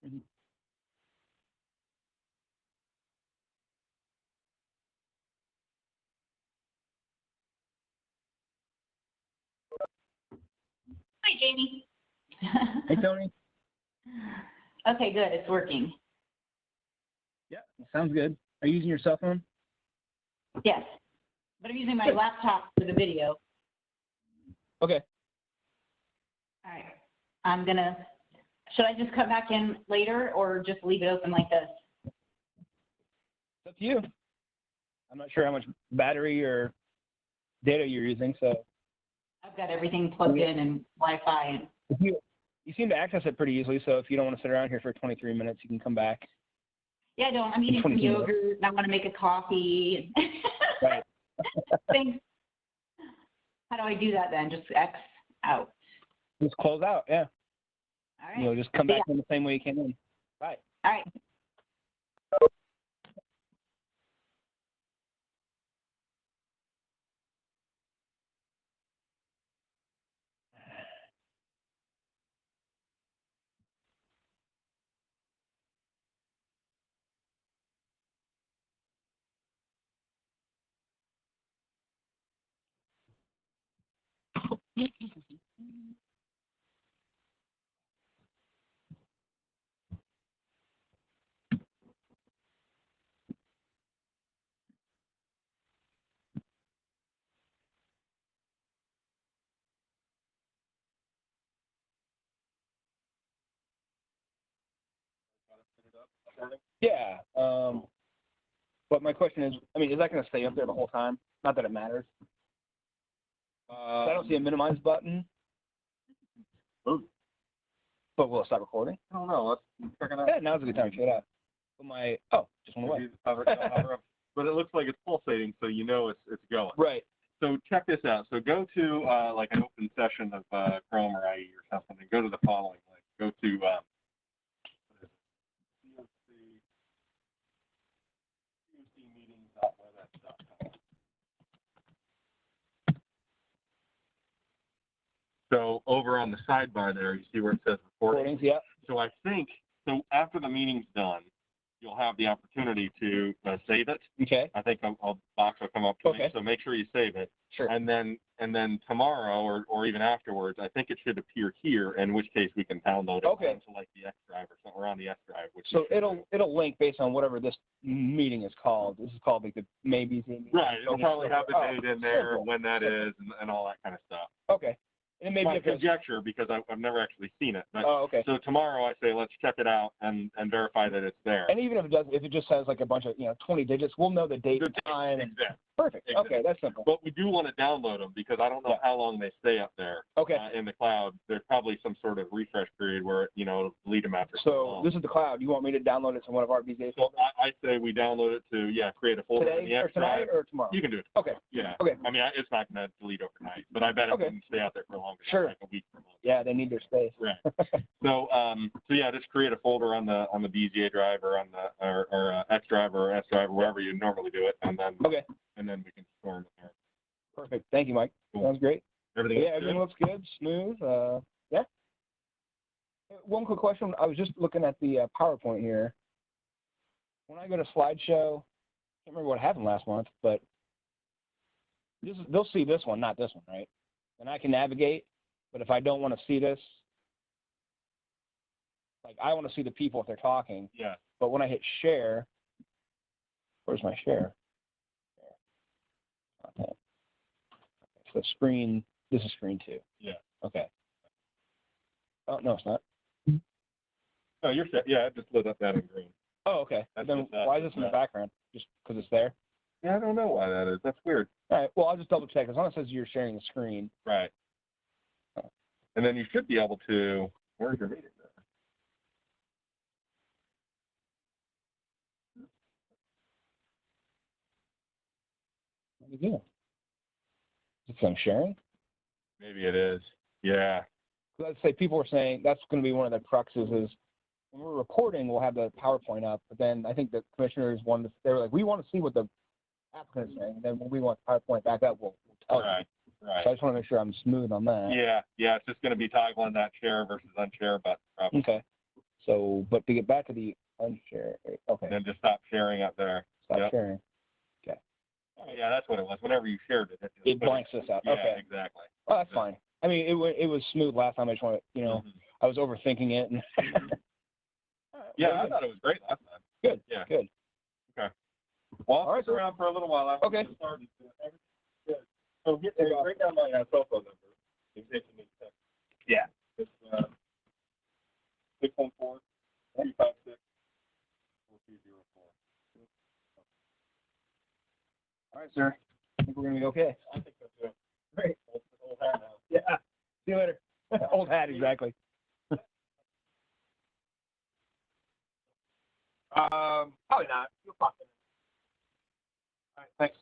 Mhm. Hi, Jamie. Hey, Tony. Okay, good. It's working. Yeah, sounds good. Are you using your cell phone? Yes. But I'm using my Good. laptop for the video. Okay. All right. Should I just come back in later or just leave it open like this? It's up to you. I'm not sure how much battery or data you're using, so I've got everything plugged in and Wi-Fi. And you seem to access it pretty easily. So if you don't want to sit around here for 23 minutes, you can come back. yeah, I don't. I'm eating some 22 minutes. yogurt and I want to make a coffee. Right. Thanks. How do I do that then? Just X out. Just close out. Yeah. All right. Just come back in the same way you came in. Bye. All right. Yeah. But my question is, I mean, is that going to stay up there the whole time? Not that it matters. I don't see a minimize button. Oh, But will it stop recording? I don't know. Let's check it out. Yeah, now's a good time to check it out. But just went away. Maybe hover up. But it looks like it's pulsating, so you know it's going. Right. So check this out. So go to like an open session of Chrome or IE or something, and go to the following link. Go to what is it? COCmeetings.webex.com. So over on the sidebar there, you see where it says recording. Recordings, yeah. So I think so. After the meeting's done, you'll have the opportunity to save it. Okay. I think a box will come up to me. Okay. So make sure you save it. Sure. And then tomorrow or even afterwards, I think it should appear here. In which case we can download it Okay. onto like the X drive or something, or on the S drive. So it'll link based on whatever this meeting is called. This is called like the maybe meeting. Right. It'll probably have the date in there, simple. when that is, and all that kind of stuff. Okay. And maybe My conjecture, because I've never actually seen it. But okay. So tomorrow I say let's check it out and verify that it's there. And even if it just has like a bunch of 20 digits, we'll know the date and time. Exactly. Perfect. Exactly. Okay, that's simple. But we do want to download them because I don't know how long they stay up there. Okay. In the cloud, there's probably some sort of refresh period where it'll delete them after. So this is the cloud. You want me to download it to one of our BZA So I say we download it to create a folder in the today or X tonight drive. or tomorrow? You can do it. Okay. Yeah. Okay. I mean, it's not going to delete overnight, but I bet it wouldn't stay out there for longer. Sure. Like a week or a month. Yeah, they need their space. Right. So just create a folder on the BZA drive or on the or X drive or S drive or wherever you normally do it, and then and then we can store them there. Perfect. Thank you, Mike. Cool. Sounds great. Everything looks good, smooth. Yeah. One quick question. I was just looking at the PowerPoint here. When I go to slideshow, I can't remember what happened last month, but they'll see this one, not this one, right? And I can navigate, but if I don't want to see this, like I want to see the people if they're talking. Yeah. But when I hit share, where's my share? Okay. So screen, this is screen 2. Yeah. Okay. Oh, no, it's not. Oh, you're set. Yeah, I just lit up that in green. Oh, okay. Then why is this in the background? Just because it's there? Yeah, I don't know why that is. That's weird. All right. Well, I'll just double check. As long as it says you're sharing the screen. Right. And then you should be able to. Where's your meeting? What are you doing? Is it I'm sharing? Maybe it is. Yeah. Let's say people were saying that's going to be one of the cruxes is when we're reporting, we'll have the PowerPoint up, but then I think the commissioners wanted, they were like, we want to see what the applicant is saying. And then when we want the PowerPoint back up, we'll tell you. Right. So I just want to make sure I'm smooth on that. Yeah. It's just going to be toggling that share versus unshare button. Probably. Okay. So, but to get back to the unshare, okay. And then just stop sharing up there. Stop sharing. Okay. Yeah, that's what it was. Whenever you shared it, it blanks this out. Yeah, okay. Exactly. Well, that's fine. I mean, it was smooth last time. I just wanted, I was overthinking it. And yeah, I thought it was great last time. Good. Yeah. Good. Okay. Well, I'll All right, stick around for a little while after okay. we started. Good. So write down my cell phone number in case you need to text. Yeah. It's 614-256-4204. All right, sir. I think we're gonna be okay. I think so too. Great. Old hat now. Yeah. See you later. Old hat, exactly. Probably not. You'll pop in. All right, thanks.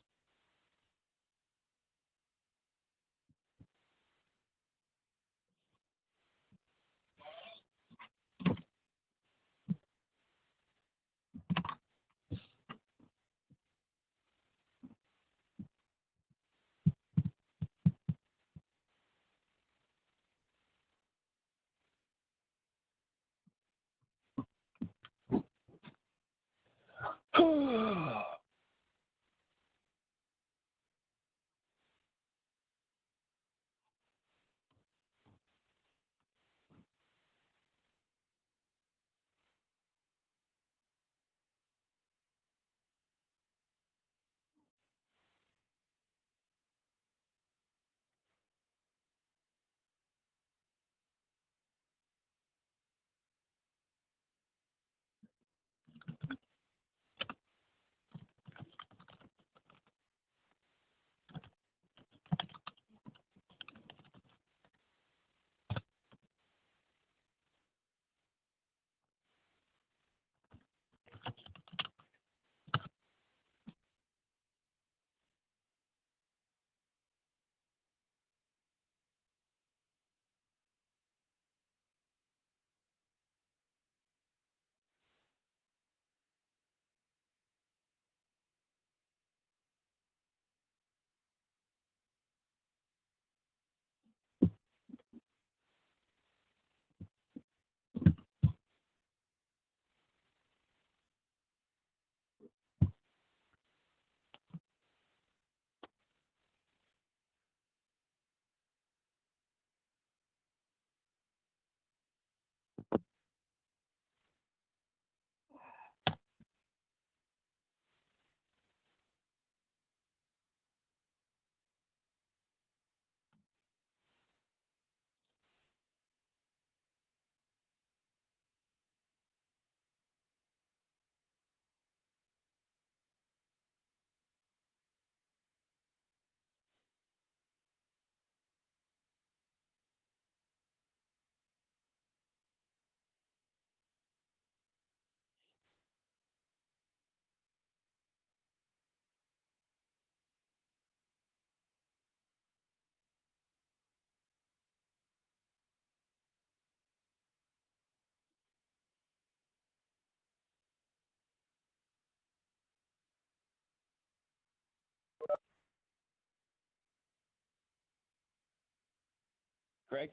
Greg?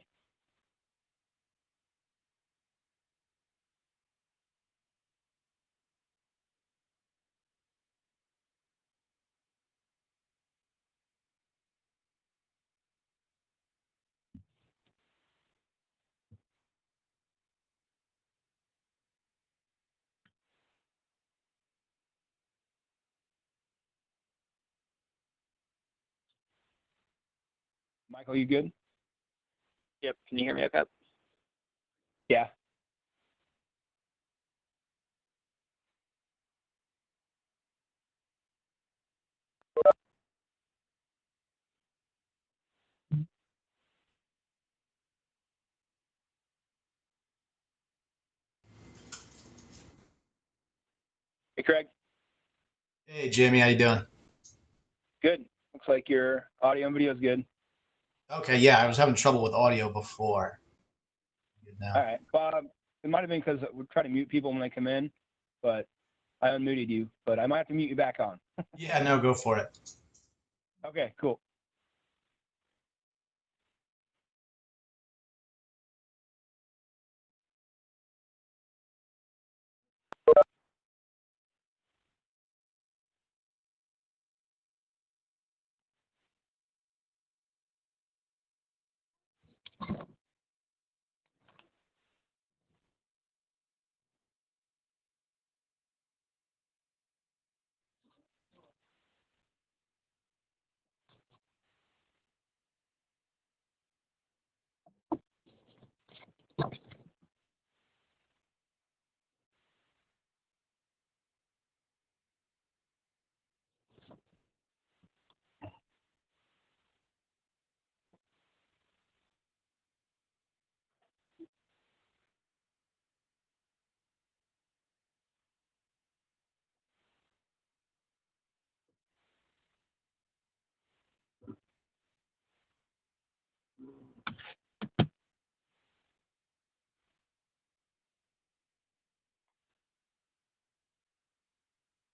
Michael, you good? Yep. Can you hear me okay? Yeah. Hey, Craig. Hey, Jamie, how you doing? Good. Looks like your audio and video is good. Okay, yeah, I was having trouble with audio before. Good now. All right. Bob, it might have been because we try to mute people when they come in, but I unmuted you. But I might have to mute you back on. Yeah, no, go for it. Okay, cool.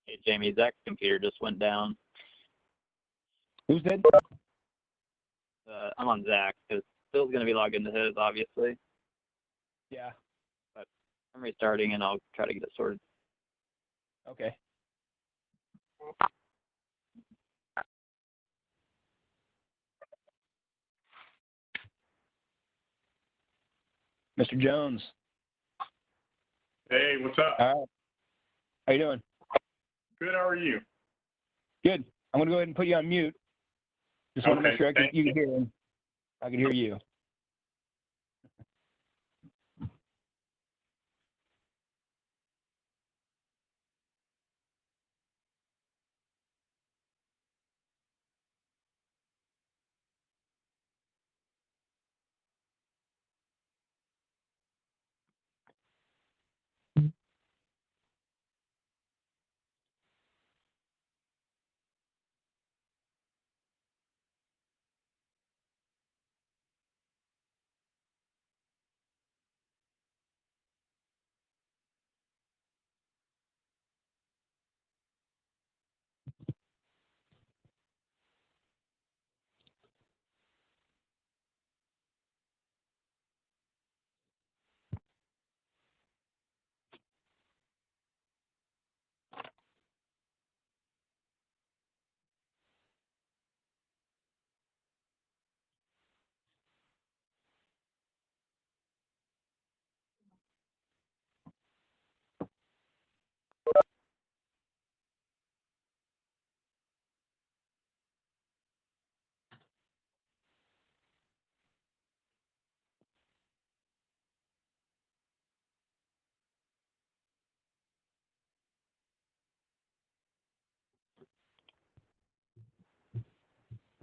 Hey, Jamie, Zach's computer just went down. Who's dead? I'm on Zach because Phil's going to be logged into his, obviously. Yeah. But I'm restarting and I'll try to get it sorted. Okay. Mr. Jones. Hey, what's up? All right. How you doing? Good, how are you? Good. I'm going to go ahead and put you on mute. Just want to make sure you can hear him. I can hear you.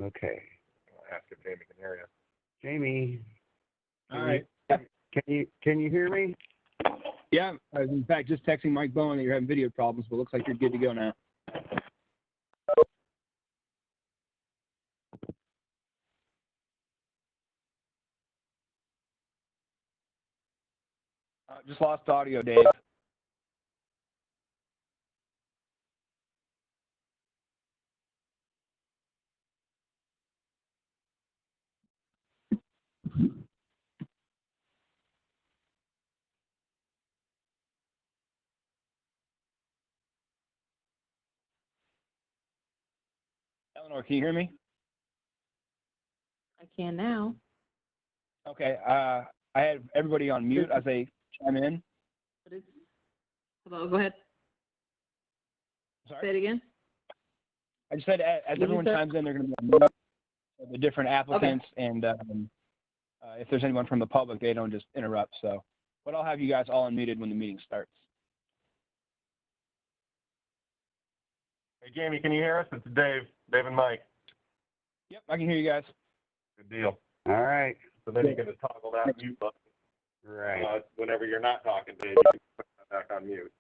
Okay. I'll ask if Jamie can hear you. Jamie, All right. can you hear me? Yeah. I was in fact just texting Mike Bowen that you're having video problems, but it looks like you're good to go now. Just lost audio, Dave. Eleanor, can you hear me? I can now. Okay. I had everybody on mute as they chime in. But it's, hello, go ahead. Say Sorry. it again. I just said as What did everyone you say? chimes in, they're going to be on mute. So the different applicants and if there's anyone from the public, they don't just interrupt. So, but I'll have you guys all unmuted when the meeting starts. Hey, Jamie, can you hear us? It's Dave and Mike. Yep, I can hear you guys. Good deal. All right. So then you can just toggle that mute button. Right. Whenever you're not talking, Dave, you can put that back on mute.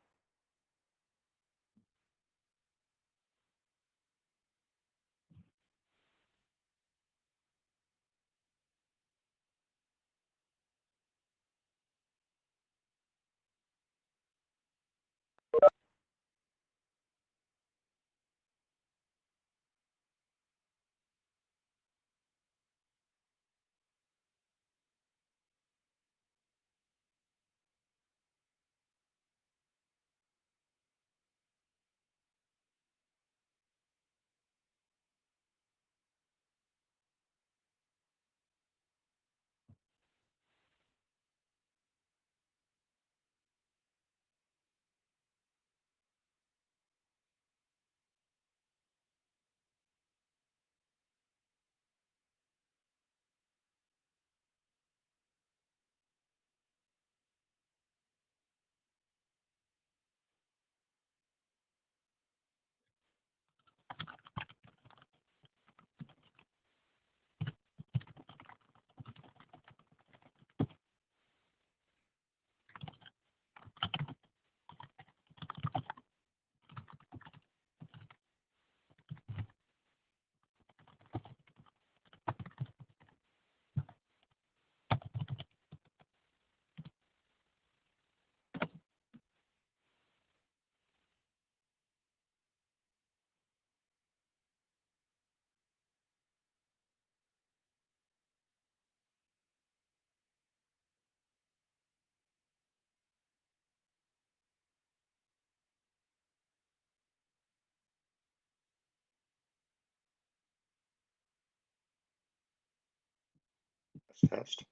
Test.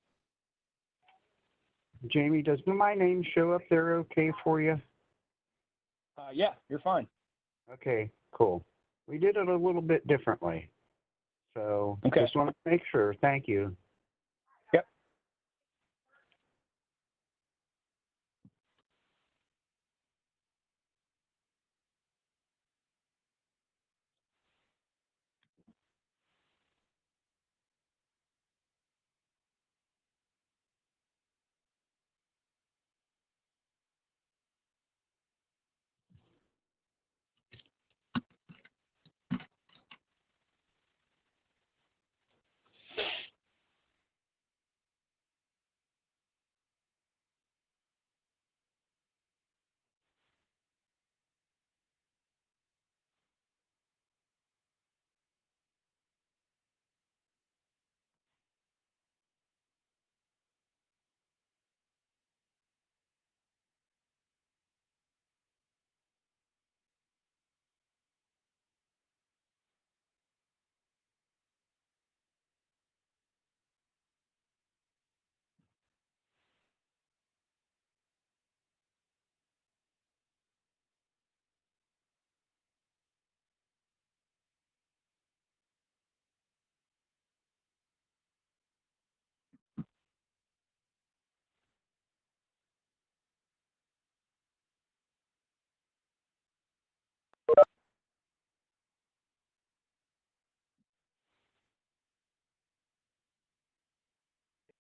Jamie, does my name show up there okay for you? Yeah, you're fine. Okay, cool. We did it a little bit differently. So Okay. just want to make sure. Thank you. Yep.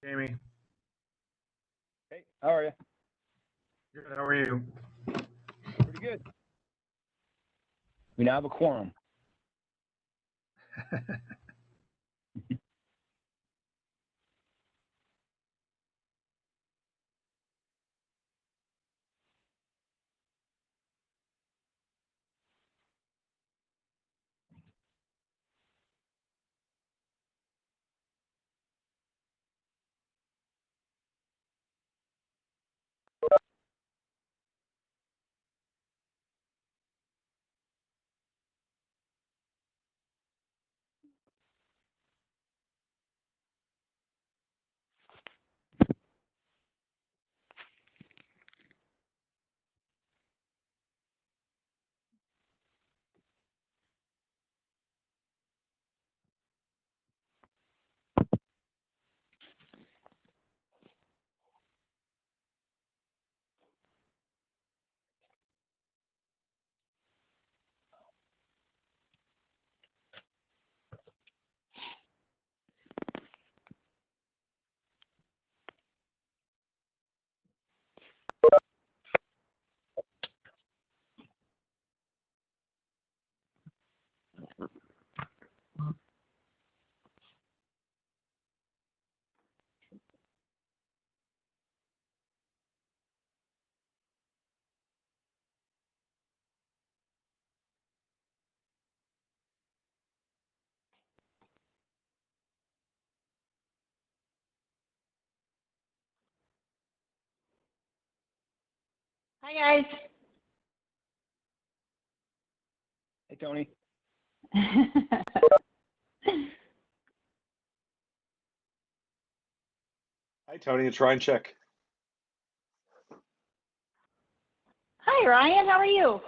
Jamie, Hey, how are you? good. How are you? Pretty good. We now have a quorum. Hi, guys. Hey, Tony. Hi, Tony. It's Ryan Check. Hi, Ryan. How are you?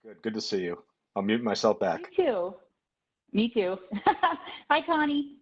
Good. Good to see you. I'll mute myself back. Me too. Me too. Hi, Connie.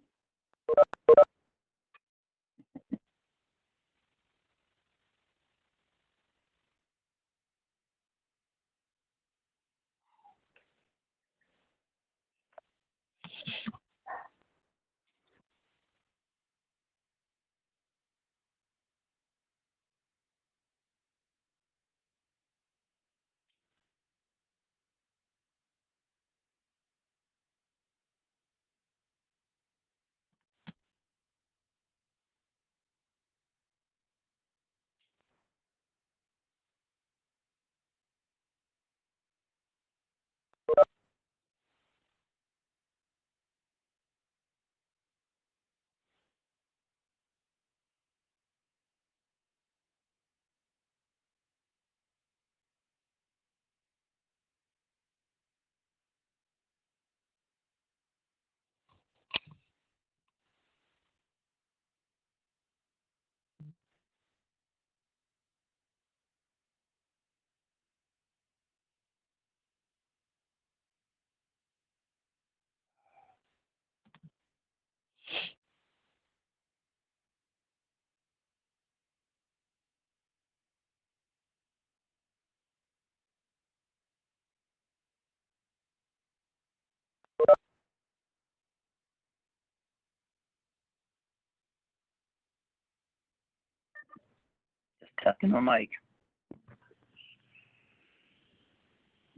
Testing my mic.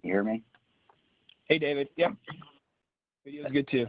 You hear me? Hey, David. Yep. Video's good too.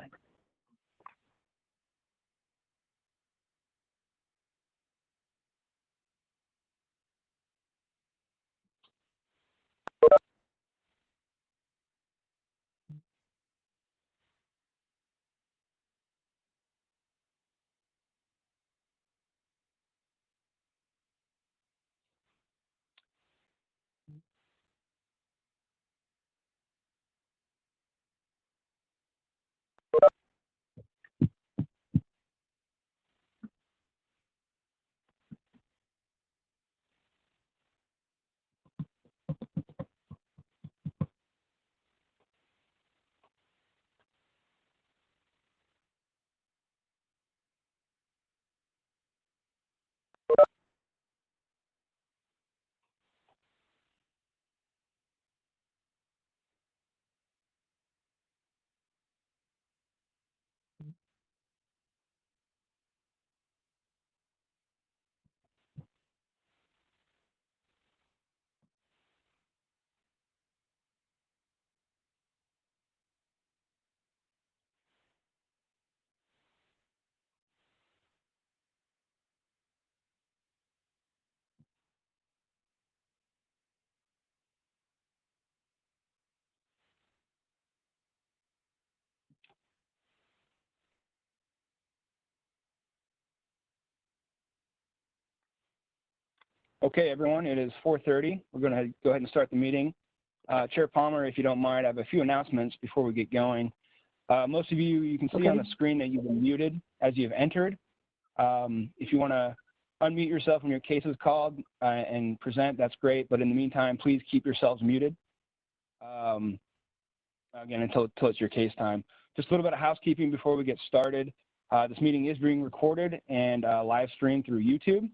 Okay, everyone, it is 4:30. We're going to go ahead and start the meeting. Chair Palmer, if you don't mind, I have a few announcements before we get going. Most of you can see on the screen that you've been muted as you've entered. If you want to unmute yourself when your case is called and present, that's great. But in the meantime, please keep yourselves muted. Again, until it's your case time. Just a little bit of housekeeping before we get started. This meeting is being recorded and live streamed through YouTube.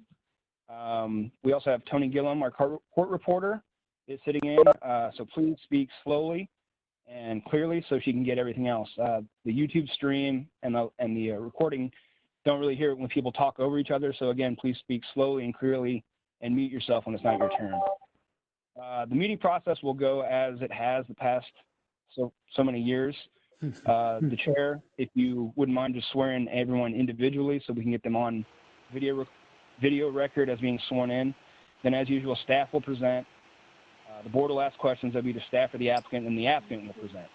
We also have Tony Gillum, our court reporter, is sitting in, so please speak slowly and clearly so she can get everything else. The YouTube stream and the recording don't really hear it when people talk over each other, so again, please speak slowly and clearly and mute yourself when it's not your turn. The meeting process will go as it has the past so many years. The chair, if you wouldn't mind just swearing everyone individually so we can get them on video record as being sworn in. Then as usual, staff will present. The board will ask questions of either staff or the applicant, and the applicant will present.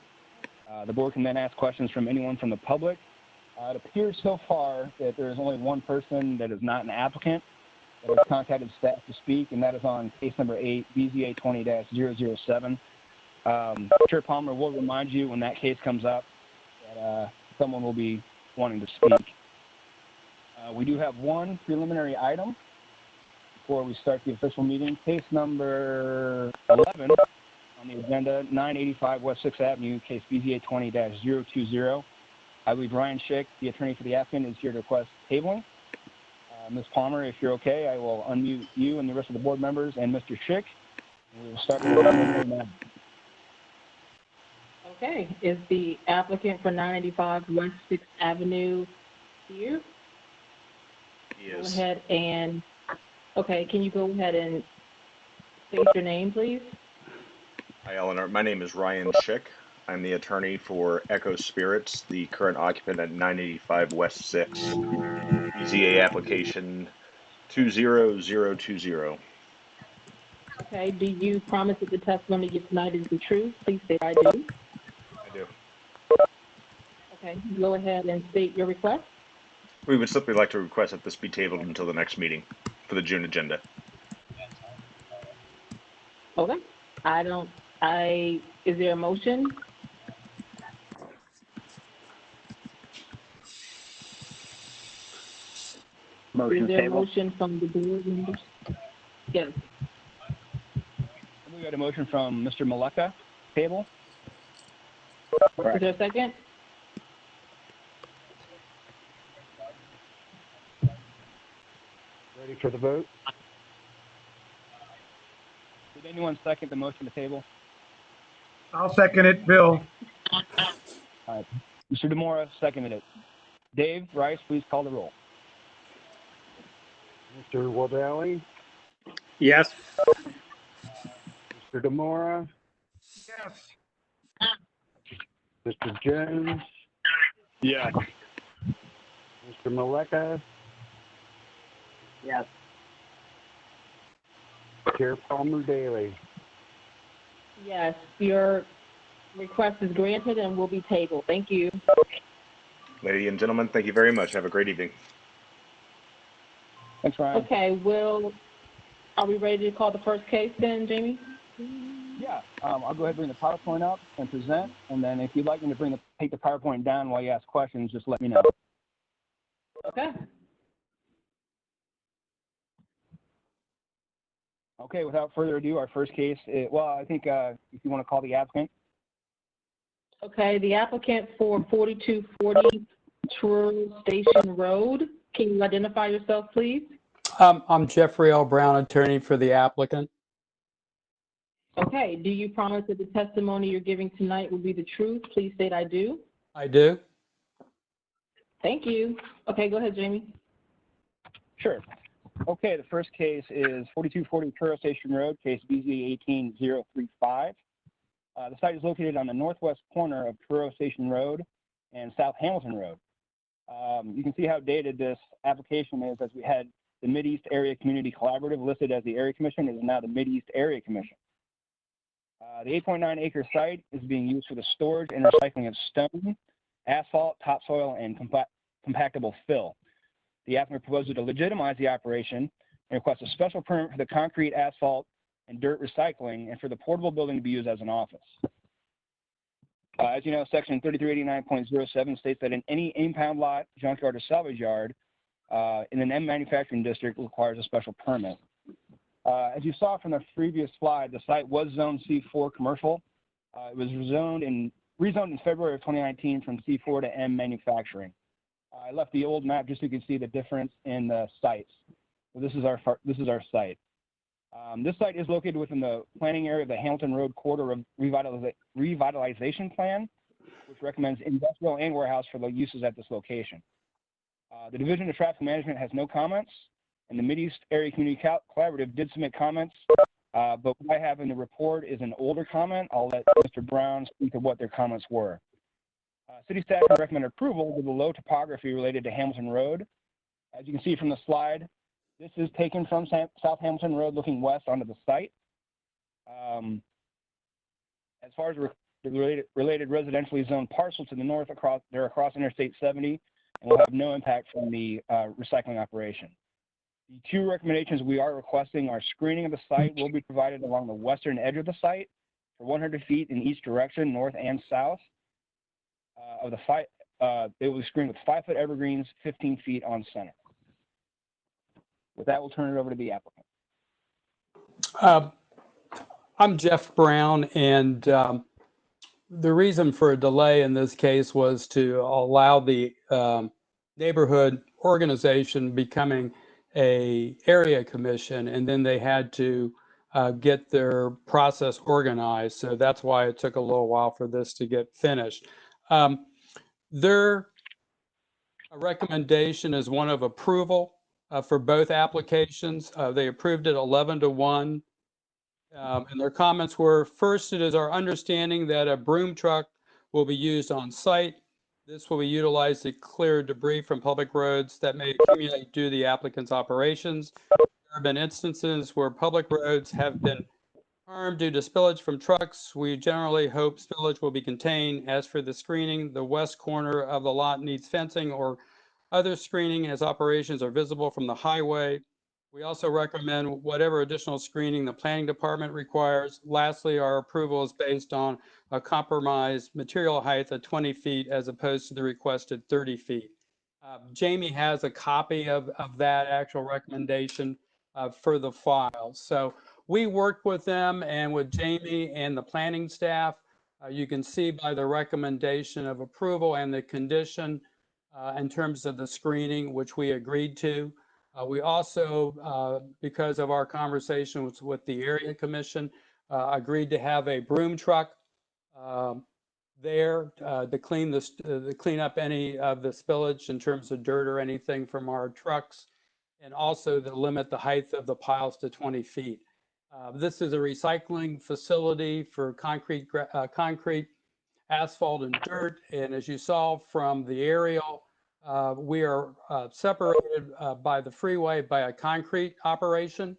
The board can then ask questions from anyone from the public. It appears so far that there is only one person that is not an applicant that has contacted staff to speak, and that is on case number 8, BZA 20-007. Chair Palmer will remind you when that case comes up that someone will be wanting to speak. We do have one preliminary item before we start the official meeting. Case number 11 on the agenda, 985 West 6th Avenue, case BZA 20-020. I believe Ryan Schick, the attorney for the applicant, is here to request tabling. Ms. Palmer, if you're okay, I will unmute you and the rest of the board members and Mr. Schick. And we will start with the preliminary matter. Okay, is the applicant for 985 West 6th Avenue here? He Go is. ahead and, okay, can you go ahead and state your name, please? Hi, Eleanor. My name is Ryan Schick. I'm the attorney for Echo Spirits, the current occupant at 985 West 6, BZA application 20020. Okay, do you promise that the testimony you give tonight is the truth? Please say I do. I do. Okay, go ahead and state your request. We would simply like to request that this be tabled until the next meeting for the June agenda. Okay, is there a motion? Motion Is there a table. motion from the board members? Yes. We got a motion from Mr. Maleka, table. Is there a second? Ready for the vote? Did anyone second the motion to table? I'll second it, Bill. All right. Mr. DeMora seconded it. Dave Rice, please call the roll. Mr. Wadali? Yes. Mr. Demora, Yes. Mr. Jones, Yeah. Mr. Maleka, Yes. Chair Palmer Daly. Yes, your request is granted and will be tabled. Thank you. Ladies and gentlemen, thank you very much. Have a great evening. Thanks, Ryan. Okay, are we ready to call the first case then, Jamie? Yeah, I'll go ahead and bring the PowerPoint up and present, and then if you'd like me to take the PowerPoint down while you ask questions, just let me know. Okay. Okay, without further ado, our first case, I think if you want to call the applicant. Okay, the applicant for 4240 Truro Station Road. Can you identify yourself, please? I'm Jeffrey L. Brown, attorney for the applicant. Okay, do you promise that the testimony you're giving tonight will be the truth? Please state I do. I do. Thank you. Okay, go ahead, Jamie. Sure. Okay, the first case is 4240 Truro Station Road, case BZ 18035. The site is located on the northwest corner of Truro Station Road and South Hamilton Road. You can see how dated this application is, as we had the Mideast Area Community Collaborative listed as the Area Commission. It is now the Mideast Area Commission. The 8.9 acre site is being used for the storage and recycling of stone, asphalt, topsoil, and compactable fill. The applicant proposes to legitimize the operation and request a special permit for the concrete, asphalt, and dirt recycling, and for the portable building to be used as an office. As you know, section 3389.07 states that in any impound lot, junkyard, or salvage yard in an M manufacturing district requires a special permit. As you saw from the previous slide, the site was zoned C4 commercial. It was rezoned in February of 2019 from C4 to M manufacturing. I left the old map just so you can see the difference in the sites. So this is our site. This site is located within the planning area of the Hamilton Road Corridor Revitalization Plan, which recommends industrial and warehouse for the uses at this location. The Division of Traffic Management has no comments, and the Mideast Area Community Collaborative did submit comments, but what I have in the report is an older comment. I'll let Mr. Brown speak to what their comments were. City staff can recommend approval with the low topography related to Hamilton Road. As you can see from the slide, this is taken from South Hamilton Road looking west onto the site. As far as the related residentially zoned parcel to the north, they're across Interstate 70 and will have no impact from the recycling operation. The two recommendations we are requesting are screening of the site will be provided along the western edge of the site for 100 feet in each direction, north and south. It will be screened with 5-foot evergreens, 15 feet on center. With that, we'll turn it over to the applicant. I'm Jeff Brown, and the reason for a delay in this case was to allow the neighborhood organization becoming a area commission, and then they had to get their process organized. So that's why it took a little while for this to get finished. Their recommendation is one of approval for both applications. They approved it 11-1. And their comments were, first, it is our understanding that a broom truck will be used on site. This will be utilized to clear debris from public roads that may accumulate due to the applicant's operations. There have been instances where public roads have been harmed due to spillage from trucks. We generally hope spillage will be contained. As for the screening, the west corner of the lot needs fencing or other screening as operations are visible from the highway. We also recommend whatever additional screening the planning department requires. Lastly, our approval is based on a compromised material height of 20 feet as opposed to the requested 30 feet. Jamie has a copy of that actual recommendation for the file. So we worked with them and with Jamie and the planning staff. You can see by the recommendation of approval and the condition in terms of the screening, which we agreed to. We also, because of our conversations with the area commission, agreed to have a broom truck there to clean up any of the spillage in terms of dirt or anything from our trucks. and also to limit the height of the piles to 20 feet. This is a recycling facility for concrete, asphalt, and dirt. And as you saw from the aerial, we are separated by the freeway by a concrete operation.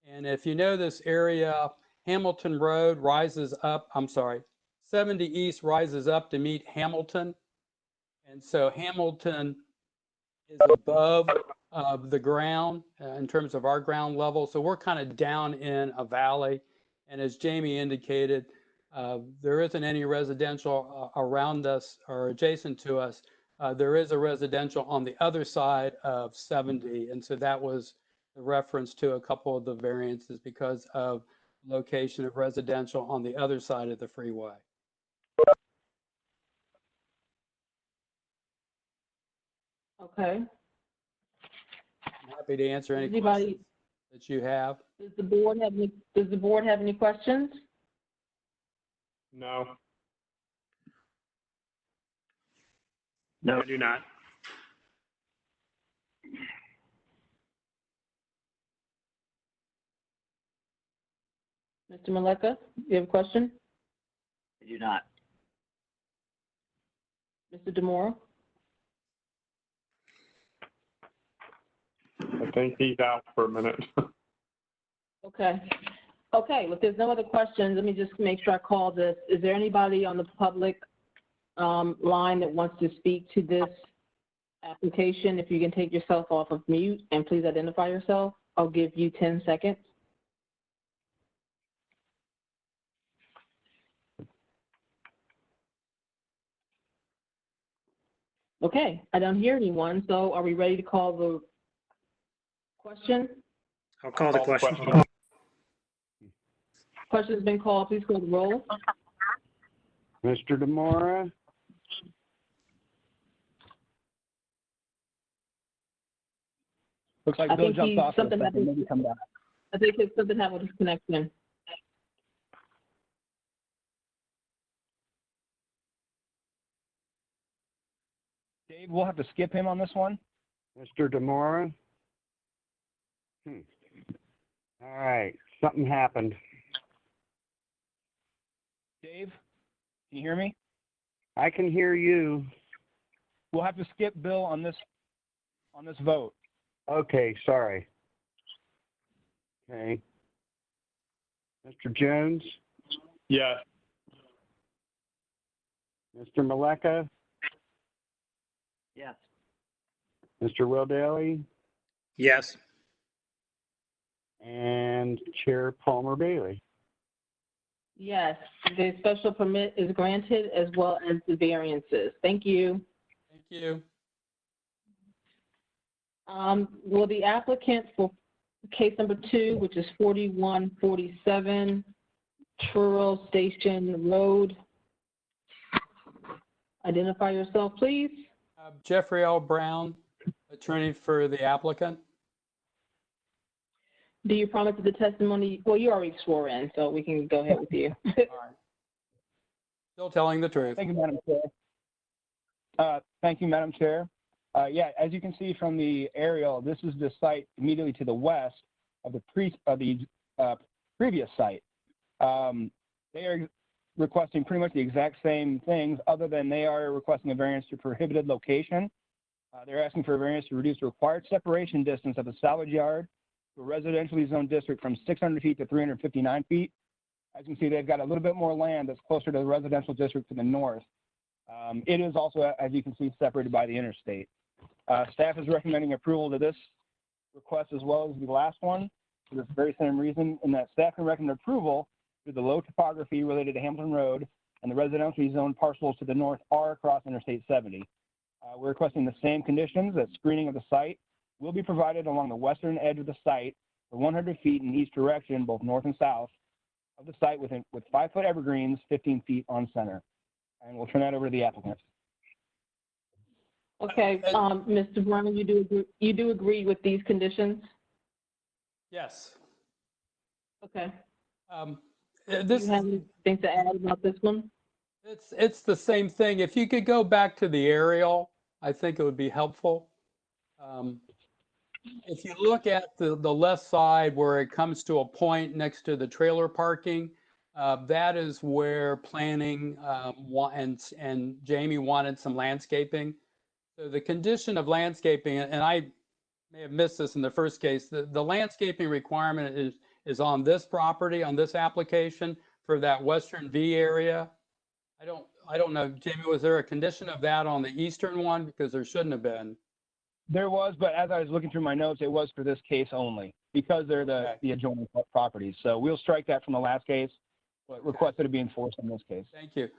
And if you know this area, Hamilton Road rises up, 70 East rises up to meet Hamilton. And so Hamilton is above the ground in terms of our ground level. So we're kind of down in a valley. And as Jamie indicated, there isn't any residential around us or adjacent to us. There is a residential on the other side of 70. And so that was the reference to a couple of the variances because of location of residential on the other side of the freeway. Okay. I'm happy to answer any Anybody, questions that you have. does the board have any questions? No. No. I do not. Mr. Maleka, you have a question? I do not. Mr. Demore? I think he's out for a minute. Okay. Okay, well, if there's no other questions, let me just make sure I call this. Is there anybody on the public line that wants to speak to this application? If you can take yourself off of mute and please identify yourself, I'll give you 10 seconds. Okay, I don't hear anyone, so are we ready to call the question? I'll call the question. Question's been called, please call the roll. Mr. Demora, Looks like I Bill think jumped off for a something second, happened. maybe come back. I think it's something happened with his connection. Dave, we'll have to skip him on this one. Mr. Demora. All right, something happened. Dave, can you hear me? I can hear you. We'll have to skip Bill on this vote. Okay, sorry. Okay. Mr. Jones, Yes. Mr. Maleka, Yes. Mr. Will Daly, Yes. and Chair Palmer Bailey. Yes, the special permit is granted as well as the variances. Thank you. Thank you. Will the applicant for case number 2, which is 4147 Truro Station Road, identify yourself, please? Jeffrey L. Brown, attorney for the applicant. Do you promise that the testimony, well, you already swore in, so we can go ahead with you. All right. Still telling the truth. Thank you, Madam Chair. Thank you, Madam Chair. Yeah, as you can see from the aerial, this is the site immediately to the west of the previous site. They are requesting pretty much the exact same things, other than they are requesting a variance to prohibited location. They're asking for a variance to reduce the required separation distance of the salvage yard to a residentially zoned district from 600 feet to 359 feet. As you can see, they've got a little bit more land that's closer to the residential district to the north. It is also, as you can see, separated by the interstate. Staff is recommending approval to this request as well as the last one for this very same reason, in that staff can recommend approval to the low topography related to Hamilton Road and the residentially zoned parcels to the north are across Interstate 70. We're requesting the same conditions, that screening of the site will be provided along the western edge of the site for 100 feet in each direction, both north and south of the site with 5-foot evergreens, 15 feet on center. And we'll turn that over to the applicant. Okay, Mr. Brown, you do agree with these conditions? Yes. Okay. Do This you have anything to add about this one? it's the same thing. If you could go back to the aerial, I think it would be helpful. if you look at the left side where it comes to a point next to the trailer parking, that is where planning and Jamie wanted some landscaping. So the condition of landscaping, and I may have missed this in the first case, the landscaping requirement is on this property, on this application for that Western V area. I don't know, Jamie, was there a condition of that on the eastern one? Because there shouldn't have been. There was, but as I was looking through my notes, it was for this case only because they're the adjoining properties. So we'll strike that from the last case, but request that it be enforced in this case. Thank you.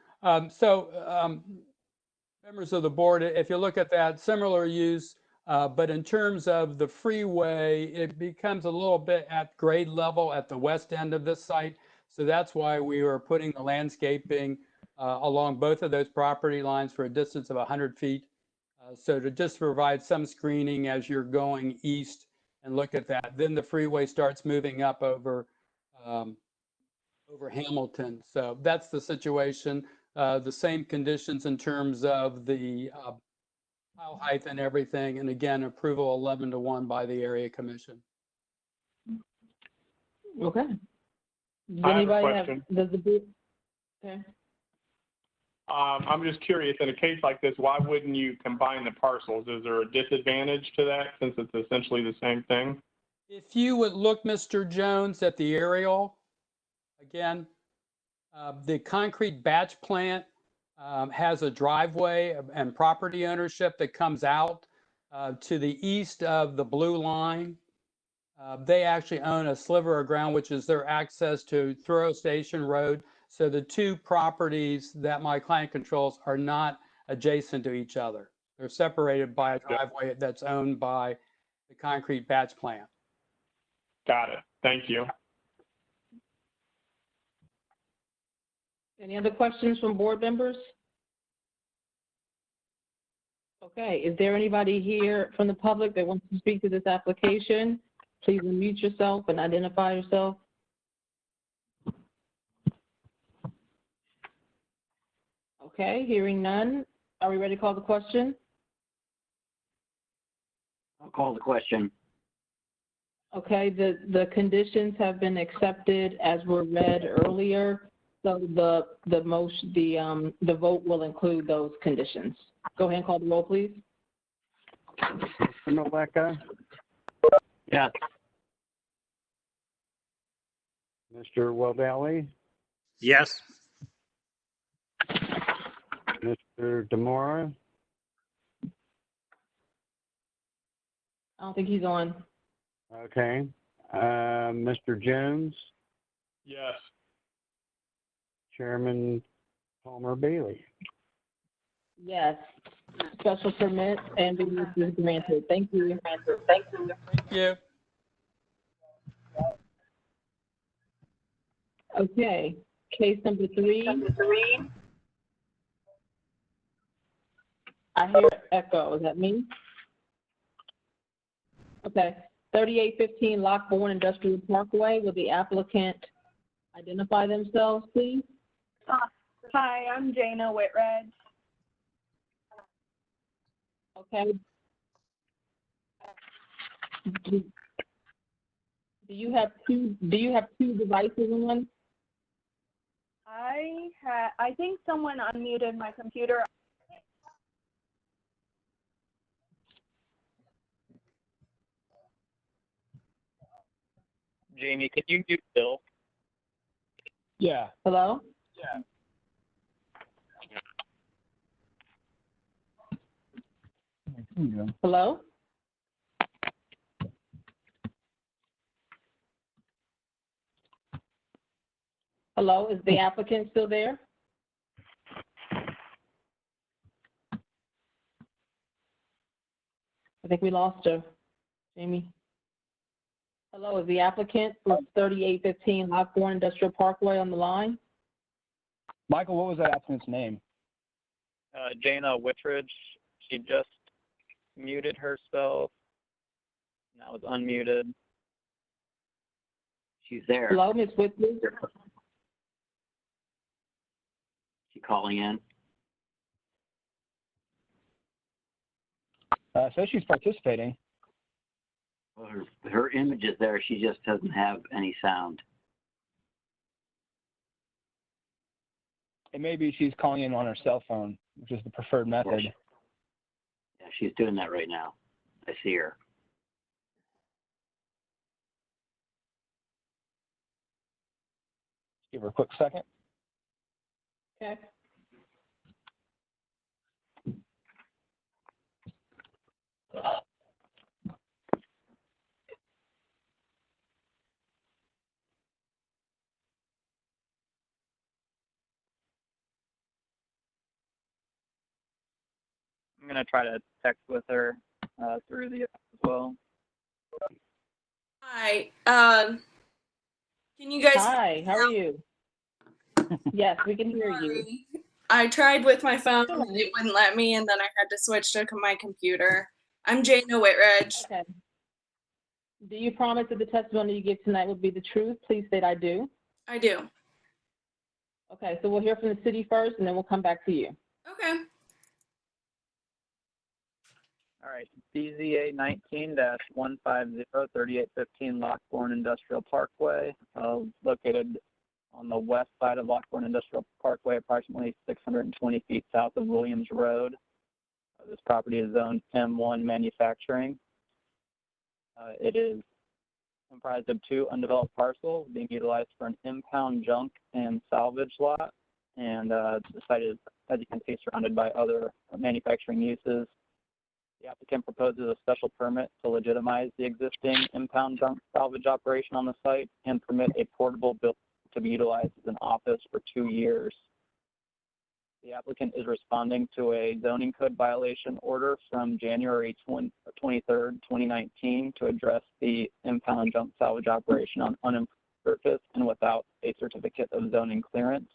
Members of the board, if you look at that, similar use, but in terms of the freeway, it becomes a little bit at grade level at the west end of this site. So that's why we were putting the landscaping along both of those property lines for a distance of 100 feet. So to just provide some screening as you're going east and look at that. Then the freeway starts moving up over Hamilton. So that's the situation. The same conditions in terms of the pile height and everything. And again, approval 11-1 by the area commission. Okay. Does I have a anybody question. does the board, okay. I'm just curious, in a case like this, why wouldn't you combine the parcels? Is there a disadvantage to that since it's essentially the same thing? If you would look, Mr. Jones, at the aerial, again, the concrete batch plant has a driveway and property ownership that comes out to the east of the blue line. They actually own a sliver of ground, which is their access to Thoreau Station Road. So the two properties that my client controls are not adjacent to each other. They're separated by a driveway that's owned by the concrete batch plant. Got it. Thank you. Any other questions from board members? Okay, is there anybody here from the public that wants to speak to this application? Please unmute yourself and identify yourself. Okay, hearing none. Are we ready to call the question? I'll call the question. Okay, the conditions have been accepted as were read earlier. So the vote will include those conditions. Go ahead and call the roll, please. Mr. Maleka? Yes. Mr. Wobelli? Yes. Mr. Demora? I don't think he's on. Okay. Mr. Jones? Yes. Chairman Palmer Bailey? Yes. Special permit and release is granted. Thank you. Thank you. Okay, case number 3. I hear echo. Is that me? Okay. 3815 Lockbourne Industrial Parkway. Will the applicant identify themselves, please? Hi, I'm Jana Whitredge. Okay. Do you have two devices on? I think someone unmuted my computer. Jamie, can you mute Bill? Yeah. Hello? Yeah. Hello? Hello, is the applicant still there? I think we lost her. Jamie? Hello, is the applicant for 3815 Lockbourne Industrial Parkway on the line? Michael, what was that applicant's name? Jana Whitridge, she just muted herself. Now it's unmuted. She's there. Hello, Ms. Whitridge? She calling in? So she's participating. Well, her image is there. She just doesn't have any sound. And maybe she's calling in on her cell phone, which is the preferred method. Yeah, she's doing that right now. I see her. Give her a quick second. Okay. I'm gonna try to text with her through the app as well. Hi. Can you guys? Hi, how are you? Yes, we can hear you. I tried with my phone, and it wouldn't let me, and then I had to switch to my computer. I'm Jana Whitredge. Okay. Do you promise that the testimony you give tonight will be the truth? Please state I do. I do. Okay, so we'll hear from the city first, and then we'll come back to you. Okay. All right, BZA 19-150-3815 Lockbourne Industrial Parkway, located on the west side of Lockbourne Industrial Parkway, approximately 620 feet south of Williams Road. This property is zoned M1 manufacturing. It is comprised of 2 undeveloped parcels being utilized for an impound junk and salvage lot. And the site is, as you can see, surrounded by other manufacturing uses. The applicant proposes a special permit to legitimize the existing impound junk salvage operation on the site and permit a portable building to be utilized as an office for 2 years. The applicant is responding to a zoning code violation order from January 23rd, 2019 to address the impound junk salvage operation on unimproved surface and without a certificate of zoning clearance.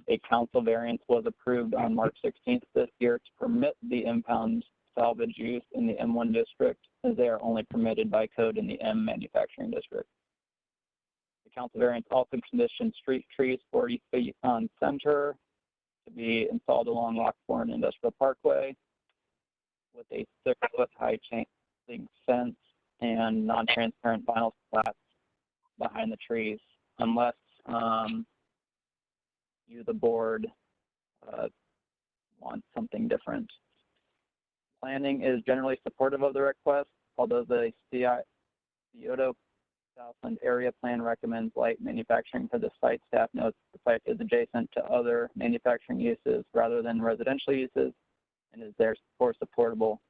A council variance was approved on March 16th this year to permit the impound salvage use in the M1 district, as they are only permitted by code in the M manufacturing district. The council variance also conditioned street trees 40 feet on center to be installed along Lockbourne Industrial Parkway with a 6-foot high chain link fence and non-transparent vinyl slats behind the trees, unless you, the board, want something different. Planning is generally supportive of the request, although the Scioto Southland Area Plan recommends light manufacturing for the site. Staff notes the site is adjacent to other manufacturing uses rather than residential uses and is therefore supportable.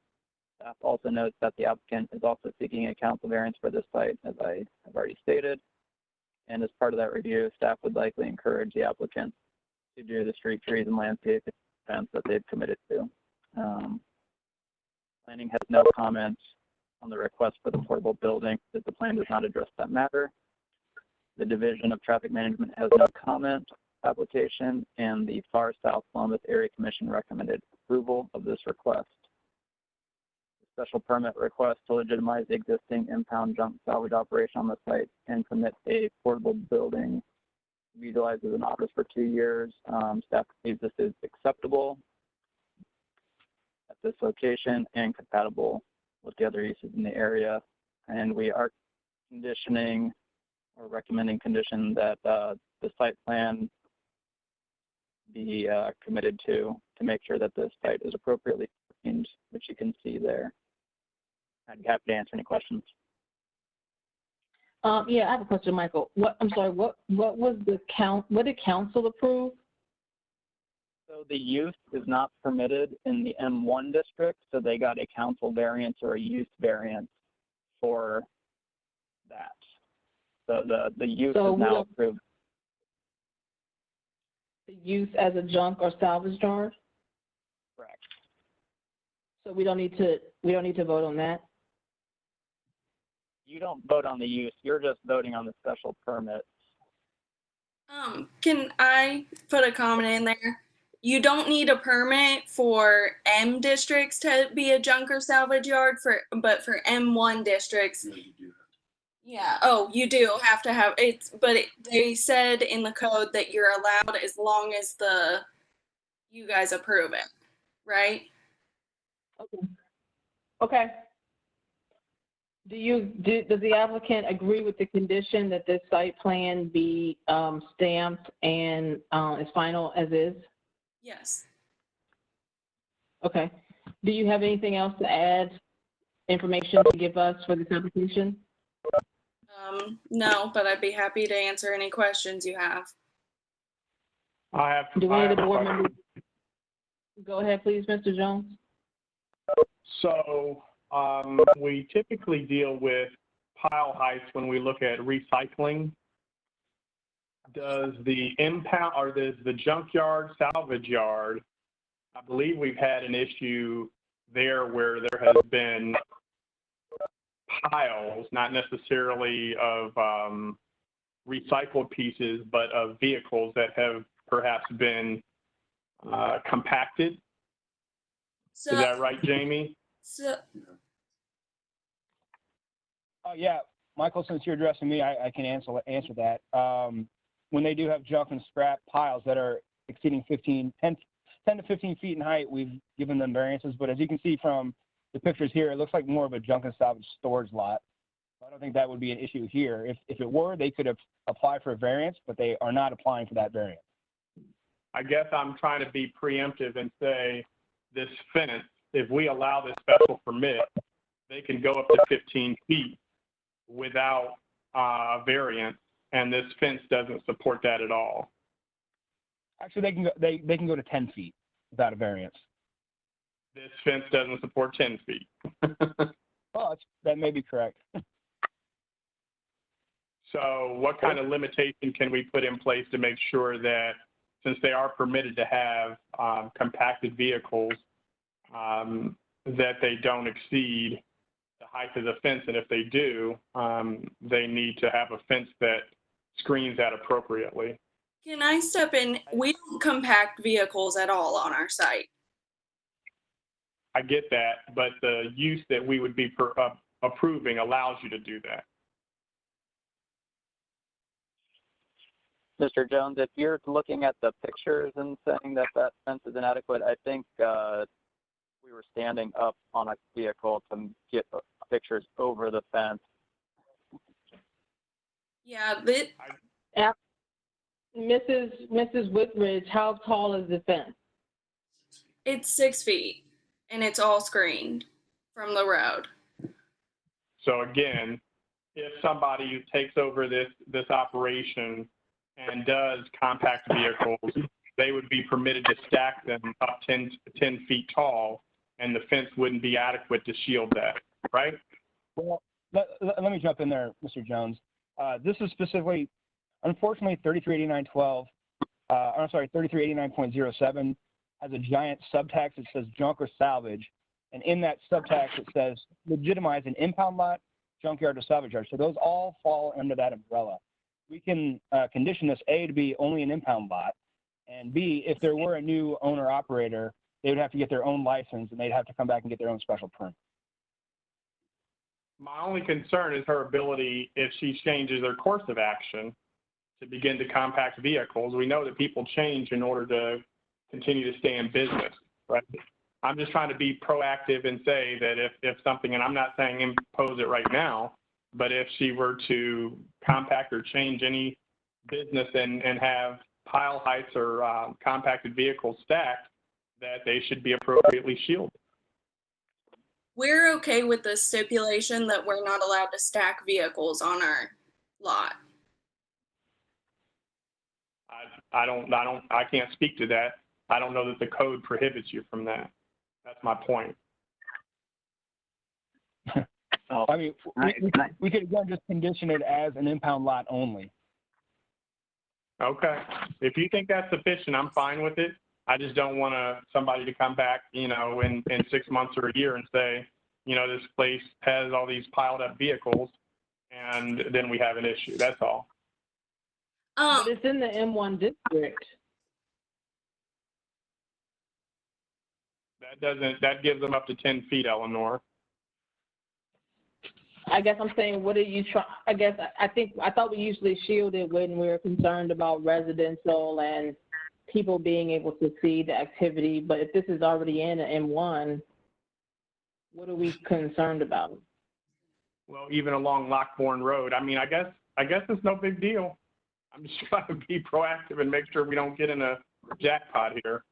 Staff also notes that the applicant is also seeking a council variance for this site, as I have already stated. And as part of that review, staff would likely encourage the applicant to do the street trees and landscape fence that they've committed to. Planning has no comment on the request for the portable building, as the plan does not address that matter. The Division of Traffic Management has no comment on the application, and the Far South Columbus Area Commission recommended approval of this request. The special permit request to legitimize the existing impound junk salvage operation on the site and permit a portable building to be utilized as an office for 2 years. Staff believes this is acceptable at this location and compatible with the other uses in the area, and we are conditioning or recommending condition that the site plan be committed to make sure that this site is appropriately cleaned, which you can see there. I'd be happy to answer any questions. Yeah, I have a question, Michael. What was the what did council approve? So the use is not permitted in the M1 district, so they got a council variance or a use variance for that. So the use is now approved. The use as a junk or salvage yard? Correct. So we don't need to vote on that? You don't vote on the use, you're just voting on the special permit. Can I put a comment in there? You don't need a permit for M districts to be a junk or salvage yard but for M1 districts. Yeah, you do. Yeah. Oh, you do have to have they said in the code that you're allowed as long as you guys approve it, right? Okay. Okay. Does the applicant agree with the condition that this site plan be stamped and is final as is? Yes. Okay. Do you have anything else to add, information to give us for this application? No, but I'd be happy to answer any questions you have. Do any of the board members? Go ahead, please, Mr. Jones. So we typically deal with pile heights when we look at recycling. Does the impound or does the junkyard salvage yard, I believe we've had an issue there where there has been piles, not necessarily of recycled pieces, but of vehicles that have perhaps been compacted. So, is that right, Jamie? So, Yeah, Michael, since you're addressing me, I can answer that. When they do have junk and scrap piles that are exceeding 10 to 15 feet in height, we've given them variances. But as you can see from the pictures here, it looks like more of a junk and salvage storage lot. I don't think that would be an issue here. If it were, they could have applied for a variance, but they are not applying for that variance. I guess I'm trying to be preemptive and say this fence, if we allow this special permit, they can go up to 15 feet without variance, and this fence doesn't support that at all. Actually, they can go to 10 feet without a variance. This fence doesn't support 10 feet. Oh, that may be correct. So what kind of limitation can we put in place to make sure that since they are permitted to have compacted vehicles, that they don't exceed the height of the fence? And if they do, they need to have a fence that screens that appropriately. can I step in? We don't compact vehicles at all on our site. I get that, but the use that we would be approving allows you to do that. Mr. Jones, if you're looking at the pictures and saying that that fence is inadequate, I think we were standing up on a vehicle to get pictures over the fence. Yeah, Mrs. Whitridge, how tall is the fence? it's 6 feet, and it's all screened from the road. So again, if somebody takes over this operation and does compact vehicles, they would be permitted to stack them up 10 feet tall, and the fence wouldn't be adequate to shield that, right? Well, let me jump in there, Mr. Jones. This is specifically, unfortunately, 3389.12, I'm sorry, 3389.07 has a giant subtext that says junk or salvage. And in that subtext, it says legitimize an impound lot, junkyard, or salvage yard. So those all fall under that umbrella. We can condition this, A, to be only an impound lot, and B, if there were a new owner-operator, they would have to get their own license, and they'd have to come back and get their own special permit. My only concern is her ability, if she changes her course of action, to begin to compact vehicles. We know that people change in order to continue to stay in business, right? I'm just trying to be proactive and say that if something, and I'm not saying impose it right now, but if she were to compact or change any business and have pile heights or compacted vehicles stacked, that they should be appropriately shielded. We're okay with the stipulation that we're not allowed to stack vehicles on our lot. I can't speak to that. I don't know that the code prohibits you from that. That's my point. I mean, we could again just condition it as an impound lot only. Okay. If you think that's sufficient, I'm fine with it. I just don't want somebody to come back, in 6 months or a year and say, this place has all these piled up vehicles, and then we have an issue. That's all. But it's in the M1 district. That gives them up to 10 feet, Eleanor. I guess I'm saying, what are you trying? I thought we usually shielded when we're concerned about residential and people being able to see the activity. But if this is already in an M1, what are we concerned about? Well, even along Lockbourne Road. I mean, I guess it's no big deal. I'm just trying to be proactive and make sure we don't get in a jackpot here.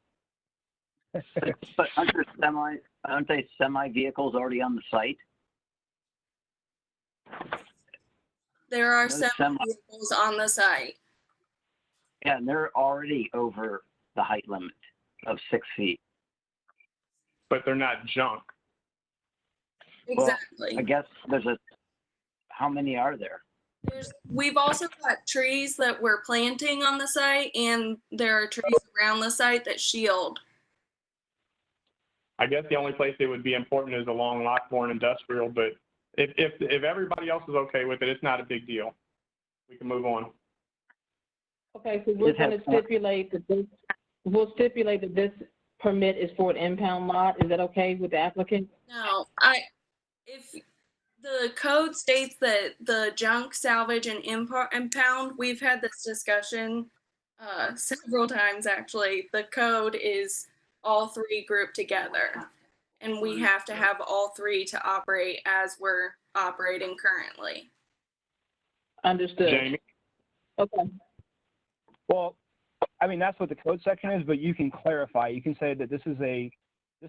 But aren't they semi vehicles already on the site? There are Those some vehicles on the site. Yeah, and they're already over the height limit of 6 feet. But they're not junk. Exactly. Well, I guess how many are there? We've also got trees that we're planting on the site, and there are trees around the site that shield. I guess the only place it would be important is along Lockbourne Industrial, but if everybody else is okay with it, it's not a big deal. We can move on. Okay, so we're going to stipulate that this permit is for an impound lot. Is that okay with the applicant? No, if the code states that the junk, salvage, and impound, we've had this discussion several times actually. The code is all three grouped together, and we have to have all three to operate as we're operating currently. Understood. Jamie? Okay. Well, I mean, that's what the code section is, but you can clarify. You can say that this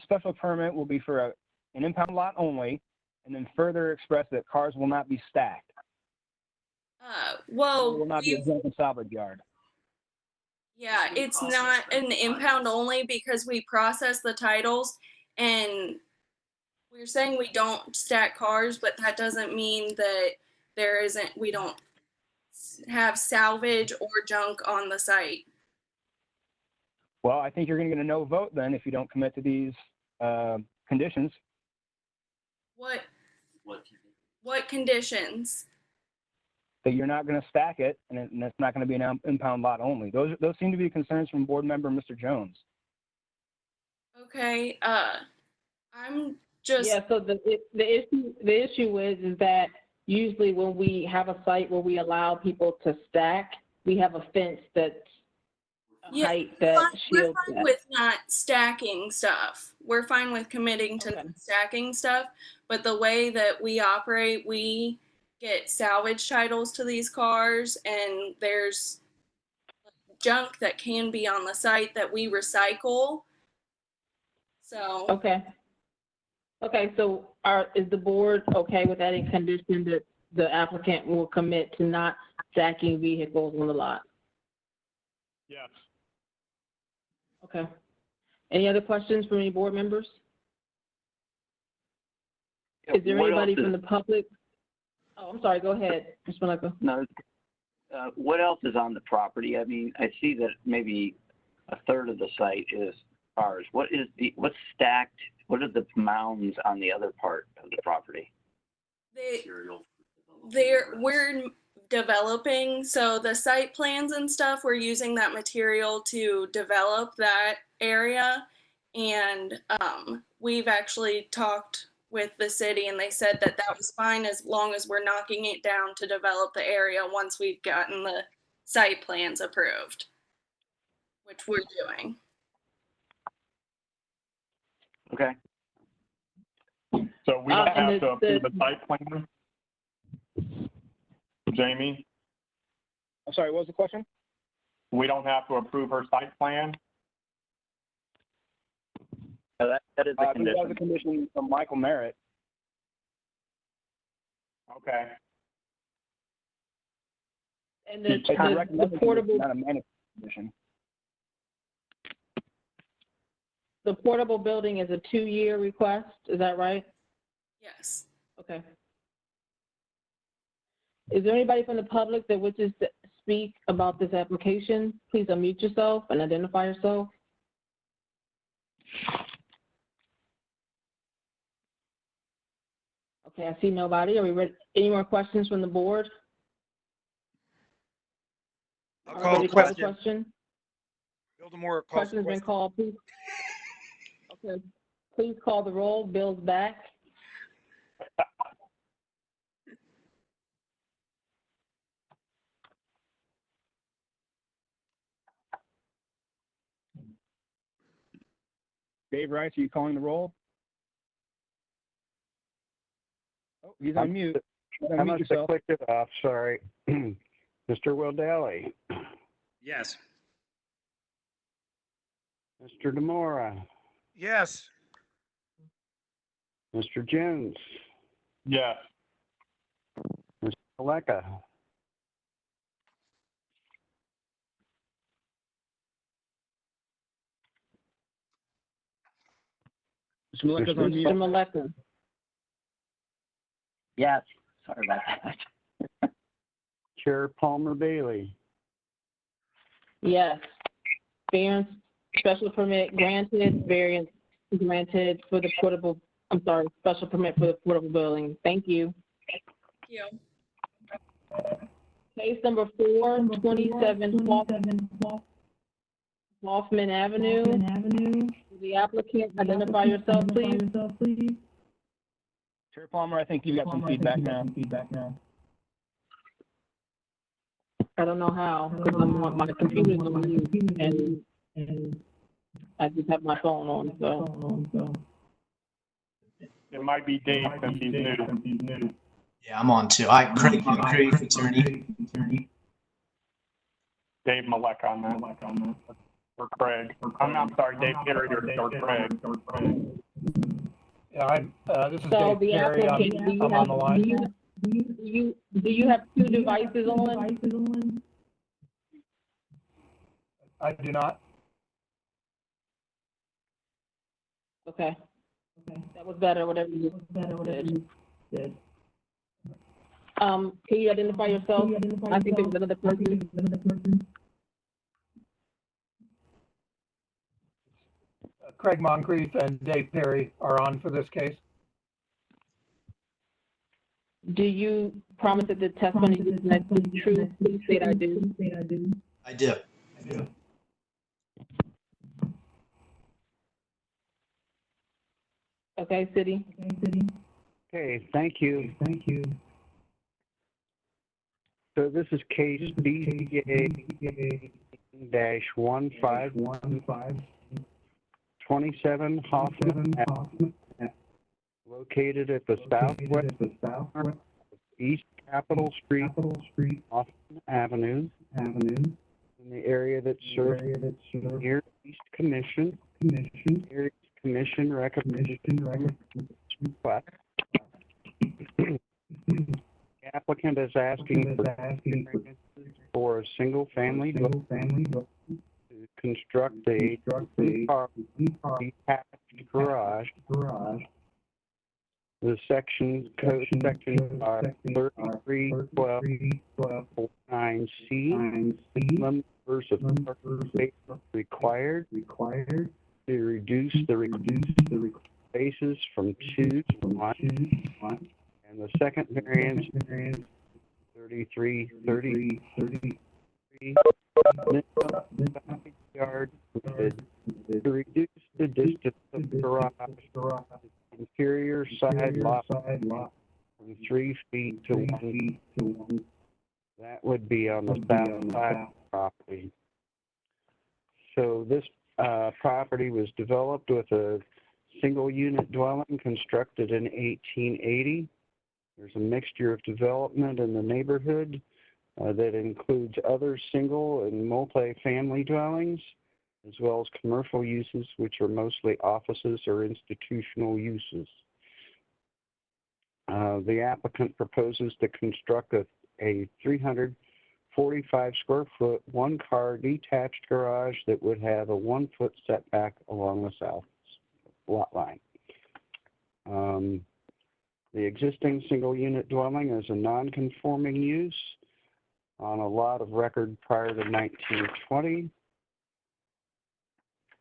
special permit will be for an impound lot only, and then further express that cars will not be stacked. Well, it will not be a junk and salvage yard. Yeah, it's not an impound only because we process the titles, and we're saying we don't stack cars, but that doesn't mean that we don't have salvage or junk on the site. Well, I think you're going to get a no vote then if you don't commit to these conditions. What conditions? That you're not going to stack it, and it's not going to be an impound lot only. Those seem to be concerns from board member Mr. Jones. Okay, I'm just. Yeah, so the issue is that usually when we have a site where we allow people to stack, we have a fence that's height that shields We're fine with not stacking stuff. We're fine with committing to not stacking stuff, but the way that we operate, we get salvage titles to these cars, and there's junk that can be on the site that we recycle. So. Okay. Okay, so is the board okay with adding condition that the applicant will commit to not stacking vehicles on the lot? Yes. Okay. Any other questions from any board members? Is there anybody from the public? Oh, I'm sorry, go ahead, Mr. Maleko. No. What else is on the property? I mean, I see that maybe a third of the site is cars. What's stacked? What are the mounds on the other part of the property? We're developing, so the site plans and stuff, we're using that material to develop that area. And we've actually talked with the city, and they said that was fine as long as we're knocking it down to develop the area once we've gotten the site plans approved, which we're doing. Okay. So we don't have to approve the site plan? Jamie? I'm sorry, what was the question? We don't have to approve her site plan? That is a condition. That was a condition from Michael Merritt. Okay. And the portable, not a mandatory condition. The portable building is a 2-year request, is that right? Yes. Okay. Is there anybody from the public that wishes to speak about this application? Please unmute yourself and identify yourself. Okay, I see nobody. Are we ready? Any more questions from the board? I'll call the question. Bildermore calls the Question's been called, please. Okay, please call the roll. Bill's back. Dave Rice, are you calling the roll? Oh, he's on mute. I must have clicked it off, sorry. Mr. Wildelli, Yes. Mr. Demora, Yes. Mr. Jones, Yes. Mr. Maleka, Mr. Maleka's on mute. Mr. Maleka. Yes, sorry about that. Chair Palmer Bailey, Yes. Variance, special permit granted, variance granted for the portable, I'm sorry, special permit for the portable building. Thank you. Thank you. Case number 427 Hoffman Avenue. The applicant, identify yourself, please. Chair Palmer, I think you've got some feedback now. I don't know how, because my computer's on mute and I just have my phone on, so. It might be Dave since he's new. Yeah, I'm on too. Craig Moncrief, attorney. Dave Malek on that. Or Craig. I'm sorry, Dave Perry or Craig. Yeah, this is So Dave the Perry. applicant, I'm on the line. do you have two devices on? I do not. Okay. That was better, whatever you did. Can you identify yourself? I think there was another person. Craig Moncrief and Dave Perry are on for this case. Do you promise that the testimony is not true? Please state I do. I do. Okay, City. okay, thank you. So this is case BCA-151 27 Hoffman Avenue, located at the southwest East Capitol Street, Hoffman Avenue, in the area that's served near East Commission. Area Commission recommendation request. The applicant is asking for a single-family to construct a three-car detached garage. The code sections are 3312.9C. Members of space required to reduce the spaces from 2 to 1. And the second variance 3333 yard to reduce the distance of the garage interior side lot from 3 feet to 1. That would be on the south side of the property. So this property was developed with a single unit dwelling constructed in 1880. There's a mixture of development in the neighborhood that includes other single and multi-family dwellings, as well as commercial uses, which are mostly offices or institutional uses. The applicant proposes to construct a 345 square foot, one-car detached garage that would have a 1 foot setback along the south lot line. The existing single unit dwelling is a non-conforming use on a lot of record prior to 1920.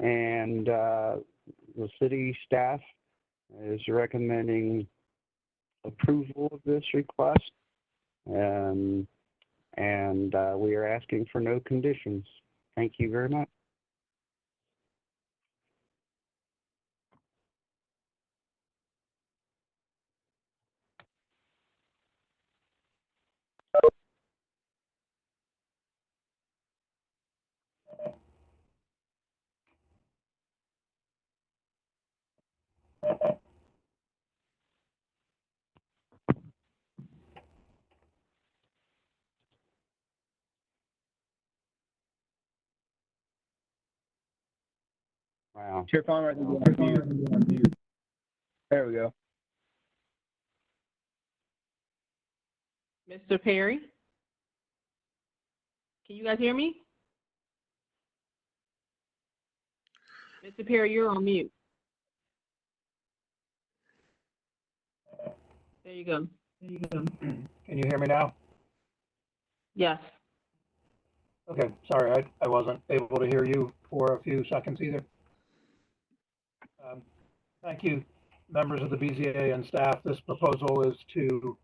And the city staff is recommending approval of this request. And we are asking for no conditions. Thank you very much. Wow. Chair Palmer, I think you're on mute. There we go. Mr. Perry? Can you guys hear me? Mr. Perry, you're on mute. There you go. Can you hear me now? Yes. Okay, sorry, I wasn't able to hear you for a few seconds either. Thank you, members of the BZA and staff. This proposal is to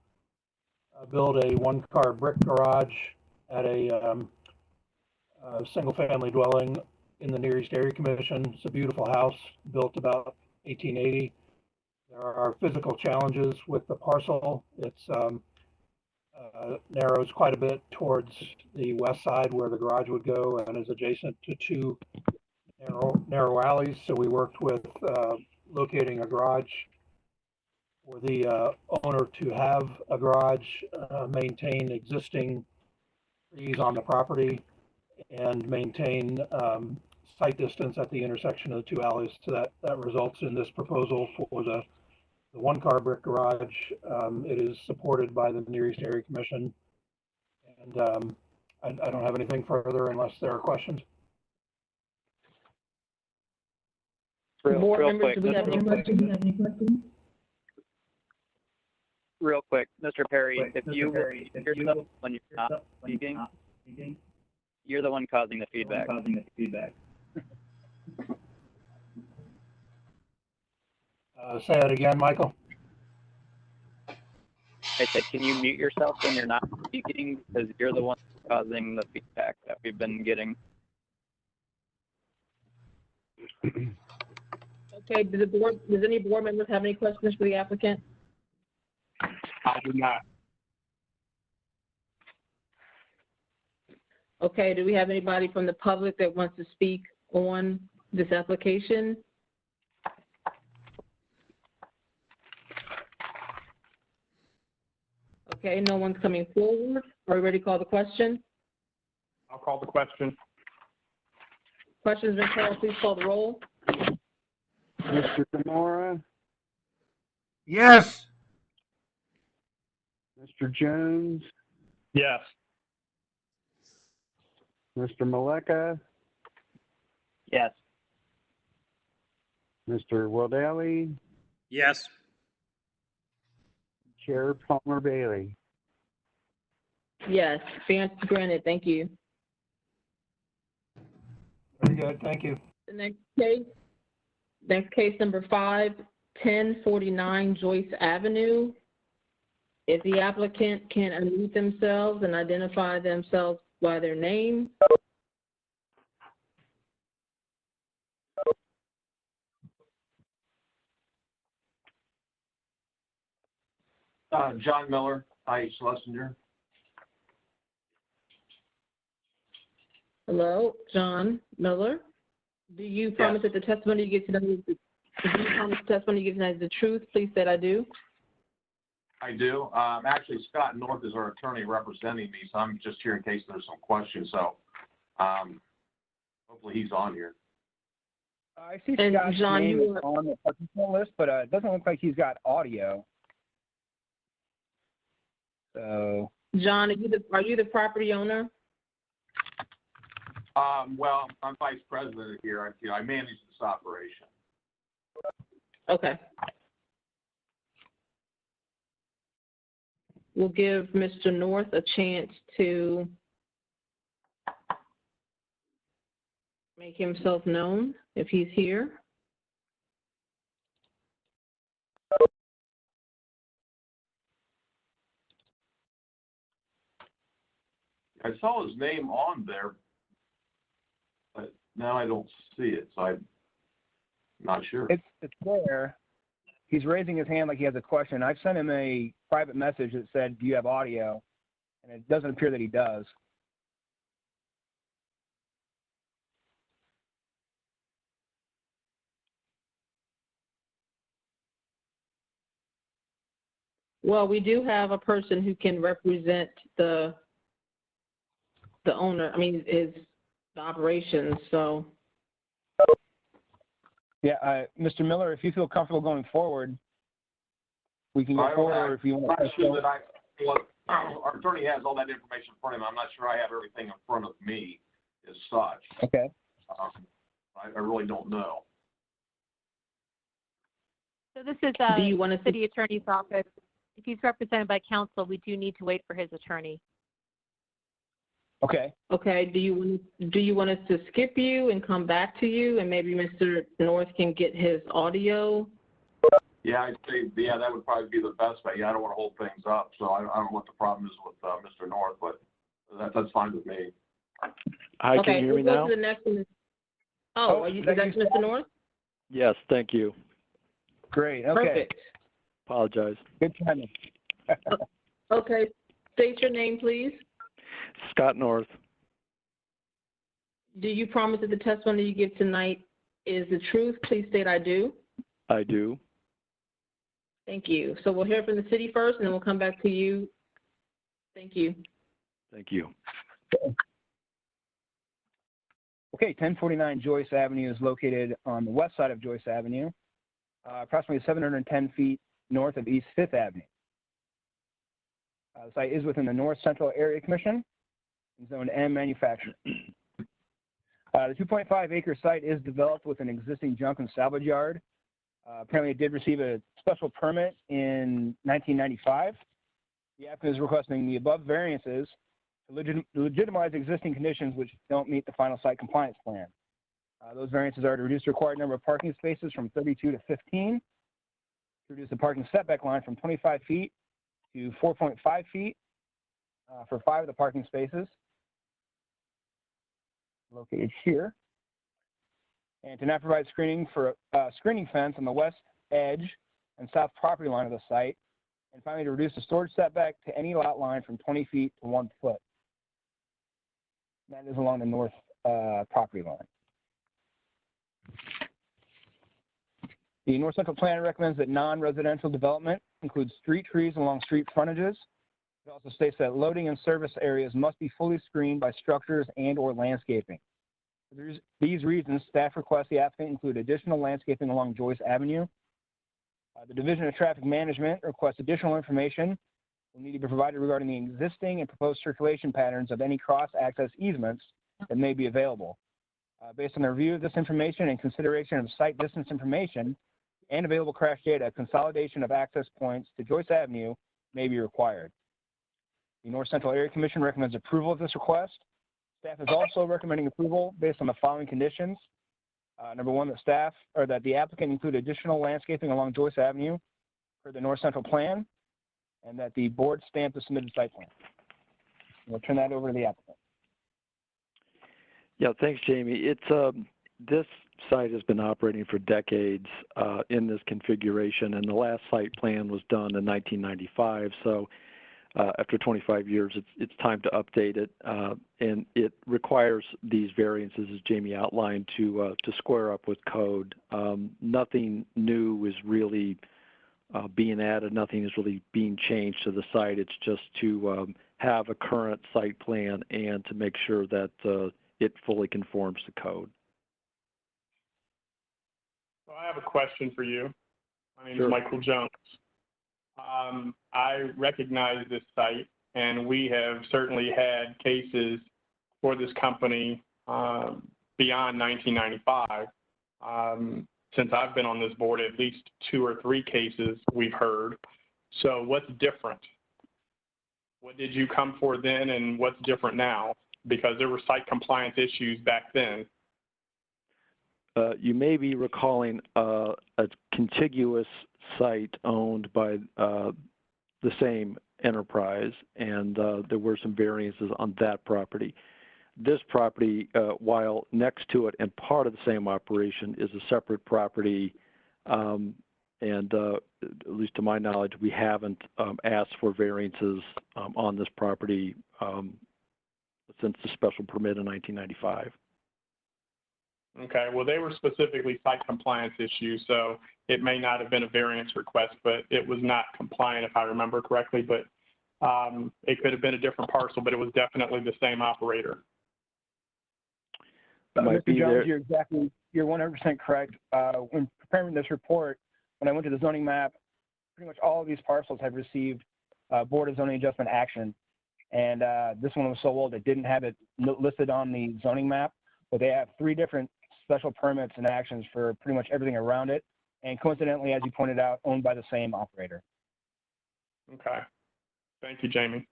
build a one-car brick garage at a single-family dwelling in the Near East Area Commission. It's a beautiful house built about 1880. There are physical challenges with the parcel. It's narrows quite a bit towards the west side where the garage would go and is adjacent to two narrow alleys. So we worked with locating a garage for the owner to have a garage, maintain existing trees on the property, and maintain sight distance at the intersection of the two alleys. So that results in this proposal for the one-car brick garage. It is supported by the Near East Area Commission, and I don't have anything further unless there are questions. Real quick, do we have any questions? Real quick, Mr. Perry, if you yourself when you're not speaking, you're the one causing the feedback. Say it again, Michael. I said, can you mute yourself when you're not speaking, because you're the one causing the feedback that we've been getting. Okay, does any board members have any questions for the applicant? I do not. Okay, do we have anybody from the public that wants to speak on this application? Okay, no one's coming forward. Are we ready to call the question? I'll call the question. Question's been called. Please call the roll. Mr. Demora, Yes. Mr. Jones, Yes. Mr. Maleka, Yes. Mr. Wildelli, Yes. Chair Palmer Bailey. Yes, variance granted. Thank you. Very good, thank you. The next case number 51049 Joyce Avenue. If the applicant can unmute themselves and identify themselves by their name. John Miller, I.H. Schlesinger. Hello, John Miller. Do you promise that the testimony you give tonight is the truth? Please say I do. I do. Actually, Scott North is our attorney representing me, so I'm just here in case there's some questions. So hopefully he's on here. I see Scott's name is on the participant list, but it doesn't look like he's got audio. So, John, are you the property owner? Well, I'm vice president here. I manage this operation. Okay. We'll give Mr. North a chance to make himself known if he's here. I saw his name on there, but now I don't see it, so I'm not sure. it's there. He's raising his hand like he has a question. I've sent him a private message that said, do you have audio? And it doesn't appear that he does. Well, we do have a person who can represent the owner, the operations, so. Yeah, Mr. Miller, if you feel comfortable going forward, we can go forward, or if you want I'm to. not sure that our attorney has all that information in front of him. I'm not sure I have everything in front of me as such. Okay. I really don't know. So this is Do you want the to? city attorney's office. If he's represented by counsel, we do need to wait for his attorney. Okay. Okay. Do you want us to skip you and come back to you, and maybe Mr. North can get his audio? Yeah, I'd say, yeah, that would probably be the best bet. Yeah, I don't want to hold things up, so I don't know what the problem is with Mr. North, but that's fine with me. Hi, Okay, can you hear me we'll go now? to the next one. Oh, is that Mr. North? Yes, thank you. Great. Okay. Perfect. Apologize. Good timing. Okay. State your name, please. Scott North. Do you promise that the testimony you give tonight is the truth? Please state I do. I do. Thank you. So we'll hear from the city first, and then we'll come back to you. Thank you. Thank you. Okay, 1049 Joyce Avenue is located on the west side of Joyce Avenue, approximately 710 feet north of East 5th Avenue. The site is within the North Central Area Commission, Zone M manufacturing. The 2.5 acre site is developed with an existing junk and salvage yard. Apparently it did receive a special permit in 1995. The applicant is requesting the above variances to legitimize existing conditions which don't meet the final site compliance plan. Those variances are to reduce the required number of parking spaces from 32 to 15, to reduce the parking setback line from 25 feet to 4.5 feet for 5 of the parking spaces located here, and to not provide screening for screening fence on the west edge and south property line of the site, and finally to reduce the storage setback to any lot line from 20 feet to 1 foot. That is along the north property line. The North Central Plan recommends that non-residential development includes street trees along street frontages. It also states that loading and service areas must be fully screened by structures and or landscaping. For these reasons, staff requests the applicant include additional landscaping along Joyce Avenue. The Division of Traffic Management requests additional information will need to be provided regarding the existing and proposed circulation patterns of any cross-access easements that may be available. Based on the review of this information and consideration of site distance information and available crash data, consolidation of access points to Joyce Avenue may be required. The North Central Area Commission recommends approval of this request. Staff is also recommending approval based on the following conditions. Number one, that the applicant include additional landscaping along Joyce Avenue for the North Central Plan, and that the board stamp the submitted site plan. We'll turn that over to the applicant. Yeah, thanks, Jamie. It's this site has been operating for decades in this configuration, and the last site plan was done in 1995. So after 25 years, it's time to update it, and it requires these variances, as Jamie outlined, to square up with code. Nothing new is really being added. Nothing is really being changed to the site. It's just to have a current site plan and to make sure that it fully conforms to code. So I have a question for you. My name is Sure. Michael Jones. I recognize this site, and we have certainly had cases for this company beyond 1995. Since I've been on this board, at least 2 or 3 cases we've heard. So what's different? What did you come for then, and what's different now? Because there were site compliance issues back then. You may be recalling a contiguous site owned by the same enterprise, and there were some variances on that property. This property, while next to it and part of the same operation, is a separate property, and at least to my knowledge, we haven't asked for variances on this property since the special permit in 1995. Okay, well, they were specifically site compliance issues, so it may not have been a variance request, but it was not compliant if I remember correctly, but it could have been a different parcel, but it was definitely the same operator. might Mr. be Jones, there. you're 100% correct. When preparing this report, when I went to the zoning map, pretty much all of these parcels have received Board of Zoning Adjustment action. And this one was so old it didn't have it listed on the zoning map, but they have 3 different special permits and actions for pretty much everything around it. And coincidentally, as you pointed out, owned by the same operator. Okay. Thank you, Jamie.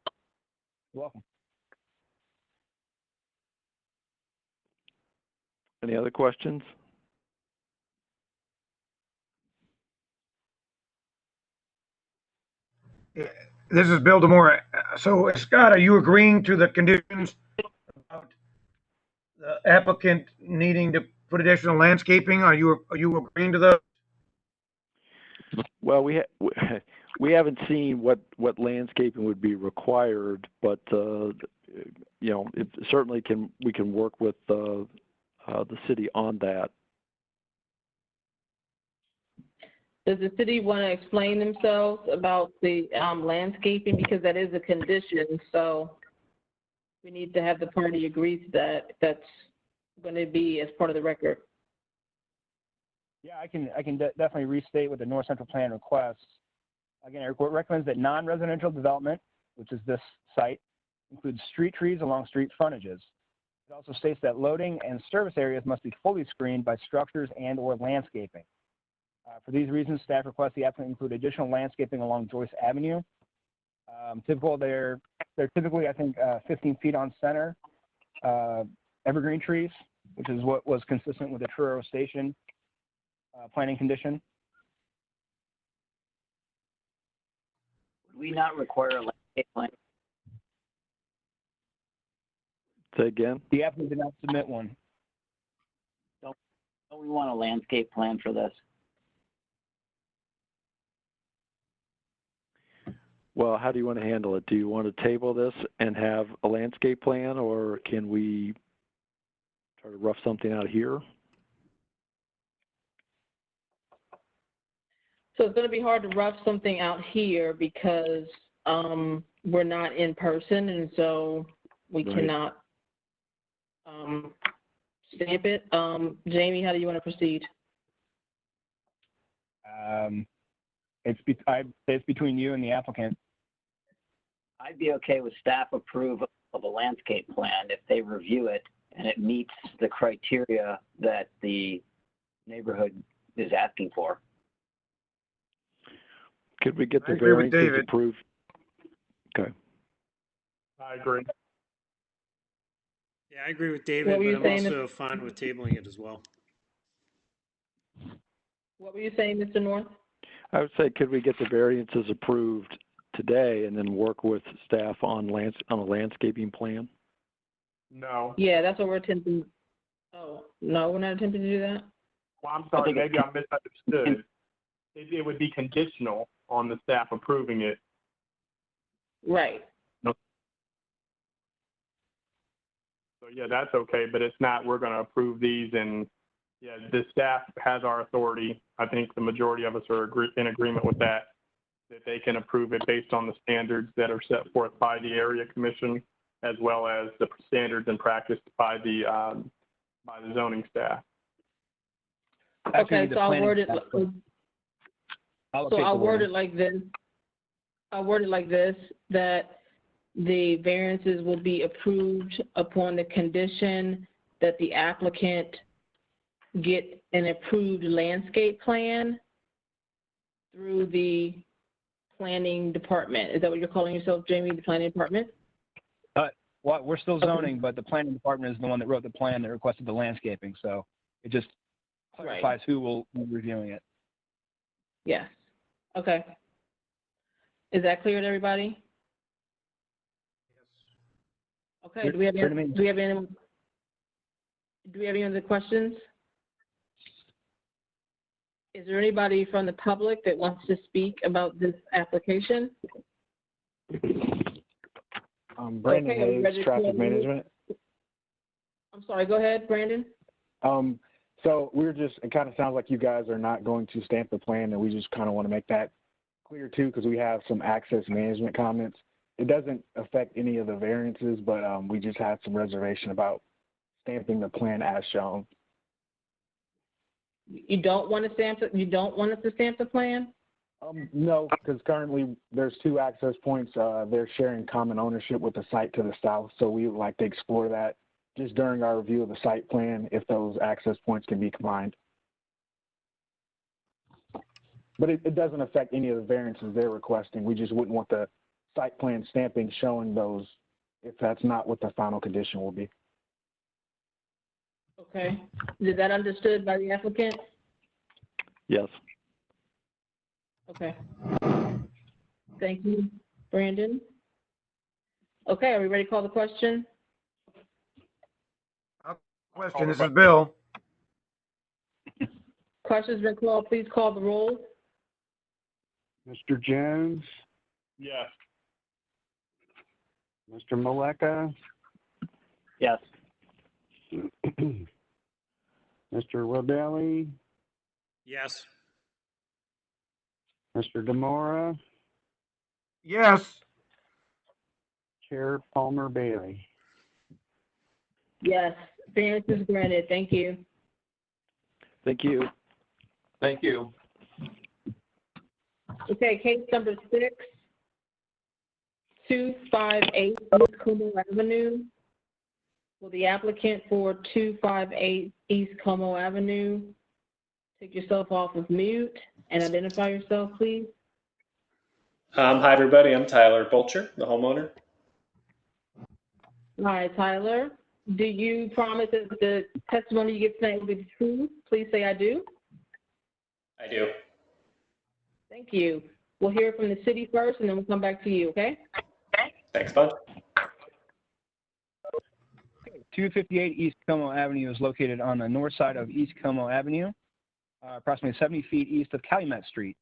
You're welcome. Any other questions? This is Bill Demore. So Scott, are you agreeing to the conditions about the applicant needing to put additional landscaping? Are you agreeing to those? Well, we haven't seen what landscaping would be required, but you know, it certainly we can work with the city on that. Does the city want to explain themselves about the landscaping, because that is a condition, so we need to have the party agree to that, if that's going to be as part of the record. Yeah, I can definitely restate what the North Central Plan requests. Again, it recommends that non-residential development, which is this site, includes street trees along street frontages. It also states that loading and service areas must be fully screened by structures and/or landscaping. For these reasons, staff requests the applicant include additional landscaping along Joyce Avenue. They're typically, I think, 15 feet on center. Evergreen trees, which is what was consistent with the Truro Station planning condition. Would we not require a landscape plan? Say again? The applicant did not submit one. Don't we want a landscape plan for this? Well, how do you want to handle it? Do you want to table this and have a landscape plan, or can we try to rough something out here? So it's going to be hard to rough something out here because we're not in person, and so we cannot stamp it. Jamie, how do you want to proceed? I'd say it's between you and the applicant. I'd be okay with staff approval of a landscape plan if they review it and it meets the criteria that the neighborhood is asking for. Could we get the I agree with variances David. approved? Okay. I agree. Yeah, I agree with David, What were but you I'm saying, also fine with tabling it as well. What were you saying, Mr. North? I would say, could we get the variances approved today and then work with staff on a landscaping plan? No. Yeah, that's what we're attempting. Oh, no, we're not attempting to do that? Well, I'm sorry, maybe I misunderstood. It would be conditional on the staff approving it. Right. No. So yeah, that's okay, but it's not, we're going to approve these, and yeah, the staff has our authority. I think the majority of us are in agreement with that they can approve it based on the standards that are set forth by the area commission, as well as the standards and practice by the zoning staff. Okay, so I'll word it. I'll word it like this. I'll word it like this: that the variances will be approved upon the condition that the applicant get an approved landscape plan through the planning department. Is that what you're calling yourself, Jamie, the planning department? Well, we're still zoning, but the planning department is the one that wrote the plan that requested the landscaping. So it just clarifies who will be reviewing it. Yes. Okay. Is that clear to everybody? Yes. Okay. Do we have any other questions? Is there anybody from the public that wants to speak about this application? Brandon Hayes, Traffic Management. I'm sorry, go ahead, Brandon. So it kind of sounds like you guys are not going to stamp the plan, and we just kind of want to make that clear too, because we have some access management comments. It doesn't affect any of the variances, but we just had some reservation about stamping the plan as shown. You don't want to stamp it? You don't want us to stamp the plan? No, because currently there's 2 access points. They're sharing common ownership with the site to the south, so we would like to explore that just during our review of the site plan, if those access points can be combined. But it doesn't affect any of the variances they're requesting. We just wouldn't want the site plan stamping showing those if that's not what the final condition will be. Okay. Is that understood by the applicant? Yes. Okay. Thank you, Brandon. Okay, are we ready to call the question? Question, this is Bill. Question's been called. Please call the roll. Mr. Jones, Yes. Mr. Maleka, Yes. Mr. Rodelli, Yes. Mr. Demora, Yes. Chair Palmer Bailey. Yes, variance is granted. Thank you. Thank you. Thank you. Okay, case number 6, 258 East Como Avenue. Will the applicant for 258 East Como Avenue take yourself off of mute and identify yourself, please? Hi, everybody. I'm Tyler Bolcher, the homeowner. Hi, Tyler. Do you promise that the testimony you give tonight will be the truth? Please say I do. I do. Thank you. We'll hear from the city first, and then we'll come back to you, okay? Thanks, bud. 258 East Como Avenue is located on the north side of East Como Avenue, approximately 70 feet east of Calumet Street.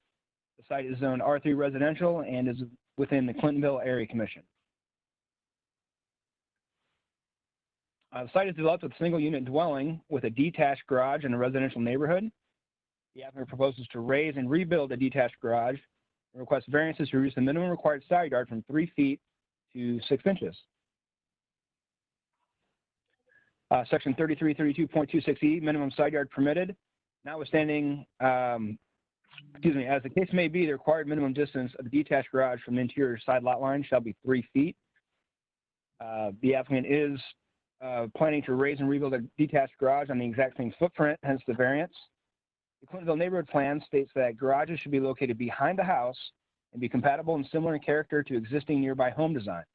The site is zoned R3 residential and is within the Clintonville Area Commission. The site is developed with a single unit dwelling with a detached garage in a residential neighborhood. The applicant proposes to raise and rebuild a detached garage and requests variances to reduce the minimum required side yard from 3 feet to 6 inches. Section 3332.26E, minimum side yard permitted. Notwithstanding, as the case may be, the required minimum distance of the detached garage from the interior side lot line shall be 3 feet. The applicant is planning to raise and rebuild a detached garage on the exact same footprint, hence the variance. The Clintonville neighborhood plan states that garages should be located behind the house and be compatible and similar in character to existing nearby home designs.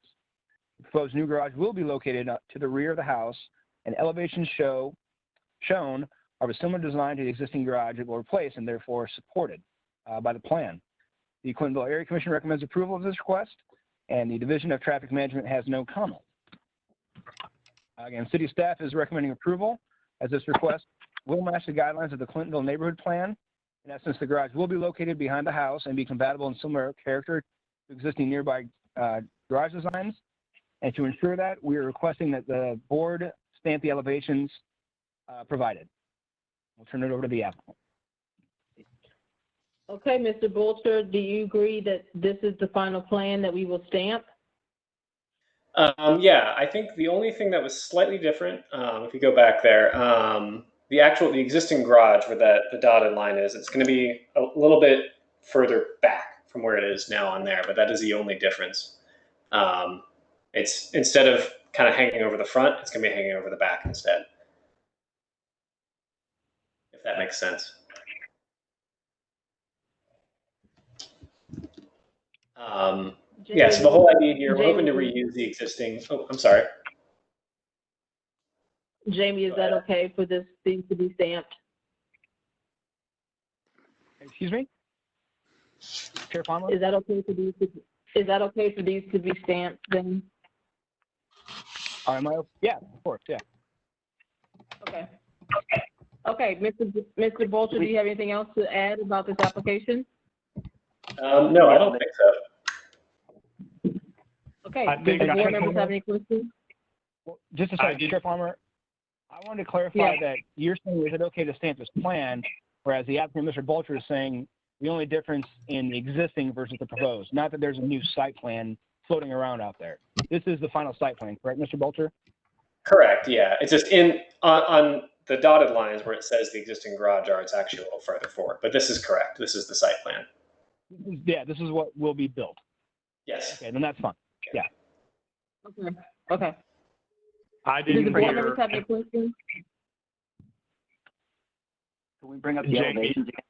The proposed new garage will be located to the rear of the house, and elevations shown are of a similar design to the existing garage it will replace and therefore supported by the plan. The Clintonville Area Commission recommends approval of this request, and the Division of Traffic Management has no comment. Again, city staff is recommending approval as this request will match the guidelines of the Clintonville neighborhood plan. In essence, the garage will be located behind the house and be compatible and similar character to existing nearby garage designs. And to ensure that, we are requesting that the board stamp the elevations provided. We'll turn it over to the applicant. Okay, Mr. Bolcher, do you agree that this is the final plan that we will stamp? Yeah, I think the only thing that was slightly different, if you go back there, the existing garage where the dotted line is, it's going to be a little bit further back from where it is now on there, but that is the only difference. It's instead of kind of hanging over the front, it's going to be hanging over the back instead. If that makes sense. Yeah, so the whole idea here, we're hoping to reuse the existing, oh, I'm sorry. Jamie, is that okay for this thing to be stamped? Excuse me? Chair Palmer? Is that okay for these to be stamped then? Yeah, of course, yeah. Okay. Okay, Mr. Bolcher, do you have anything else to add about this application? No, I don't think so. Okay, do the board members have any questions? Well, just a second, Chair Palmer, I wanted to clarify that you're saying, is it okay to stamp this plan, whereas the applicant, Mr. Bolcher, is saying the only difference in the existing versus the proposed, not that there's a new site plan floating around out there. This is the final site plan, correct, Mr. Bolcher? Correct, yeah. It's just on the dotted lines where it says the existing garage are, it's actually a little further forward. But this is correct. This is the site plan. Yeah, this is what will be built. Yes. Okay, then that's fine. Yeah. Okay. Okay. I Does the didn't board hear. members have any questions? Can we bring up the Jamie. elevations again?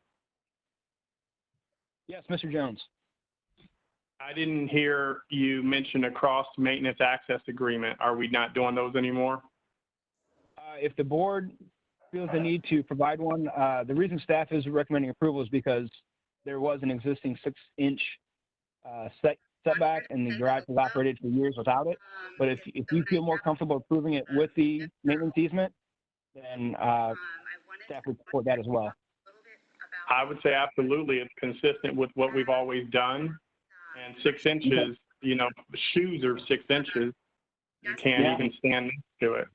Yes, Mr. Jones. I didn't hear you mention a cross-maintenance access agreement. Are we not doing those anymore? If the board feels the need to provide one, the reason staff is recommending approval is because there was an existing 6-inch setback and the garage was operated for years without it. But if you feel more comfortable approving it with the maintenance easement, then staff would support that as well. I would say absolutely. It's consistent with what we've always done. And 6 inches, you know, shoes are 6 inches. You can't even stand next to it.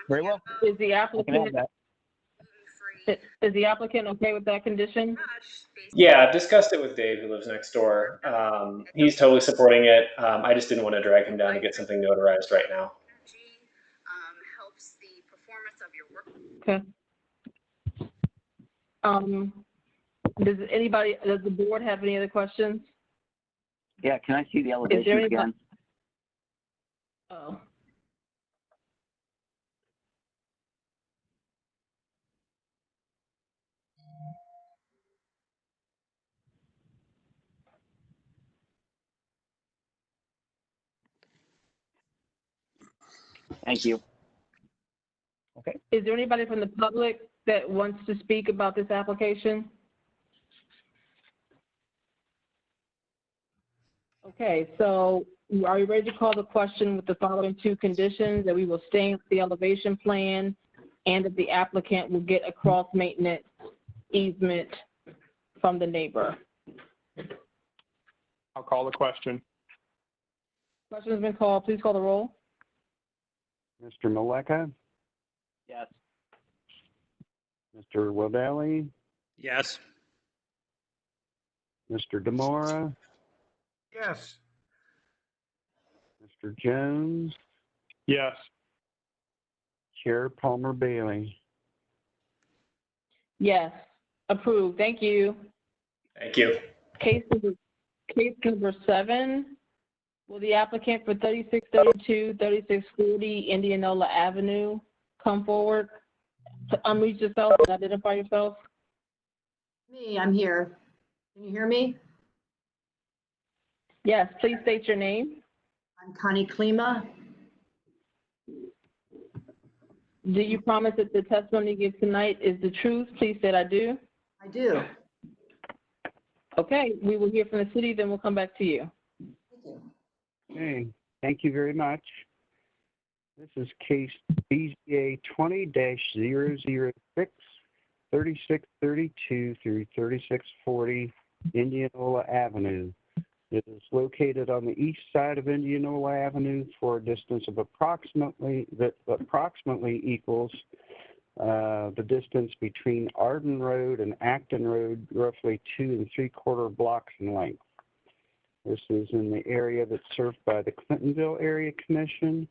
Very well. Is the applicant okay with that condition? Yeah, I've discussed it with Dave, who lives next door. He's totally supporting it. I just didn't want to drag him down to get something notarized right now. Okay. Does the board have any other questions? Yeah, can I see the elevations again? Oh. Thank you. Okay. Is there anybody from the public that wants to speak about this application? Okay, so are you ready to call the question with the following 2 conditions: that we will stay with the elevation plan and that the applicant will get a cross-maintenance easement from the neighbor? I'll call the question. Question has been called. Please call the roll. Mr. Maleka, Yes. Mr. Wadelli, Yes. Mr. Demora, Yes. Mr. Jones, Yes. Chair Palmer Bailey. Yes. Approved. Thank you. Thank you. Case number 7. Will the applicant for 3632, 3640 Indianola Avenue come forward to unmute yourself and identify yourself? Me, I'm here. Can you hear me? Yes, please state your name. I'm Connie Klima. Do you promise that the testimony you give tonight is the truth? Please say I do. I do. Okay, we will hear from the city, then we'll come back to you. Thank you. Okay, thank you very much. This is case BZA 20-006, 3632 through 3640 Indianola Avenue. It is located on the east side of Indianola Avenue for a distance of approximately equals the distance between Arden Road and Acton Road, roughly 2 3/4 blocks in length. This is in the area that's served by the Clintonville Area Commission,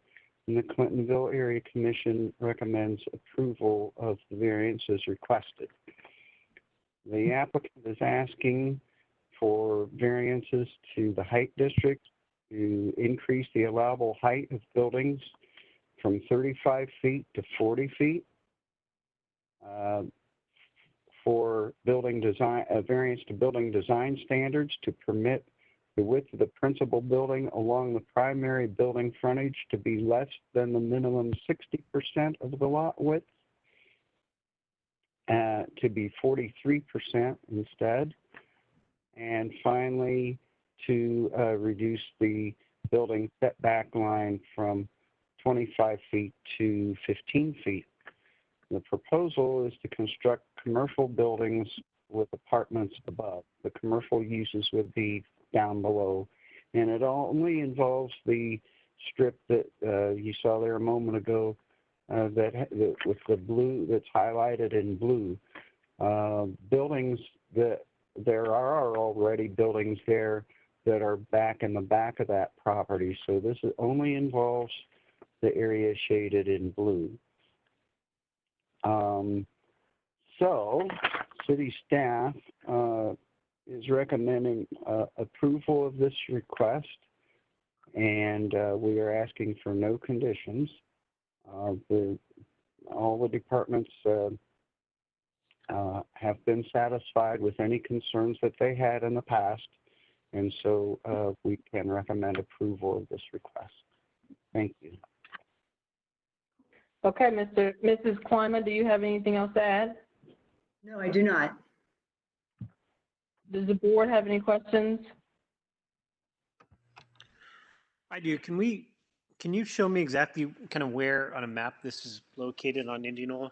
and the Clintonville Area Commission recommends approval of the variance as requested. The applicant is asking for variances to the height district to increase the allowable height of buildings from 35 feet to 40 feet. For building design, a variance to building design standards to permit the width of the principal building along the primary building frontage to be less than the minimum 60% of the lot width, to be 43% instead. And finally, to reduce the building setback line from 25 feet to 15 feet. The proposal is to construct commercial buildings with apartments above. The commercial uses would be down below. And it only involves the strip that you saw there a moment ago that with the blue, that's highlighted in blue. Buildings that there are already buildings there that are back in the back of that property. So this only involves the area shaded in blue. So, city staff is recommending approval of this request, and we are asking for no conditions. All the departments have been satisfied with any concerns that they had in the past, and so we can recommend approval of this request. Thank you. Okay, Mrs. Kleiman, do you have anything else to add? No, I do not. Does the board have any questions? I do. Can you show me exactly kind of where on a map this is located on Indianola?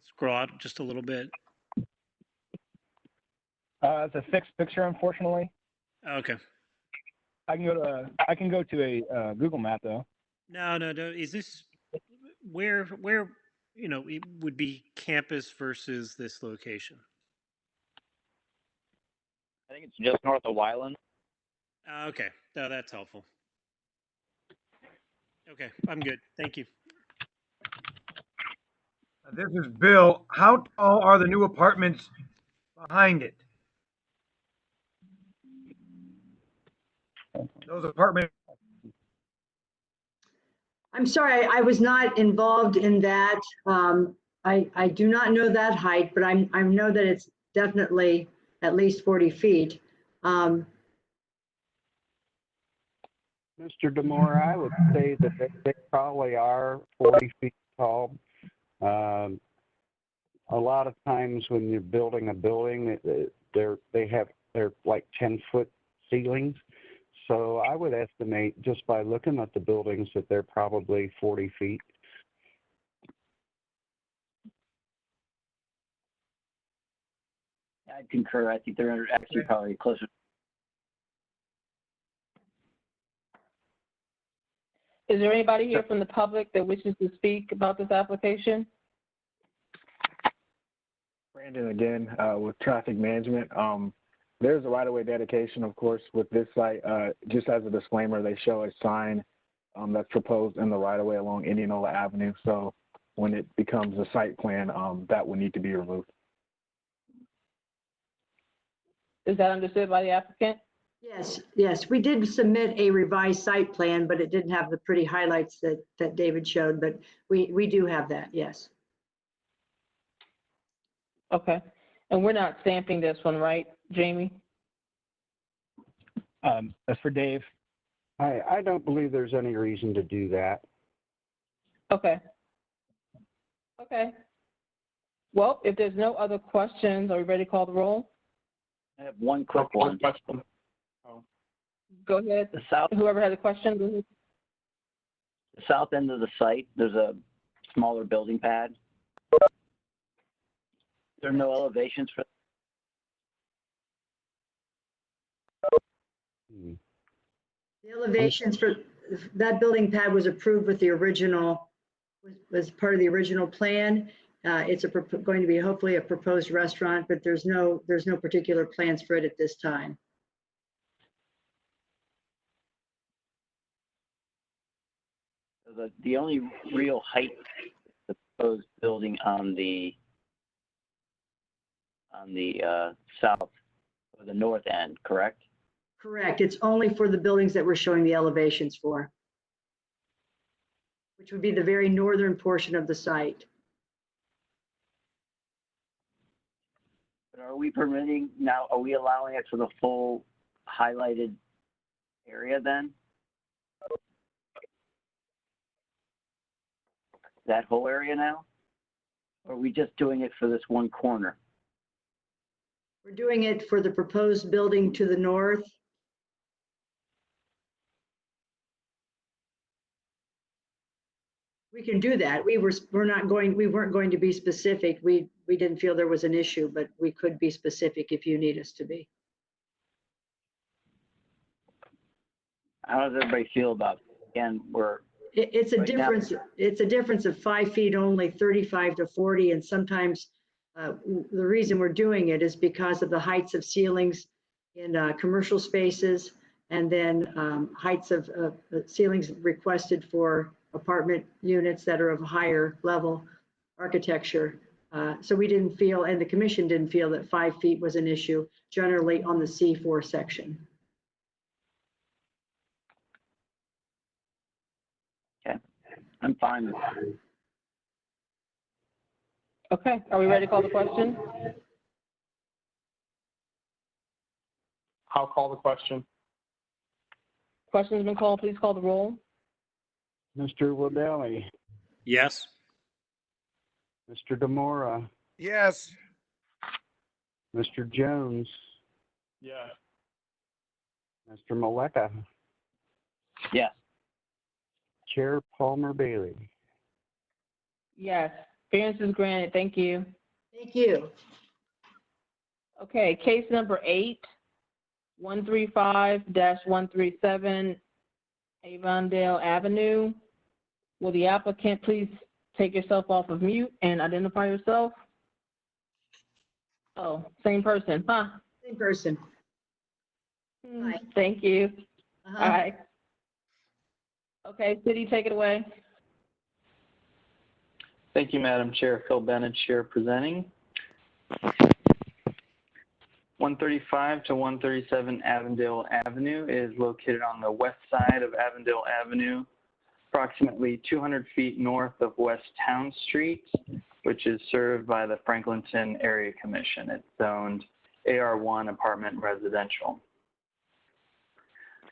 Scroll out just a little bit. It's a fixed picture, unfortunately. Okay. I can go to a Google map though. No. Is this where it would be campus versus this location? I think it's just north of Wyland. Okay. No, that's helpful. Okay, I'm good. Thank you. This is Bill. How tall are the new apartments behind it? Those apartments. I'm sorry, I was not involved in that. I do not know that height, but I know that it's definitely at least 40 feet. Mr. DeMore, I would say that they probably are 40 feet tall. A lot of times when you're building a building, they're like 10-foot ceilings. So I would estimate just by looking at the buildings that they're probably 40 feet. I concur. I think they're actually probably closer. Is there anybody here from the public that wishes to speak about this application? Brandon again with traffic management. There's a right-of-way dedication, of course, with this site. Just as a disclaimer, they show a sign that's proposed in the right-of-way along Indianola Avenue. So when it becomes a site plan, that will need to be removed. Is that understood by the applicant? Yes. We did submit a revised site plan, but it didn't have the pretty highlights that David showed, but we do have that, yes. Okay. And we're not stamping this one, right, Jamie? As for Dave. I don't believe there's any reason to do that. Okay. Well, if there's no other questions, are we ready to call the roll? I have one quick one. Go ahead. Whoever has a question, go ahead. The south end of the site, there's a smaller building pad. There are no elevations for. The elevations for that building pad was approved with the original, was part of the original plan. It's going to be hopefully a proposed restaurant, but there's no particular plans for it at this time. The only real height is the proposed building on the south or the north end, correct? Correct. It's only for the buildings that we're showing the elevations for, which would be the very northern portion of the site. But are we permitting now? Are we allowing it for the full highlighted area then? That whole area now? Or are we just doing it for this one corner? We're doing it for the proposed building to the north. We can do that. We weren't going to be specific. We didn't feel there was an issue, but we could be specific if you need us to be. How does everybody feel about it? Again, it's a right difference. It's a difference of 5 feet only, 35 to 40, and sometimes the reason we're doing it is because of the heights of ceilings in commercial spaces. and then heights of ceilings requested for apartment units that are of higher level architecture. So we didn't feel, and the commission didn't feel, that 5 feet was an issue generally on the C4 section. Okay, I'm fine with that. Okay, are we ready to call the question? I'll call the question. Question's been called. Please call the roll. Mr. Waddell, Yes. Mr. Demora, Yes. Mr. Jones, Yes. Mr. Maleka, Yes. Chair Palmer Bailey. Yes, variance is granted. Thank you. Thank you. Okay, case number 8, 135-137 Avondale Avenue. Will the applicant please take yourself off of mute and identify yourself? Oh, same person, huh? Same person. Hi. Thank you. Uh-huh. Hi. Okay, City, take it away. Thank you, Madam Chair. Phil Bennett, Chair, presenting. 135 to 137 Avondale Avenue is located on the west side of Avondale Avenue, approximately 200 feet north of West Town Street, which is served by the Franklinton Area Commission. It's zoned AR1 apartment residential.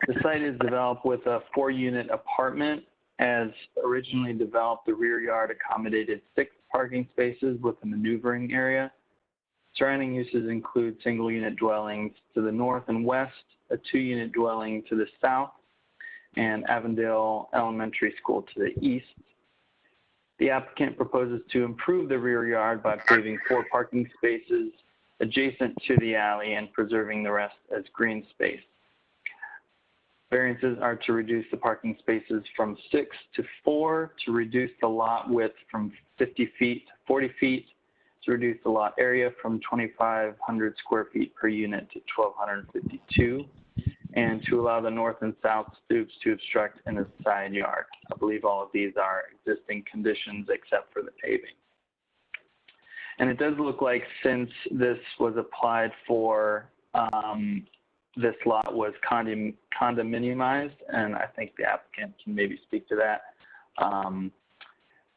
The site is developed with a 4-unit apartment. As originally developed, the rear yard accommodated 6 parking spaces with a maneuvering area. Surrounding uses include single-unit dwellings to the north and west, a 2-unit dwelling to the south, and Avondale Elementary School to the east. The applicant proposes to improve the rear yard by paving 4 parking spaces adjacent to the alley and preserving the rest as green space. Variances are to reduce the parking spaces from 6 to 4, to reduce the lot width from 50 feet to 40 feet, to reduce the lot area from 2,500 square feet per unit to 1,252, and to allow the north and south stoops to obstruct in the side yard. I believe all of these are existing conditions except for the paving. And it does look like since this was applied for, this lot was condominiumized, and I think the applicant can maybe speak to that.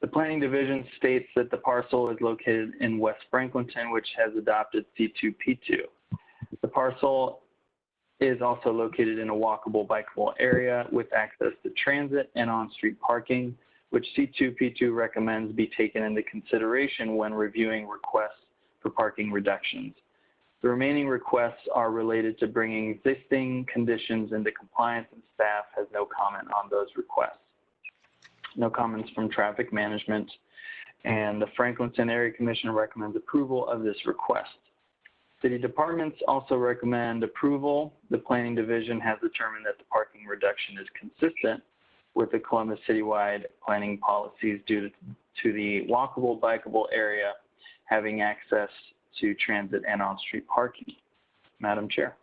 The planning division states that the parcel is located in West Franklinton, which has adopted C2P2. The parcel is also located in a walkable, bikeable area with access to transit and on-street parking, which C2P2 recommends be taken into consideration when reviewing requests for parking reductions. The remaining requests are related to bringing existing conditions into compliance, and staff has no comment on those requests. No comments from traffic management, and the Franklinton Area Commission recommends approval of this request. City departments also recommend approval. The planning division has determined that the parking reduction is consistent with the Columbus citywide planning policies due to the walkable, bikeable area having access to transit and on-street parking. Madam Chair.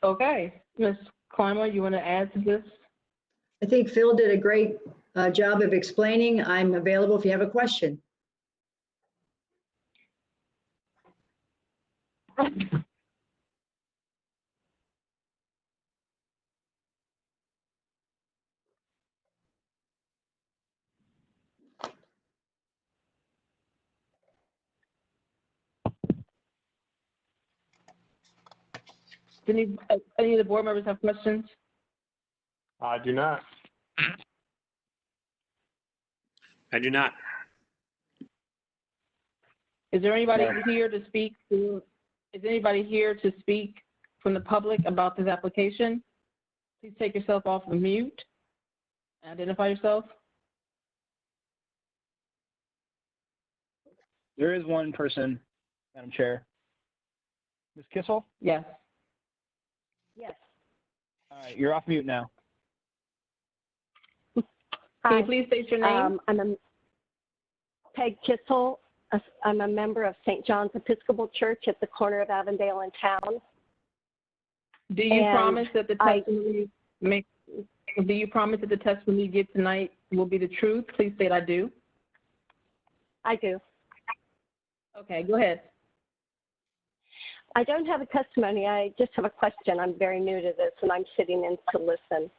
Okay, Ms. Clymer, you want to add to this? I think Phil did a great job of explaining. I'm available if you have a question. Do any of the board members have questions? I do not. I do not. Is there anybody No. here to speak to, is anybody here to speak from the public about this application? Please take yourself off of mute. Identify yourself. There is one person, Madam Chair. Ms. Kissel? Yes. Yes. All right, you're off mute now. Can you please state your name? I'm Peg Kissel. I'm a member of St. John's Episcopal Church at the corner of Avondale and Town. Do you And promise that the testimony do you promise that the testimony you give tonight will be the truth? Please state I do. I do. Okay, go ahead. I don't have a testimony. I just have a question. I'm very new to this, and I'm sitting in to listen.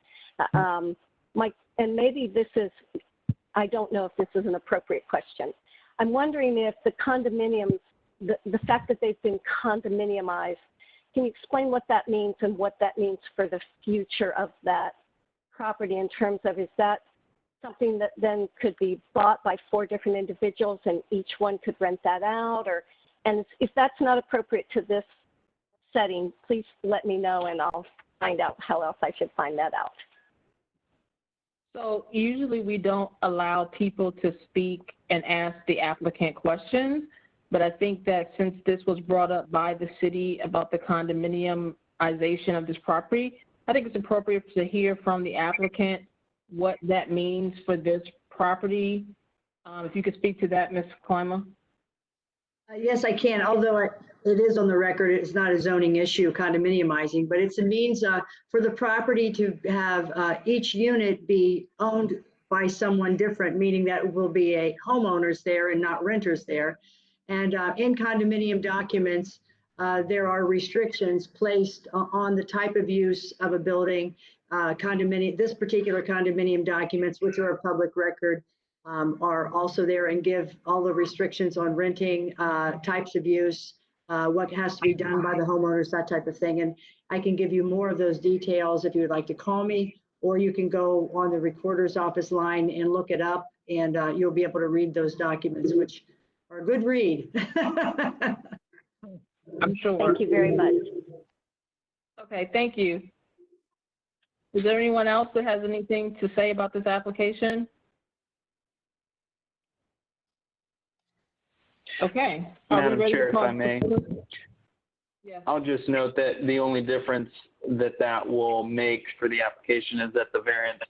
And maybe this is, I don't know if this is an appropriate question. I'm wondering if the condominiums, the fact that they've been condominiumized, can you explain what that means and what that means for the future of that property in terms of, is that something that then could be bought by 4 different individuals and each one could rent that out? Or, and if that's not appropriate to this setting, please let me know and I'll find out how else I should find that out. So usually we don't allow people to speak and ask the applicant questions, but I think that since this was brought up by the city about the condominiumization of this property, I think it's appropriate to hear from the applicant what that means for this property. If you could speak to that, Ms. Klima. Yes, I can, although it is on the record, it's not a zoning issue, condominiumizing, but it's a means for the property to have each unit be owned by someone different, meaning that it will be a homeowners there and not renters there. And in condominium documents, there are restrictions placed on the type of use of a building. This particular condominium documents, which are a public record, are also there and give all the restrictions on renting, types of use, what has to be done by the homeowners, that type of thing. And I can give you more of those details if you would like to call me, or you can go on the recorder's office line and look it up, and you'll be able to read those documents, which are a good read. I'm sure. Thank you very much. Okay, thank you. Is there anyone else that has anything to say about this application? Okay. Madam Chair, if I may, Yeah. I'll just note that the only difference that will make for the application is that the variance,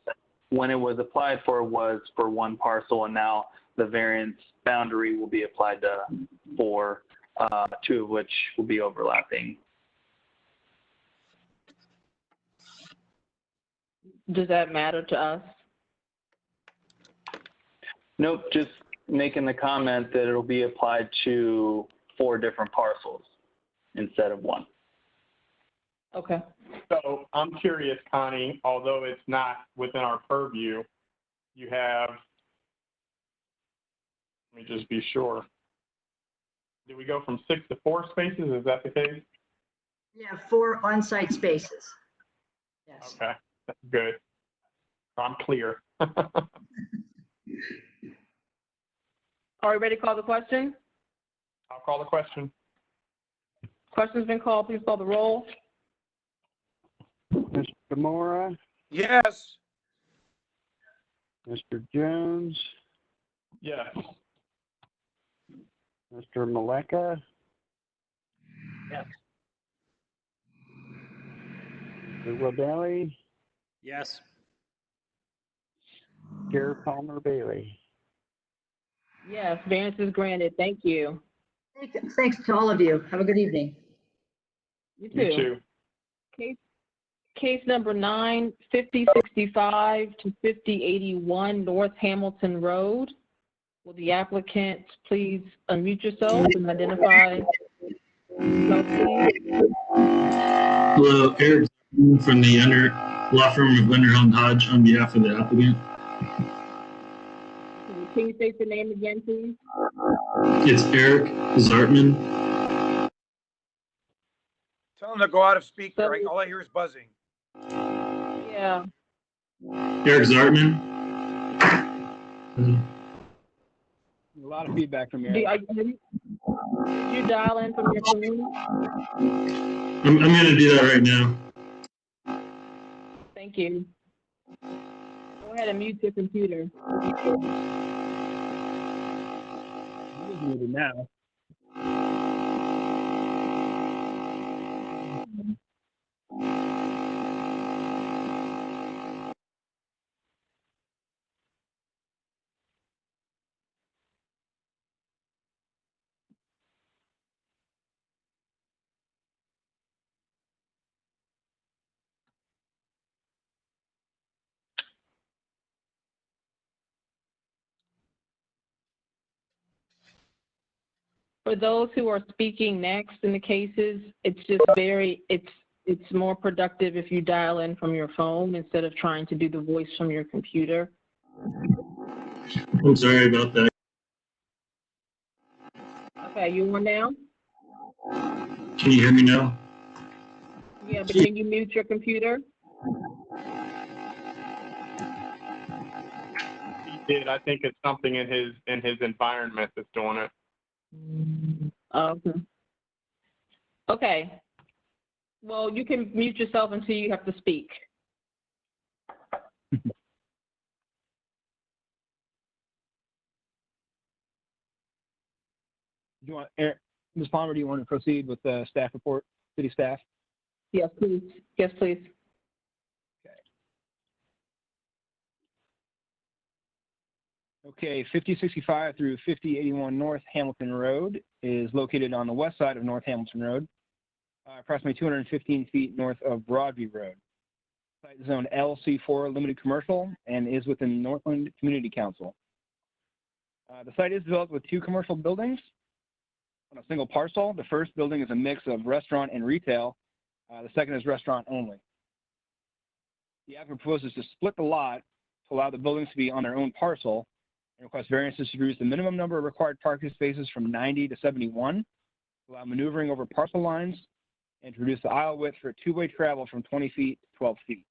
when it was applied for, was for 1 parcel, and now the variance boundary will be applied to 4, 2 of which will be overlapping. Does that matter to us? Nope, just making the comment that it'll be applied to 4 different parcels instead of 1. Okay. So I'm curious, Connie, although it's not within our purview, you have, let me just be sure. Did we go from 6 to 4 spaces? Is that the case? Yeah, 4 on-site spaces. Yes. Okay, that's good. I'm clear. Are we ready to call the question? I'll call the question. Question's been called. Please call the roll. Mr. Mora, Yes. Mr. Jones, Yes. Mr. Maleka, Yes. Mr. Waddell, Yes. Chair Palmer Bailey. Yes, variance is granted. Thank you. Thanks to all of you. Have a good evening. You too. You too. Case number 9, 5065 to 5081 North Hamilton Road. Will the applicant please unmute yourself and identify yourself, please? Hello, Eric from the law firm of Underhill and Hodge on behalf of the applicant. Can you state your name again, please? It's Eric Zartman. Tell them to go out of speaker. All I hear is buzzing. Yeah. Eric Zartman. A lot of feedback from Did you dial in from your phone? I'm going to do that right now. Thank you. Go ahead and mute your computer. It's muted now. For those who are speaking next in the cases, it's just it's more productive if you dial in from your phone instead of trying to do the voice from your computer. I'm sorry about that. Okay, you on now? Can you hear me now? Yeah, but can you mute your computer? He did. I think it's something in his environment that's doing it. Okay. Okay. Well, you can mute yourself until you have to speak. Do you want, Ms. Palmer, do you want to proceed with the staff report, city staff? Yes, please. Yes, please. Okay, 5065 through 5081 North Hamilton Road is located on the west side of North Hamilton Road, approximately 215 feet north of Broadview Road. Site is zoned LC4 Limited Commercial and is within Northland Community Council. The site is developed with 2 commercial buildings on a single parcel. The first building is a mix of restaurant and retail. The second is restaurant only. The applicant proposes to split the lot to allow the buildings to be on their own parcel and request variances to reduce the minimum number of required parking spaces from 90 to 71, to allow maneuvering over parcel lines, and to reduce the aisle width for two-way travel from 20 feet to 12 feet.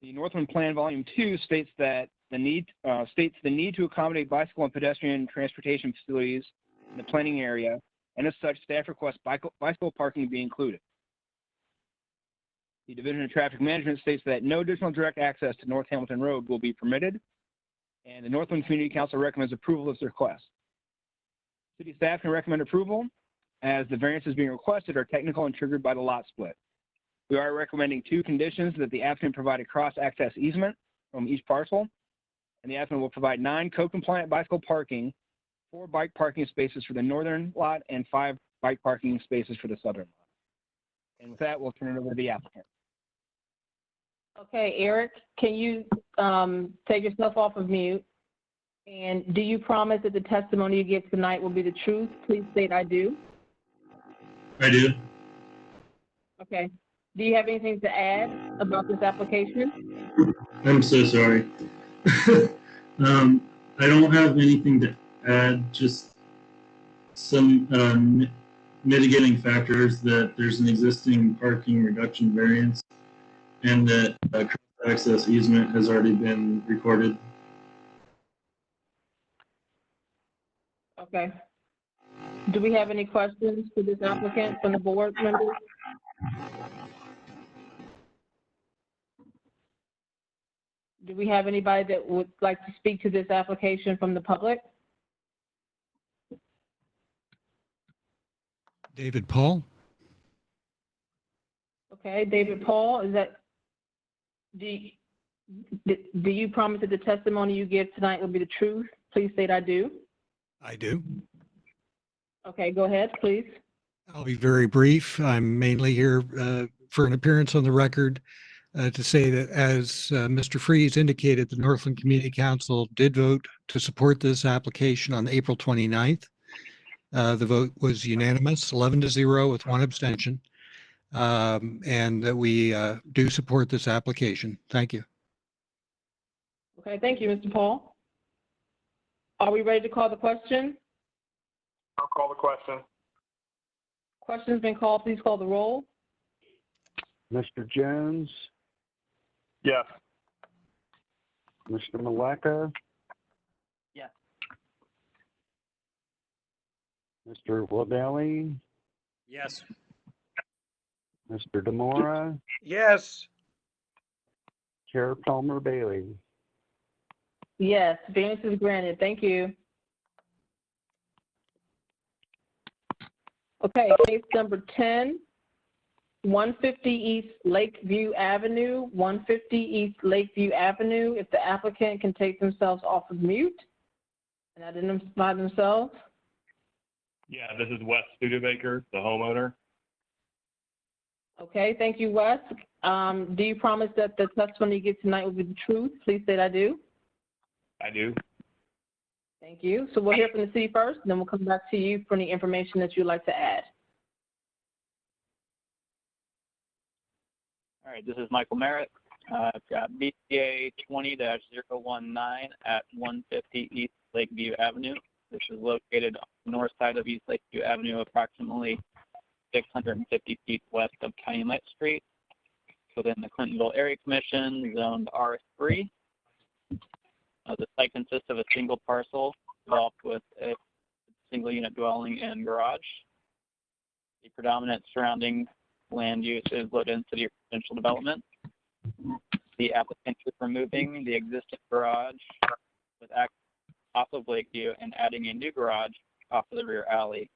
The Northland Plan Volume 2 states that the need to accommodate bicycle and pedestrian transportation facilities in the planning area, and as such, staff requests bicycle parking be included. The Division of Traffic Management states that no additional direct access to North Hamilton Road will be permitted, and the Northland Community Council recommends approval of this request. City staff can recommend approval as the variances being requested are technical and triggered by the lot split. We are recommending 2 conditions: that the applicant provide a cross-access easement from each parcel, and the applicant will provide 9 code-compliant bicycle parking, 4 bike parking spaces for the northern lot, and 5 bike parking spaces for the southern lot. And with that, we'll turn it over to the applicant. Okay, Eric, can you take yourself off of mute? And do you promise that the testimony you give tonight will be the truth? Please state I do. I do. Okay. Do you have anything to add about this application? I'm so sorry. I don't have anything to add, just some mitigating factors that there's an existing parking reduction variance and that access easement has already been recorded. Okay. Do we have any questions for this applicant from the board members? Do we have anybody that would like to speak to this application from the public? David Paul. Okay, David Paul, is that, do you promise that the testimony you give tonight will be the truth? Please state I do. I do. Okay, go ahead, please. I'll be very brief. I'm mainly here for an appearance on the record to say that, as Mr. Freeze indicated, the Northland Community Council did vote to support this application on April 29th. The vote was unanimous, 11-0 with 1 abstention, and that we do support this application. Thank you. Okay, thank you, Mr. Paul. Are we ready to call the question? I'll call the question. Question's been called. Please call the roll. Mr. Jones, Yes. Mr. Maleka, Yes. Mr. Wadelli, Yes. Mr. Demora, Yes. Chair Palmer Bailey. Yes, variance is granted. Thank you. Okay, case number 10, 150 East Lakeview Avenue, 150 East Lakeview Avenue. If the applicant can take themselves off of mute and identify themselves. Yeah, this is Wes Studebaker, the homeowner. Okay, thank you, Wes. Do you promise that the testimony you give tonight will be the truth? Please state I do. I do. Thank you. So we'll hear from the city first, then we'll come back to you for any information that you'd like to add. All right, this is Michael Merritt. I've got BCA 20-019 at 150 East Lakeview Avenue. This is located on the north side of East Lakeview Avenue, approximately 650 feet west of Calumet Street, within the Clintonville Area Commission, zoned R3. The site consists of a single parcel developed with a single unit dwelling and garage. The predominant surrounding land use is low density residential development. The applicant is removing the existing garage with access off of Lakeview and adding a new garage off of the rear alley.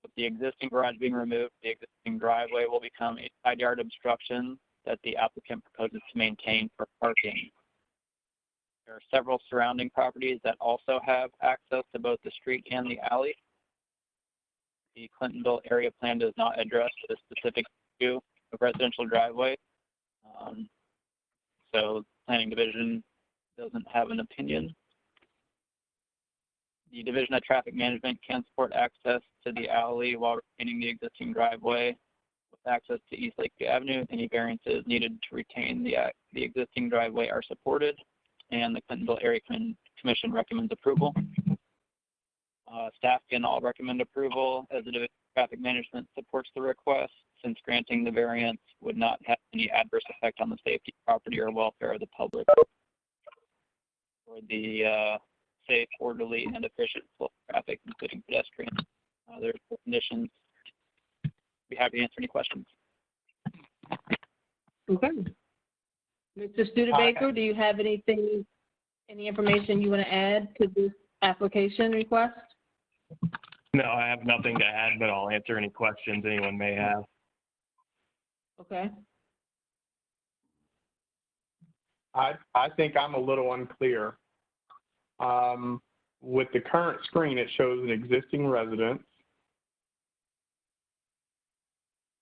With the existing garage being removed, the existing driveway will become a side yard obstruction that the applicant proposes to maintain for parking. There are several surrounding properties that also have access to both the street and the alley. The Clintonville area plan does not address the specific issue of residential driveway. So Planning Division doesn't have an opinion. The Division of Traffic Management can support access to the alley while retaining the existing driveway. With access to East Lakeview Avenue, any variances needed to retain the existing driveway are supported, and the Clintonville Area Commission recommends approval. Staff can all recommend approval, as the Division of Traffic Management supports the request, since granting the variance would not have any adverse effect on the safety, property, or welfare of the public, or the safe, orderly, and efficient flow of traffic, including pedestrians. There's conditions. Be happy to answer any questions. Okay. Mr. Studebaker, do you have any information you want to add to this application request? No, I have nothing to add, but I'll answer any questions anyone may have. Okay. I think I'm a little unclear. With the current screen, it shows an existing residence.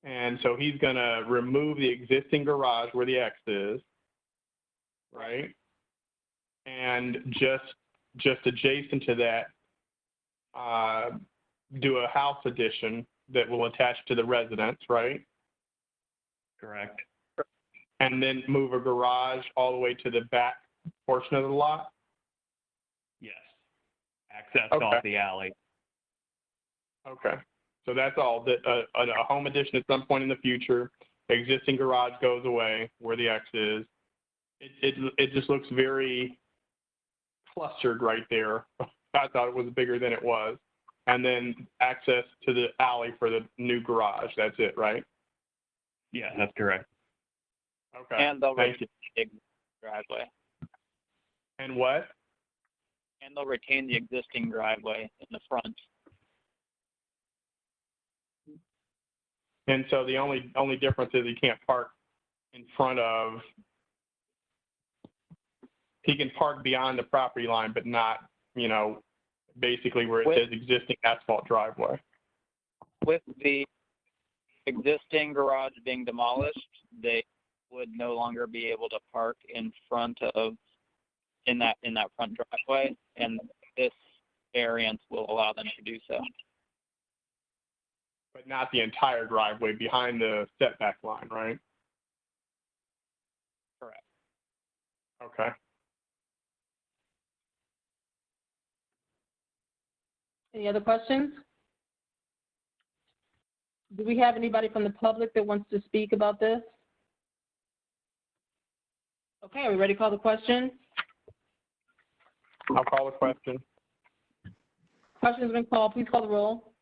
And so he's going to remove the existing garage where the X is, right? And just adjacent to that, do a house addition that will attach to the residence, right? Correct. And then move a garage all the way to the back portion of the lot? Yes. Access Okay. off the alley. Okay. So that's all. A home addition at some point in the future, existing garage goes away where the X is. It just looks very clustered right there. I thought it was bigger than it was. And then access to the alley for the new garage. That's it, right? Yeah, that's correct. Okay. And they'll Thank you. retain the driveway. And what? And they'll retain the existing driveway in the front. And so the only difference is he can't park in front of. He can park beyond the property line, but not, basically where it says existing asphalt driveway. With the existing garage being demolished, they would no longer be able to park in that front driveway, and this variance will allow them to do so. But not the entire driveway behind the setback line, right? Correct. Okay. Any other questions? Do we have anybody from the public that wants to speak about this? Okay, are we ready to call the question? I'll call the question. Question's been called. Please call the roll.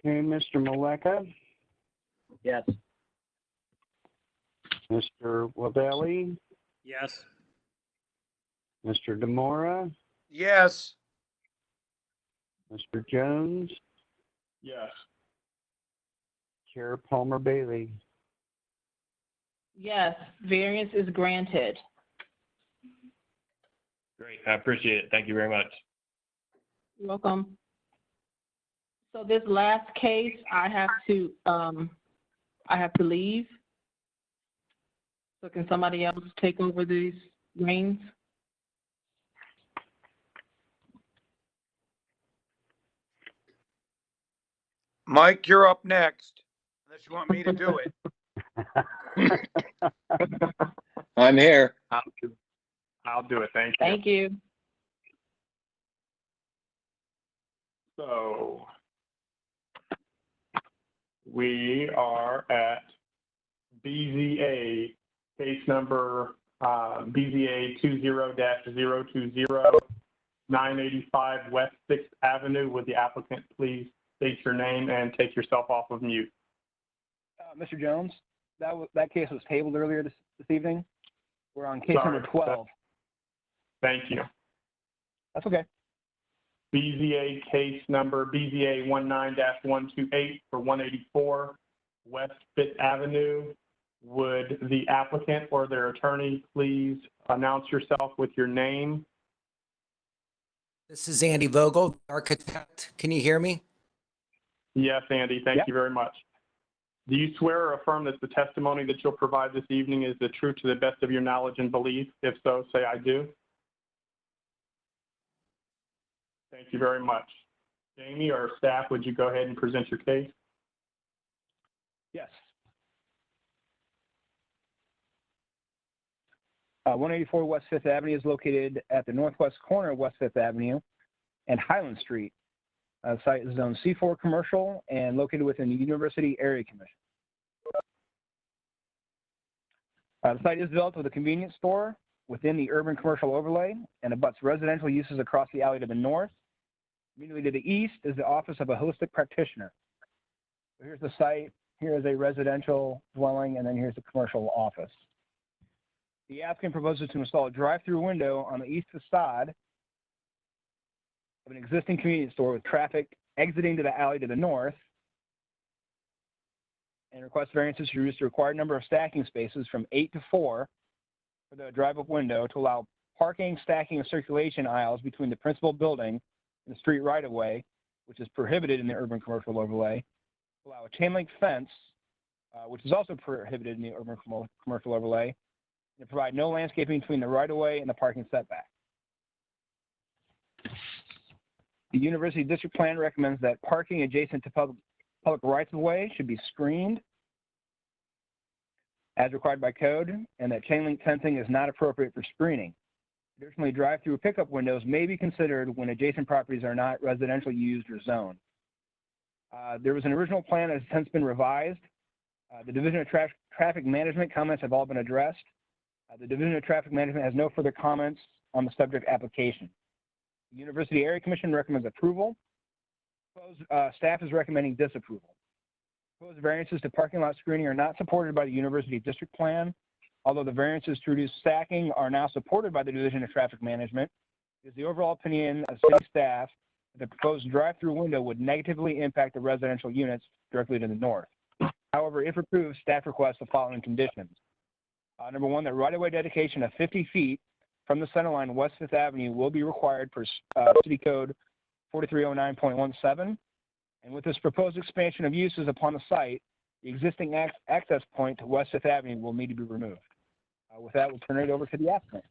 Okay, Mr. Maleka, Yes. Mr. Wabelli, Yes. Mr. Demora, Yes. Mr. Jones, Yes. Chair Palmer Bailey. Yes, variance is granted. Great. I appreciate it. Thank you very much. You're welcome. So this last case, I have to leave. So can somebody else take over these reins? Mike, you're up next, unless you want me to do it. I'm here. I'll do it. Thank you. Thank you. So we are at BZA, case number BZA 20-020, 985 West 6th Avenue. Would the applicant please state your name and take yourself off of mute? Mr. Jones, that case was tabled earlier this evening. We're on case number 12. Thank you. That's okay. BZA case number BZA 19-128 for 184 West 5th Avenue. Would the applicant or their attorney please announce yourself with your name? This is Andy Vogel, architect. Can you hear me? Yes, Andy, thank you very much. Do you swear or affirm that the testimony that you'll provide this evening is the truth to the best of your knowledge and belief? If so, say I do. Thank you very much. Jamie or staff, would you go ahead and present your case? Yes. 184 West 5th Avenue is located at the northwest corner of West 5th Avenue and Highland Street. The site is zone C4 commercial and located within the University Area Commission. The site is developed with a convenience store within the urban commercial overlay and abuts residential uses across the alley to the north. Immediately to the east is the office of a holistic practitioner. So here's the site, here is a residential dwelling, and then here's the commercial office. The applicant proposes to install a drive-through window on the east facade of an existing convenience store with traffic exiting to the alley to the north, and request variances to reduce the required number of stacking spaces from 8 to 4 for the drive-up window to allow parking, stacking, and circulation aisles between the principal building and the street right-of-way, which is prohibited in the urban commercial overlay, allow a chain link fence, which is also prohibited in the urban commercial overlay, and provide no landscaping between the right-of-way and the parking setback. The University District Plan recommends that parking adjacent to public rights-of-way should be screened as required by code, and that chain link fencing is not appropriate for screening. Additionally, drive-through pickup windows may be considered when adjacent properties are not residential used or zoned. There was an original plan that has since been revised. The Division of Traffic Management comments have all been addressed. The Division of Traffic Management has no further comments on the subject application. The University Area Commission recommends approval. Staff is recommending disapproval. Proposed variances to parking lot screening are not supported by the University District Plan, although the variances to reduce stacking are now supported by the Division of Traffic Management. It is the overall opinion of city staff that the proposed drive-through window would negatively impact the residential units directly to the north. However, if approved, staff requests the following conditions. Number one, that right-of-way dedication of 50 feet from the center line West 5th Avenue will be required per City Code 4309.17. And with this proposed expansion of uses upon the site, the existing access point to West 5th Avenue will need to be removed. With that, we'll turn it over to the applicant.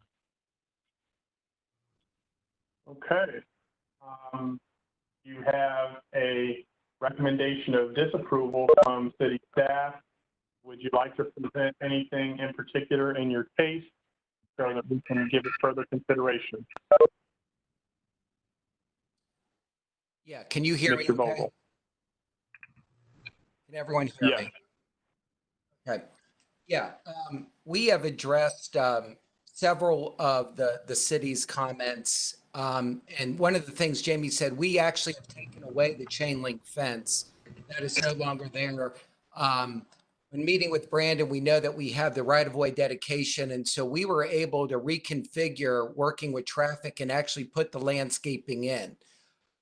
Okay. You have a recommendation of disapproval from city staff. Would you like to present anything in particular in your case so that we can give it further consideration? Yeah, can you hear me? Mr. Vogel. Okay? Can everyone hear me? Okay. Yeah, we have addressed several of the city's comments. And one of the things Jamie said, we actually have taken away the chain link fence. That is no longer there. When meeting with Brandon, we know that we have the right-of-way dedication, and so we were able to reconfigure working with traffic and actually put the landscaping in.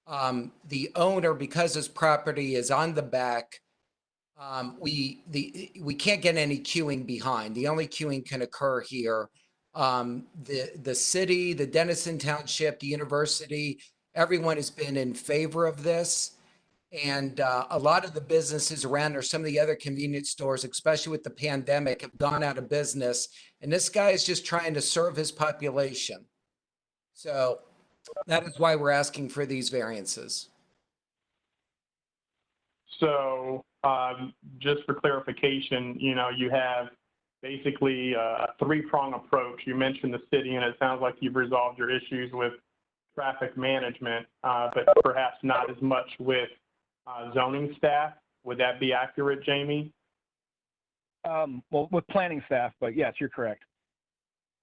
The owner, because his property is on the back, we can't get any queuing behind. The only queuing can occur here. The city, the Denison Township, the university, everyone has been in favor of this. And a lot of the businesses around or some of the other convenience stores, especially with the pandemic, have gone out of business. And this guy is just trying to serve his population. So that is why we're asking for these variances. So just for clarification, you have basically a three-prong approach. You mentioned the city, and it sounds like you've resolved your issues with traffic management, but perhaps not as much with zoning staff. Would that be accurate, Jamie? Well, with planning staff, but yes, you're correct.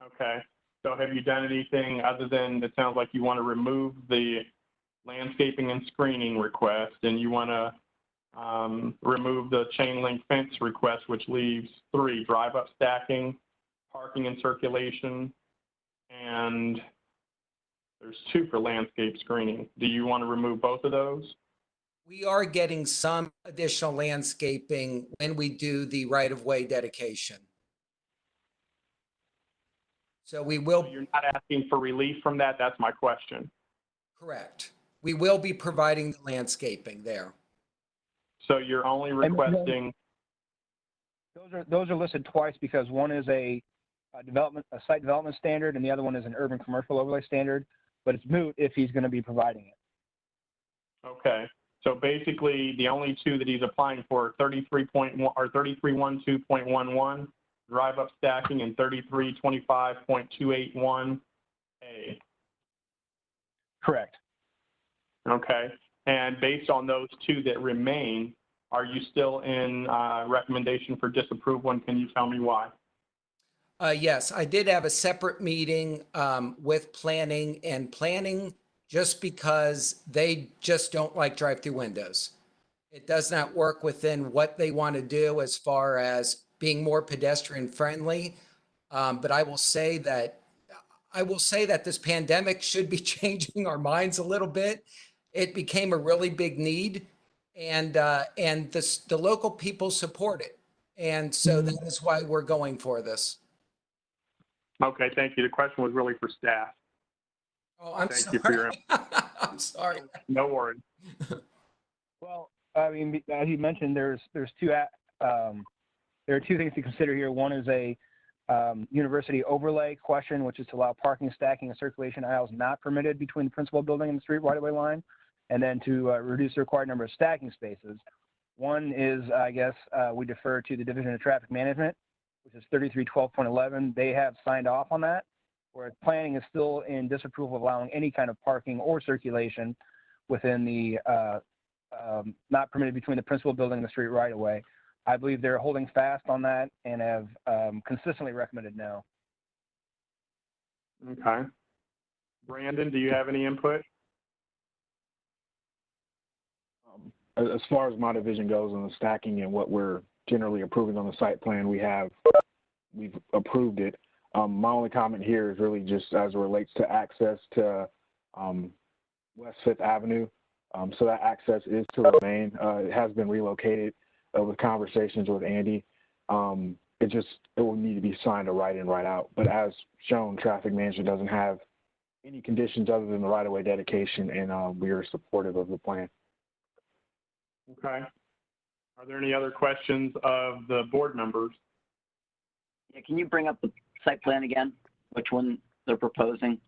Okay. So have you done anything other than, it sounds like you want to remove the landscaping and screening request, and you want to remove the chain link fence request, which leaves 3: drive-up stacking, parking and circulation, and there's 2 for landscape screening. Do you want to remove both of those? We are getting some additional landscaping when we do the right-of-way dedication. So we will. So you're not asking for relief from that? That's my question. Correct. We will be providing the landscaping there. So you're only requesting. Those are listed twice because one is a site development standard, and the other one is an urban commercial overlay standard. But it's moot if he's going to be providing it. Okay. So basically, the only 2 that he's applying for are 33.1 or 3312.11 drive-up stacking and 3325.281A. Correct. Okay. And based on those 2 that remain, are you still in recommendation for disapproval, and can you tell me why? Yes, I did have a separate meeting with planning just because they just don't like drive-through windows. It does not work within what they want to do as far as being more pedestrian friendly. But I will say that this pandemic should be changing our minds a little bit. It became a really big need, and the local people support it. And so that is why we're going for this. Okay, thank you. The question was really for staff. Oh, I'm Thank sorry. you for your. I'm sorry. No worries. Well, I mean, as you mentioned, there are 2 things to consider here. One is a university overlay question, which is to allow parking, stacking, and circulation aisles not permitted between the principal building and the street right-of-way line, and then to reduce the required number of stacking spaces. One is, I guess, we defer to the Division of Traffic Management, which is 3312.11. They have signed off on that, whereas planning is still in disapproval of allowing any kind of parking or circulation within the not permitted between the principal building and the street right-of-way. I believe they're holding fast on that and have consistently recommended no. Okay. Brandon, do you have any input? As far as my division goes on the stacking and what we're generally approving on the site plan, we've approved it. My only comment here is really just as it relates to access to West 5th Avenue. So that access is to remain. It has been relocated with conversations with Andy. It will need to be signed a right in, right out. But as shown, traffic management doesn't have any conditions other than the right-of-way dedication, and we are supportive of the plan. Okay. Are there any other questions of the board members? Yeah, can you bring up the site plan again? Which one they're proposing?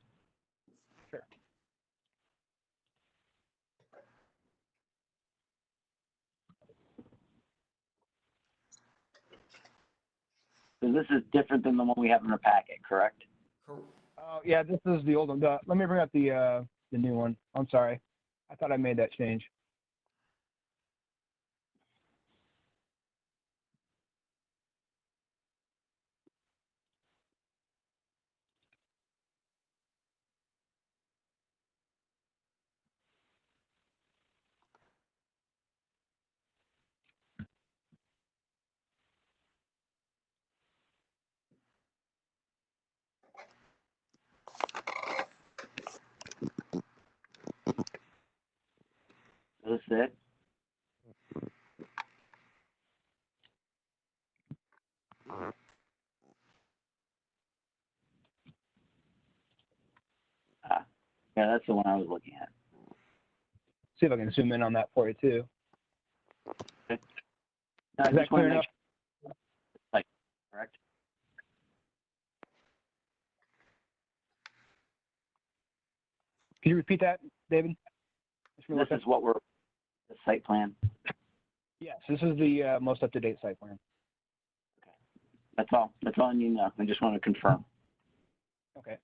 Sure. So this is different than the one we have in our packet, correct? Yeah, this is the old one. Let me bring up the new one. I'm sorry. I thought I made that change. Is this it? Yeah, that's the one I was looking at. see if I can zoom in on that for you too. Okay. Is that clear enough? Like, correct? Can you repeat that, David? This is what we're, the site plan. Yes, this is the most up-to-date site plan. That's all. That's all I need to know. I just want to confirm. Okay.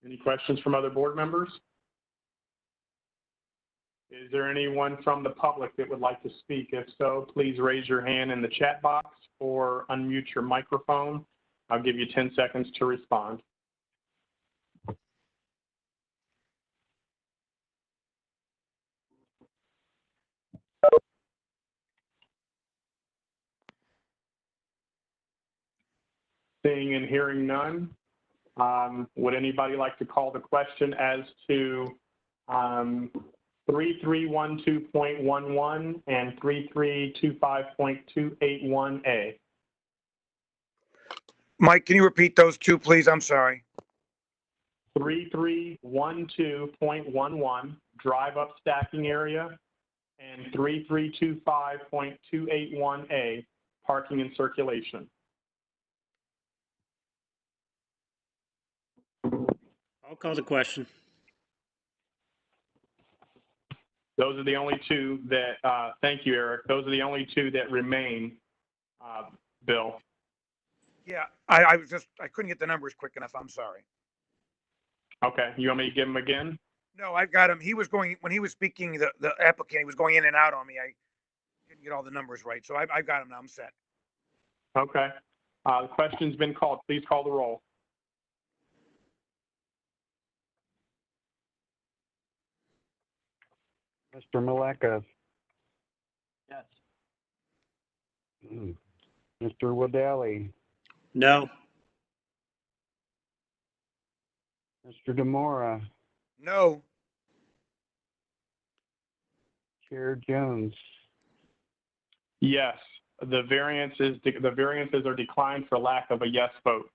Any questions from other board members? Is there anyone from the public that would like to speak? If so, please raise your hand in the chat box or unmute your microphone. I'll give you 10 seconds to respond. Seeing and hearing none, would anybody like to call the question as to 3312.11 and 3325.281A? Mike, can you repeat those two, please? I'm sorry. 3312.11, drive-up stacking area, and 3325.281A, parking and circulation. I'll call the question. Those are the only two that, thank you, Eric. Those are the only two that remain, Bill. Yeah, I couldn't get the numbers quick enough. I'm sorry. Okay, you want me to give them again? No, I've got him. He was going, when he was speaking, the applicant, he was going in and out on me. I didn't get all the numbers right. So I've got him now. I'm set. Okay. The question's been called. Please call the roll. Mr. Maleka. Yes. Mr. Waddell. No. Mr. Demora. No. Chair Jones. Yes. The variances are declined for lack of a yes vote.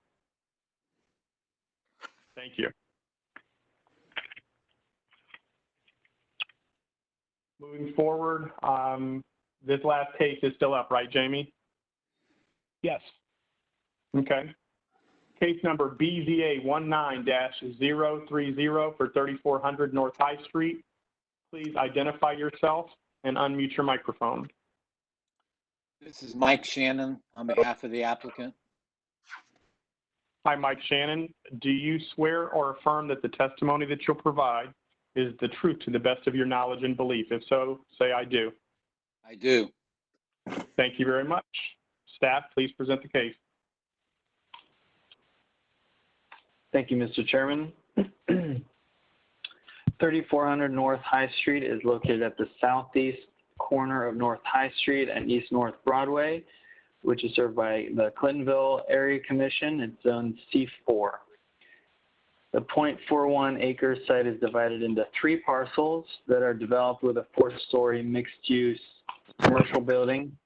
Thank you. Moving forward, this last case is still up, right, Jamie? Yes. Okay. Case number BZA 19-030 for 3400 North High Street. Please identify yourself and unmute your microphone. This is Mike Shannon on behalf of the applicant. Hi, Mike Shannon. Do you swear or affirm that the testimony that you'll provide is the truth to the best of your knowledge and belief? If so, say I do. I do. Thank you very much. Staff, please present the case. Thank you, Mr. Chairman. 3400 North High Street is located at the southeast corner of North High Street and East North Broadway, which is served by the Clintonville Area Commission. It's zone C4. The 0.41 acre site is divided into 3 parcels that are developed with a 4-story mixed-use commercial building.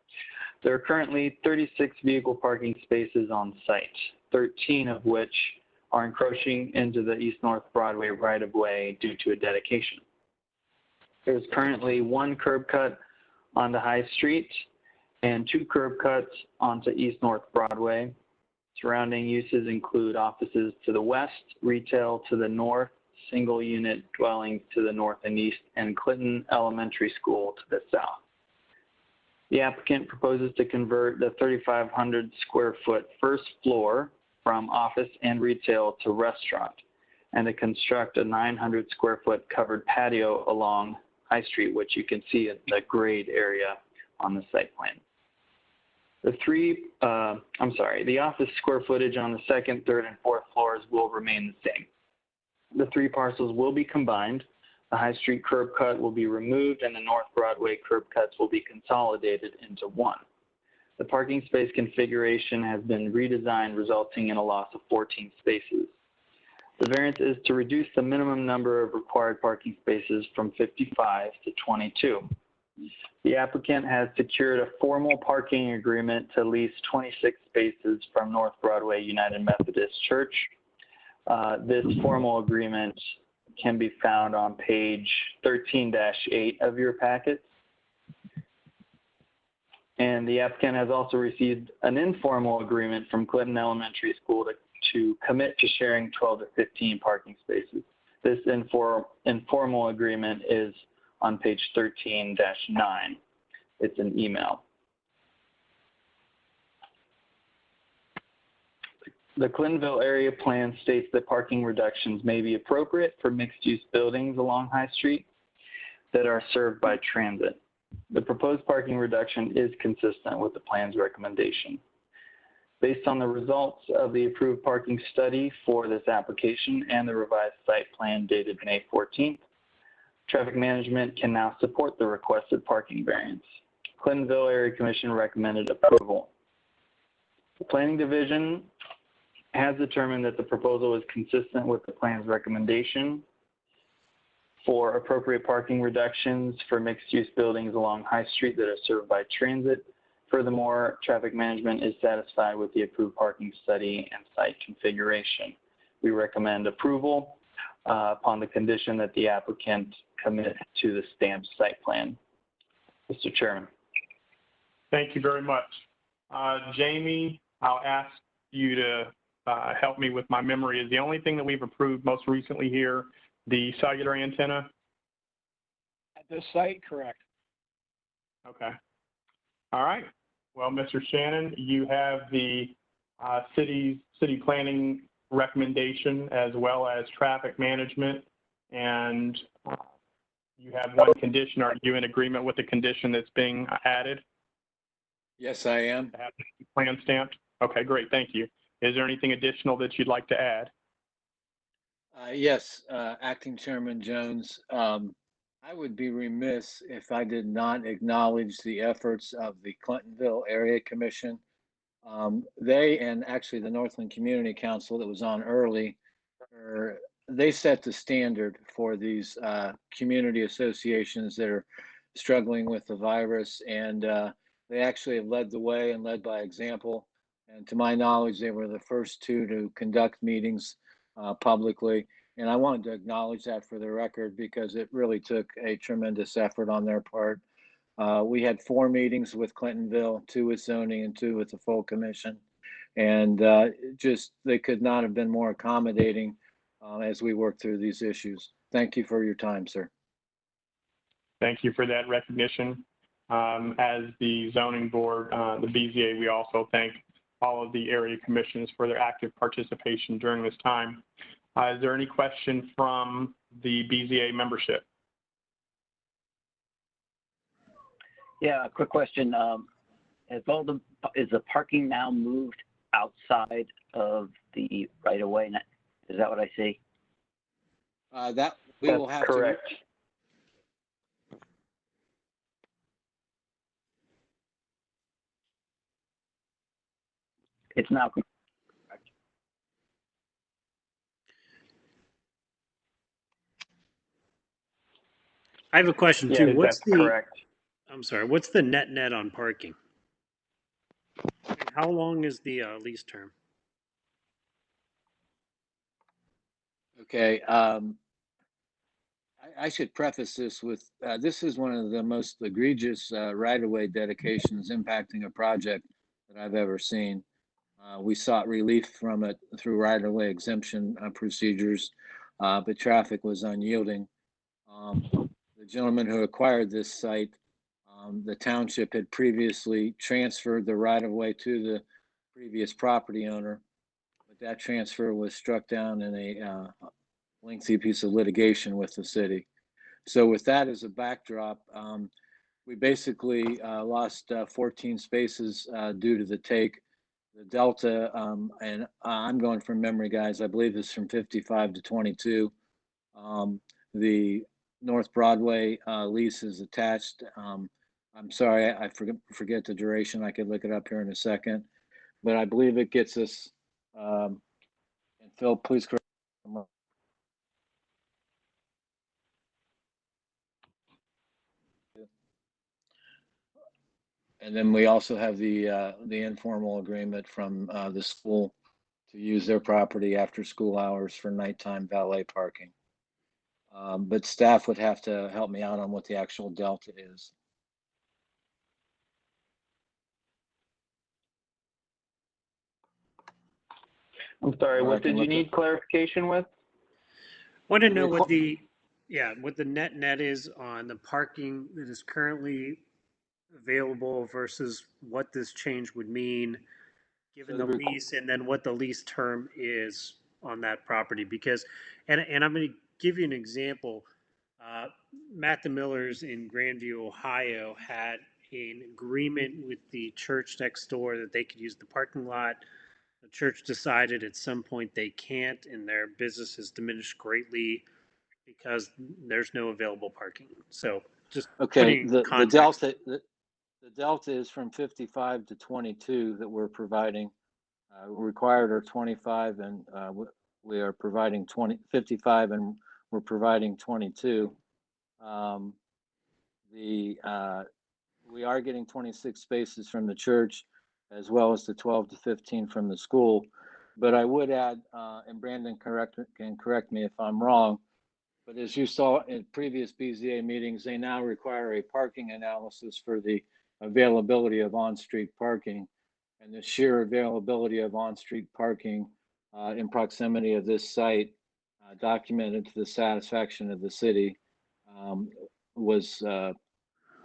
There are currently 36 vehicle parking spaces on site, 13 of which are encroaching into the East North Broadway right-of-way due to a dedication. There's currently 1 curb cut onto High Street and 2 curb cuts onto East North Broadway. Surrounding uses include offices to the west, retail to the north, single unit dwellings to the north and east, and Clinton Elementary School to the south. The applicant proposes to convert the 3,500 square foot first floor from office and retail to restaurant, and to construct a 900 square foot covered patio along High Street, which you can see in the grade area on the site plan. The office square footage on the 2nd, 3rd, and 4th floors will remain the same. The 3 parcels will be combined. The High Street curb cut will be removed, and the North Broadway curb cuts will be consolidated into 1. The parking space configuration has been redesigned, resulting in a loss of 14 spaces. The variance is to reduce the minimum number of required parking spaces from 55 to 22. The applicant has secured a formal parking agreement to lease 26 spaces from North Broadway United Methodist Church. This formal agreement can be found on page 13-8 of your packets. And the applicant has also received an informal agreement from Clinton Elementary School to commit to sharing 12 to 15 parking spaces. This informal agreement is on page 13-9. It's an email. The Clintonville area plan states that parking reductions may be appropriate for mixed-use buildings along High Street that are served by transit. The proposed parking reduction is consistent with the plan's recommendation. Based on the results of the approved parking study for this application and the revised site plan dated May 14th, traffic management can now support the requested parking variance. Clintonville Area Commission recommended approval. The Planning Division has determined that the proposal is consistent with the plan's recommendation for appropriate parking reductions for mixed-use buildings along High Street that are served by transit. Furthermore, traffic management is satisfied with the approved parking study and site configuration. We recommend approval upon the condition that the applicant commit to the stamped site plan. Mr. Chairman. Thank you very much. Jamie, I'll ask you to help me with my memory. Is the only thing that we've approved most recently here the cellular antenna? At this site, correct. Okay. All right. Well, Mr. Shannon, you have the city planning recommendation as well as traffic management, and you have one condition. Are you in agreement with the condition that's being added? Yes, I am. To have the plan stamped? Okay, great. Thank you. Is there anything additional that you'd like to add? Yes, Acting Chairman Jones. I would be remiss if I did not acknowledge the efforts of the Clintonville Area Commission. They, and actually the Northland Community Council that was on early, they set the standard for these community associations that are struggling with the virus, and they actually have led the way and led by example. And to my knowledge, they were the first two to conduct meetings publicly. And I wanted to acknowledge that for the record because it really took a tremendous effort on their part. We had 4 meetings with Clintonville, 2 with zoning and 2 with the full commission. And just they could not have been more accommodating as we work through these issues. Thank you for your time, sir. Thank you for that recognition. As the zoning board, the BZA, we also thank all of the area commissions for their active participation during this time. Is there any question from the BZA membership? Yeah, quick question. Is the parking now moved outside of the right of way? Is that what I see? That we will have correct. It's now correct. I have a question Yeah, too. What's the correct? I'm sorry. What's the net on parking? And how long is the lease term? Okay. I should preface this with this is one of the most egregious right-of-way dedications impacting a project that I've ever seen. We sought relief from it through right-of-way exemption procedures, but traffic was unyielding. The gentleman who acquired this site, the township had previously transferred the right-of-way to the previous property owner, but that transfer was struck down in a lengthy piece of litigation with the city. So with that as a backdrop, we basically lost 14 spaces due to the take. The delta, and I'm going from memory, guys, I believe it's from 55 to 22. The North Broadway lease is attached. I'm sorry, I forget the duration. I could look it up here in a second, but I believe it gets us, and Phil, please correct me. And then we also have the informal agreement from the school to use their property after school hours for nighttime valet parking. But staff would have to help me out on what the actual delta is. I'm sorry, Or I what can did you look at- need clarification with? Want to know what the net is on the parking that is currently available versus what this change would mean given the lease, and then what the lease term is on that property. Because, and I'm going to give you an example. Matt the Millers in Grandview, Ohio, had an agreement with the church next door that they could use the parking lot. The church decided at some point they can't, and their business has diminished greatly because there's no available parking. So just Okay, putting the context. the delta is from 55 to 22 that we're providing. Required are 25, and we are providing 55, and we're providing 22. We are getting 26 spaces from the church, as well as the 12 to 15 from the school. But I would add, and Brandon can correct me if I'm wrong, but as you saw in previous BZA meetings, they now require a parking analysis for the availability of on-street parking. And the sheer availability of on-street parking in proximity of this site, documented to the satisfaction of the city, was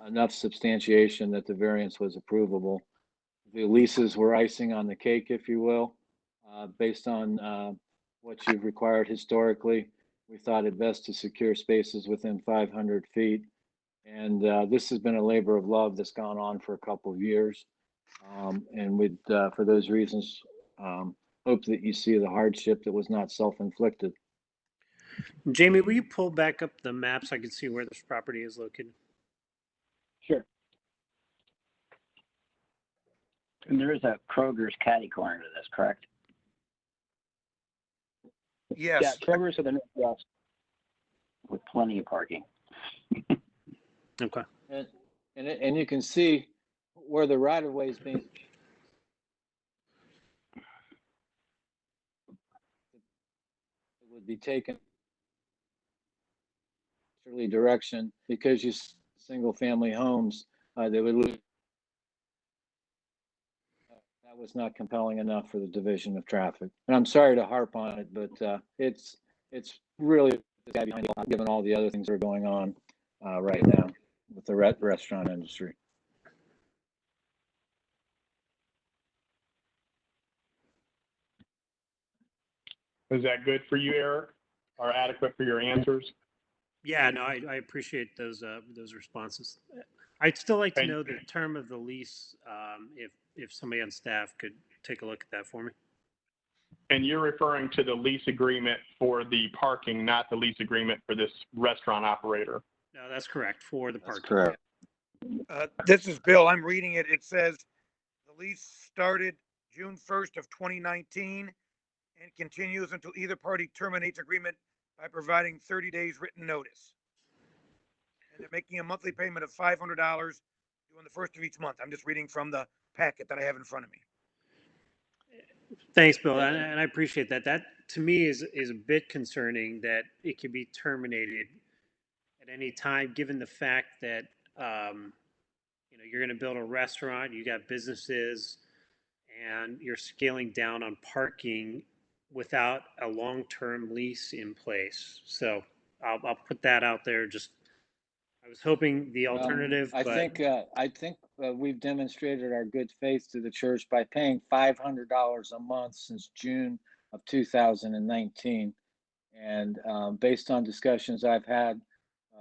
enough substantiation that the variance was approvable. The leases were icing on the cake, if you will, based on what you've required historically. We thought it best to secure spaces within 500 feet. And this has been a labor of love that's gone on for a couple of years. And we'd, for those reasons, hope that you see the hardship that was not self-inflicted. Jamie, will you pull back up the map so I can see where this property is located? Sure. And there is a Kroger's catty corner to this, correct? Yes. Yeah, Kroger's to the northwest with plenty of parking. Okay. And you can see where the right of way is being. It would be taken direction because you single family homes, they would lose. That was not compelling enough for the division of traffic. And I'm sorry to harp on it, but it's really behind it, given all the other things that are going on right now with the restaurant industry. Is that good for you, Eric? Or adequate for your answers? Yeah, no, I appreciate those responses. I'd still like to know the term of the lease, if somebody on staff could take a look at that for me. And you're referring to the lease agreement for the parking, not the lease agreement for this restaurant operator? No, that's correct, for the parking. Correct. This is Bill. I'm reading it. It says the lease started June 1st of 2019 and continues until either party terminates agreement by providing 30 days written notice. And they're making a monthly payment of $500 during the first of each month. I'm just reading from the packet that I have in front of me. Thanks, Bill, and I appreciate that. That to me is a bit concerning that it can be terminated at any time, given the fact that you're going to build a restaurant, you got businesses, and you're scaling down on parking without a long-term lease in place. So I'll put that out there. Just I was hoping the alternative. I think we've demonstrated our good faith to the church by paying $500 a month since June of 2019. And based on discussions I've had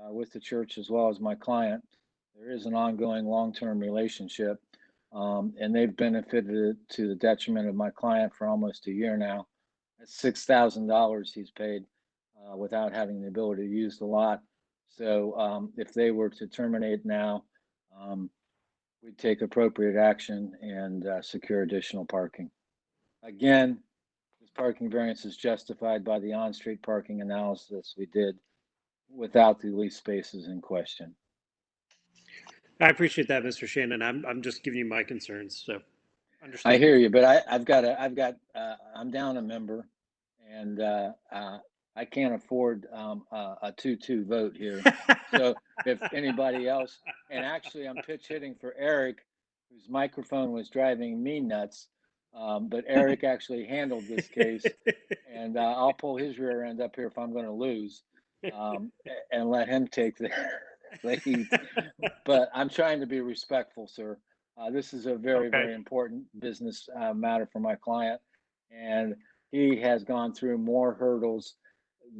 with the church as well as my client, there is an ongoing long-term relationship. And they've benefited to the detriment of my client for almost a year now. That's $6,000 he's paid without having the ability to use the lot. So if they were to terminate now, we'd take appropriate action and secure additional parking. Again, this parking variance is justified by the on-street parking analysis we did without the lease spaces in question. I appreciate that, Mr. Shannon. I'm just giving you my concerns. So understand. I hear you, but I'm down a member, and I can't afford a 2-2 vote here. So if anybody else, and actually I'm pitch hitting for Eric, whose microphone was driving me nuts. But Eric actually handled this case, and I'll pull his rear end up here if I'm going to lose, and let him take the lead. But I'm trying to be respectful, sir. This is a very, very important business matter for my client, and he has gone through more hurdles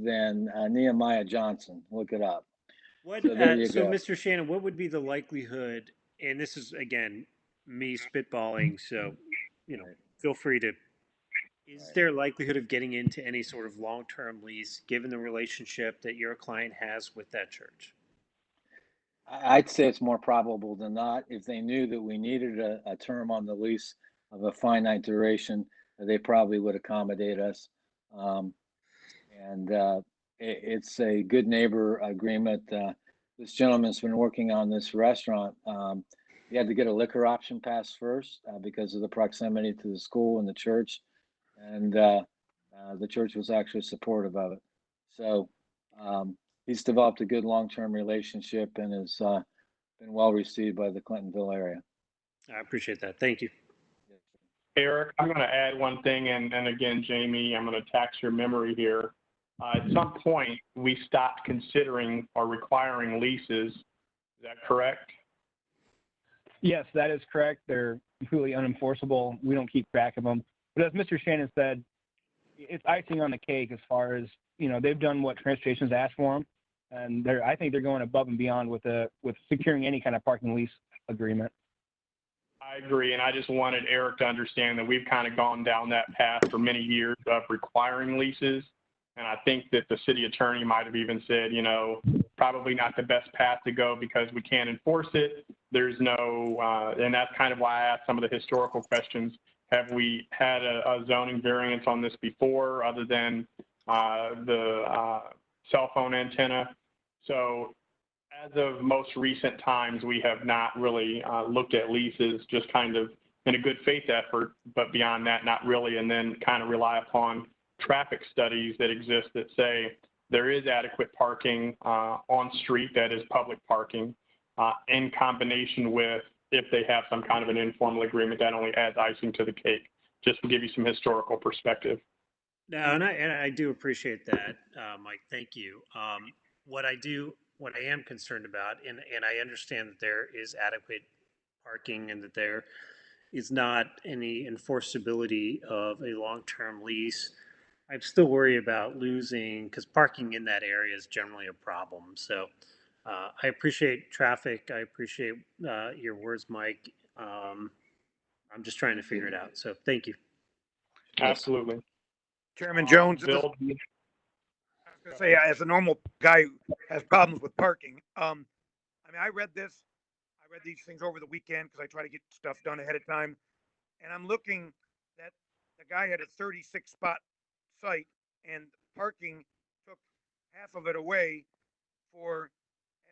than Nehemiah Johnson. Look it up. What, So there you so go. Mr. Shannon, what would be the likelihood, and this is again, me spitballing, so, you know, feel free to, is there likelihood of getting into any sort of long-term lease, given the relationship that your client has with that church? I'd say it's more probable than not. If they knew that we needed a term on the lease of a finite duration, they probably would accommodate us. And it's a good neighbor agreement. This gentleman's been working on this restaurant. He had to get a liquor option pass first because of the proximity to the school and the church. And the church was actually supportive of it. So he's developed a good long-term relationship and has been well received by the Clintonville area. I appreciate that. Thank you. Eric, I'm going to add one thing, and again, Jamie, I'm going to tax your memory here. At some point, we stopped considering or requiring leases. Is that correct? Yes, that is correct. They're completely unenforceable. We don't keep track of them. But as Mr. Shannon said, it's icing on the cake as far as, you know, they've done what transportation's asked for them. And I think they're going above and beyond with securing any kind of parking lease agreement. I agree, and I just wanted Eric to understand that we've kind of gone down that path for many years of requiring leases. And I think that the city attorney might have even said, you know, probably not the best path to go because we can't enforce it. There's no, and that's kind of why I asked some of the historical questions. Have we had a zoning variance on this before other than the cell phone antenna? So as of most recent times, we have not really looked at leases, just kind of in a good faith effort, but beyond that, not really, and then kind of rely upon traffic studies that exist that say there is adequate parking on street that is public parking in combination with if they have some kind of an informal agreement that only adds icing to the cake, just to give you some historical perspective. No, and I do appreciate that, Mike. Thank you. What I am concerned about, and I understand that there is adequate parking and that there is not any enforceability of a long-term lease. I still worry about losing, because parking in that area is generally a problem. So I appreciate traffic. I appreciate your words, Mike. I'm just trying to figure it out. So thank you. Absolutely. Chairman Jones, Bill, I was going to say, as a normal guy who has problems with parking, I mean, I read these things over the weekend because I try to get stuff done ahead of time. And I'm looking that the guy had a 36 spot site and parking took half of it away for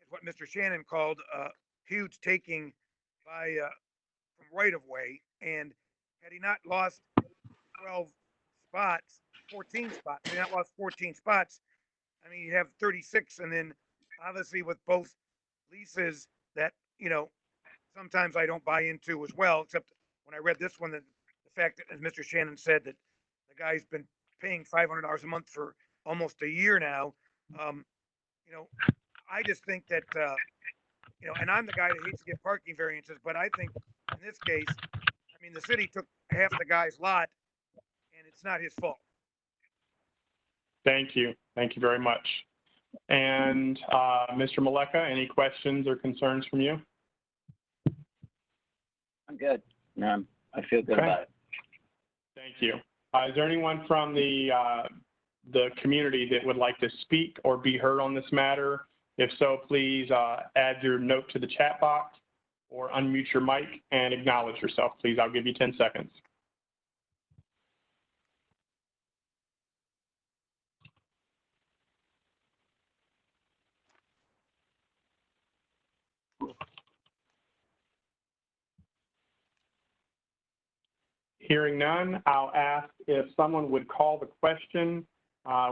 what Mr. Shannon called huge taking by from right of way. And had he not lost 12 spots, 14 spots, had he not lost 14 spots, I mean, you have 36, and then obviously with both leases that, you know, sometimes I don't buy into as well, except when I read this one, the fact that, as Mr. Shannon said, that the guy's been paying $500 a month for almost a year now. You know, I just think that, you know, and I'm the guy that hates to get parking variances, but I think in this case, I mean, the city took half the guy's lot, and it's not his fault. Thank you. Thank you very much. And Mr. Maleka, any questions or concerns from you? I'm good. I feel good about it. Thank you. Is there anyone from the community that would like to speak or be heard on this matter? If so, please add your note to the chat box or unmute your mic and acknowledge yourself, please. I'll give you 10 seconds. Hearing none, I'll ask if someone would call the question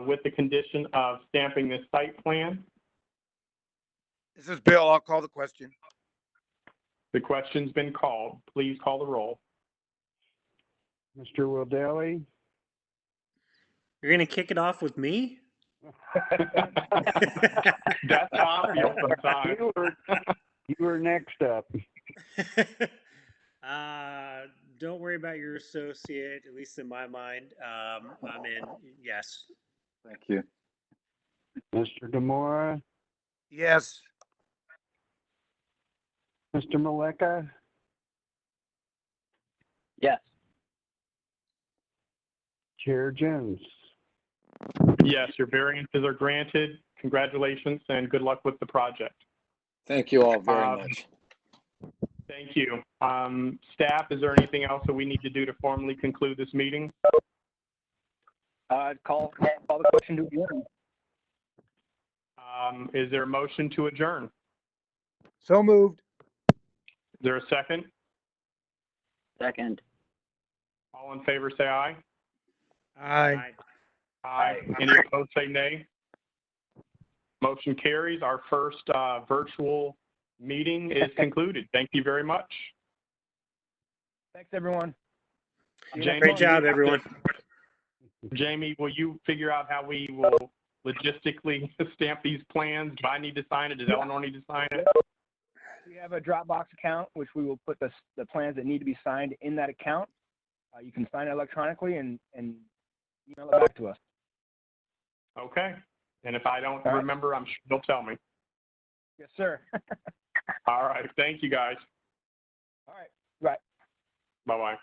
with the condition of stamping this site plan. This is Bill. I'll call the question. The question's been called. Please call the roll. Mr. Wildaly, You're going to kick it off with me? That's obvious sometimes. you were next up. Don't worry about your associate, at least in my mind. I'm in, yes. Thank you. Mr. Demora, Yes. Mr. Maleka, Yes. Chair Jones. Yes, your variances are granted. Congratulations and good luck with the project. Thank you all very much. Thank you. Staff, is there anything else that we need to do to formally conclude this meeting? Call the question to adjourn. Is there a motion to adjourn? So moved. Is there a second? Second. All in favor, say aye. Aye. Aye. Any opposed, say nay. Motion carries. Our first virtual meeting is concluded. Thank you very much. Thanks, everyone. Great job, everyone. Jamie, will you figure out how we will logistically stamp these plans? Do I need to sign it? Does Eleanor need to sign it? We have a Dropbox account, which we will put the plans that need to be signed in that account. You can sign it electronically and email it back to us. Okay. And if I don't remember, I'm sure you'll tell me. Yes, sir. All right. Thank you, guys. All right. Right. Bye-bye.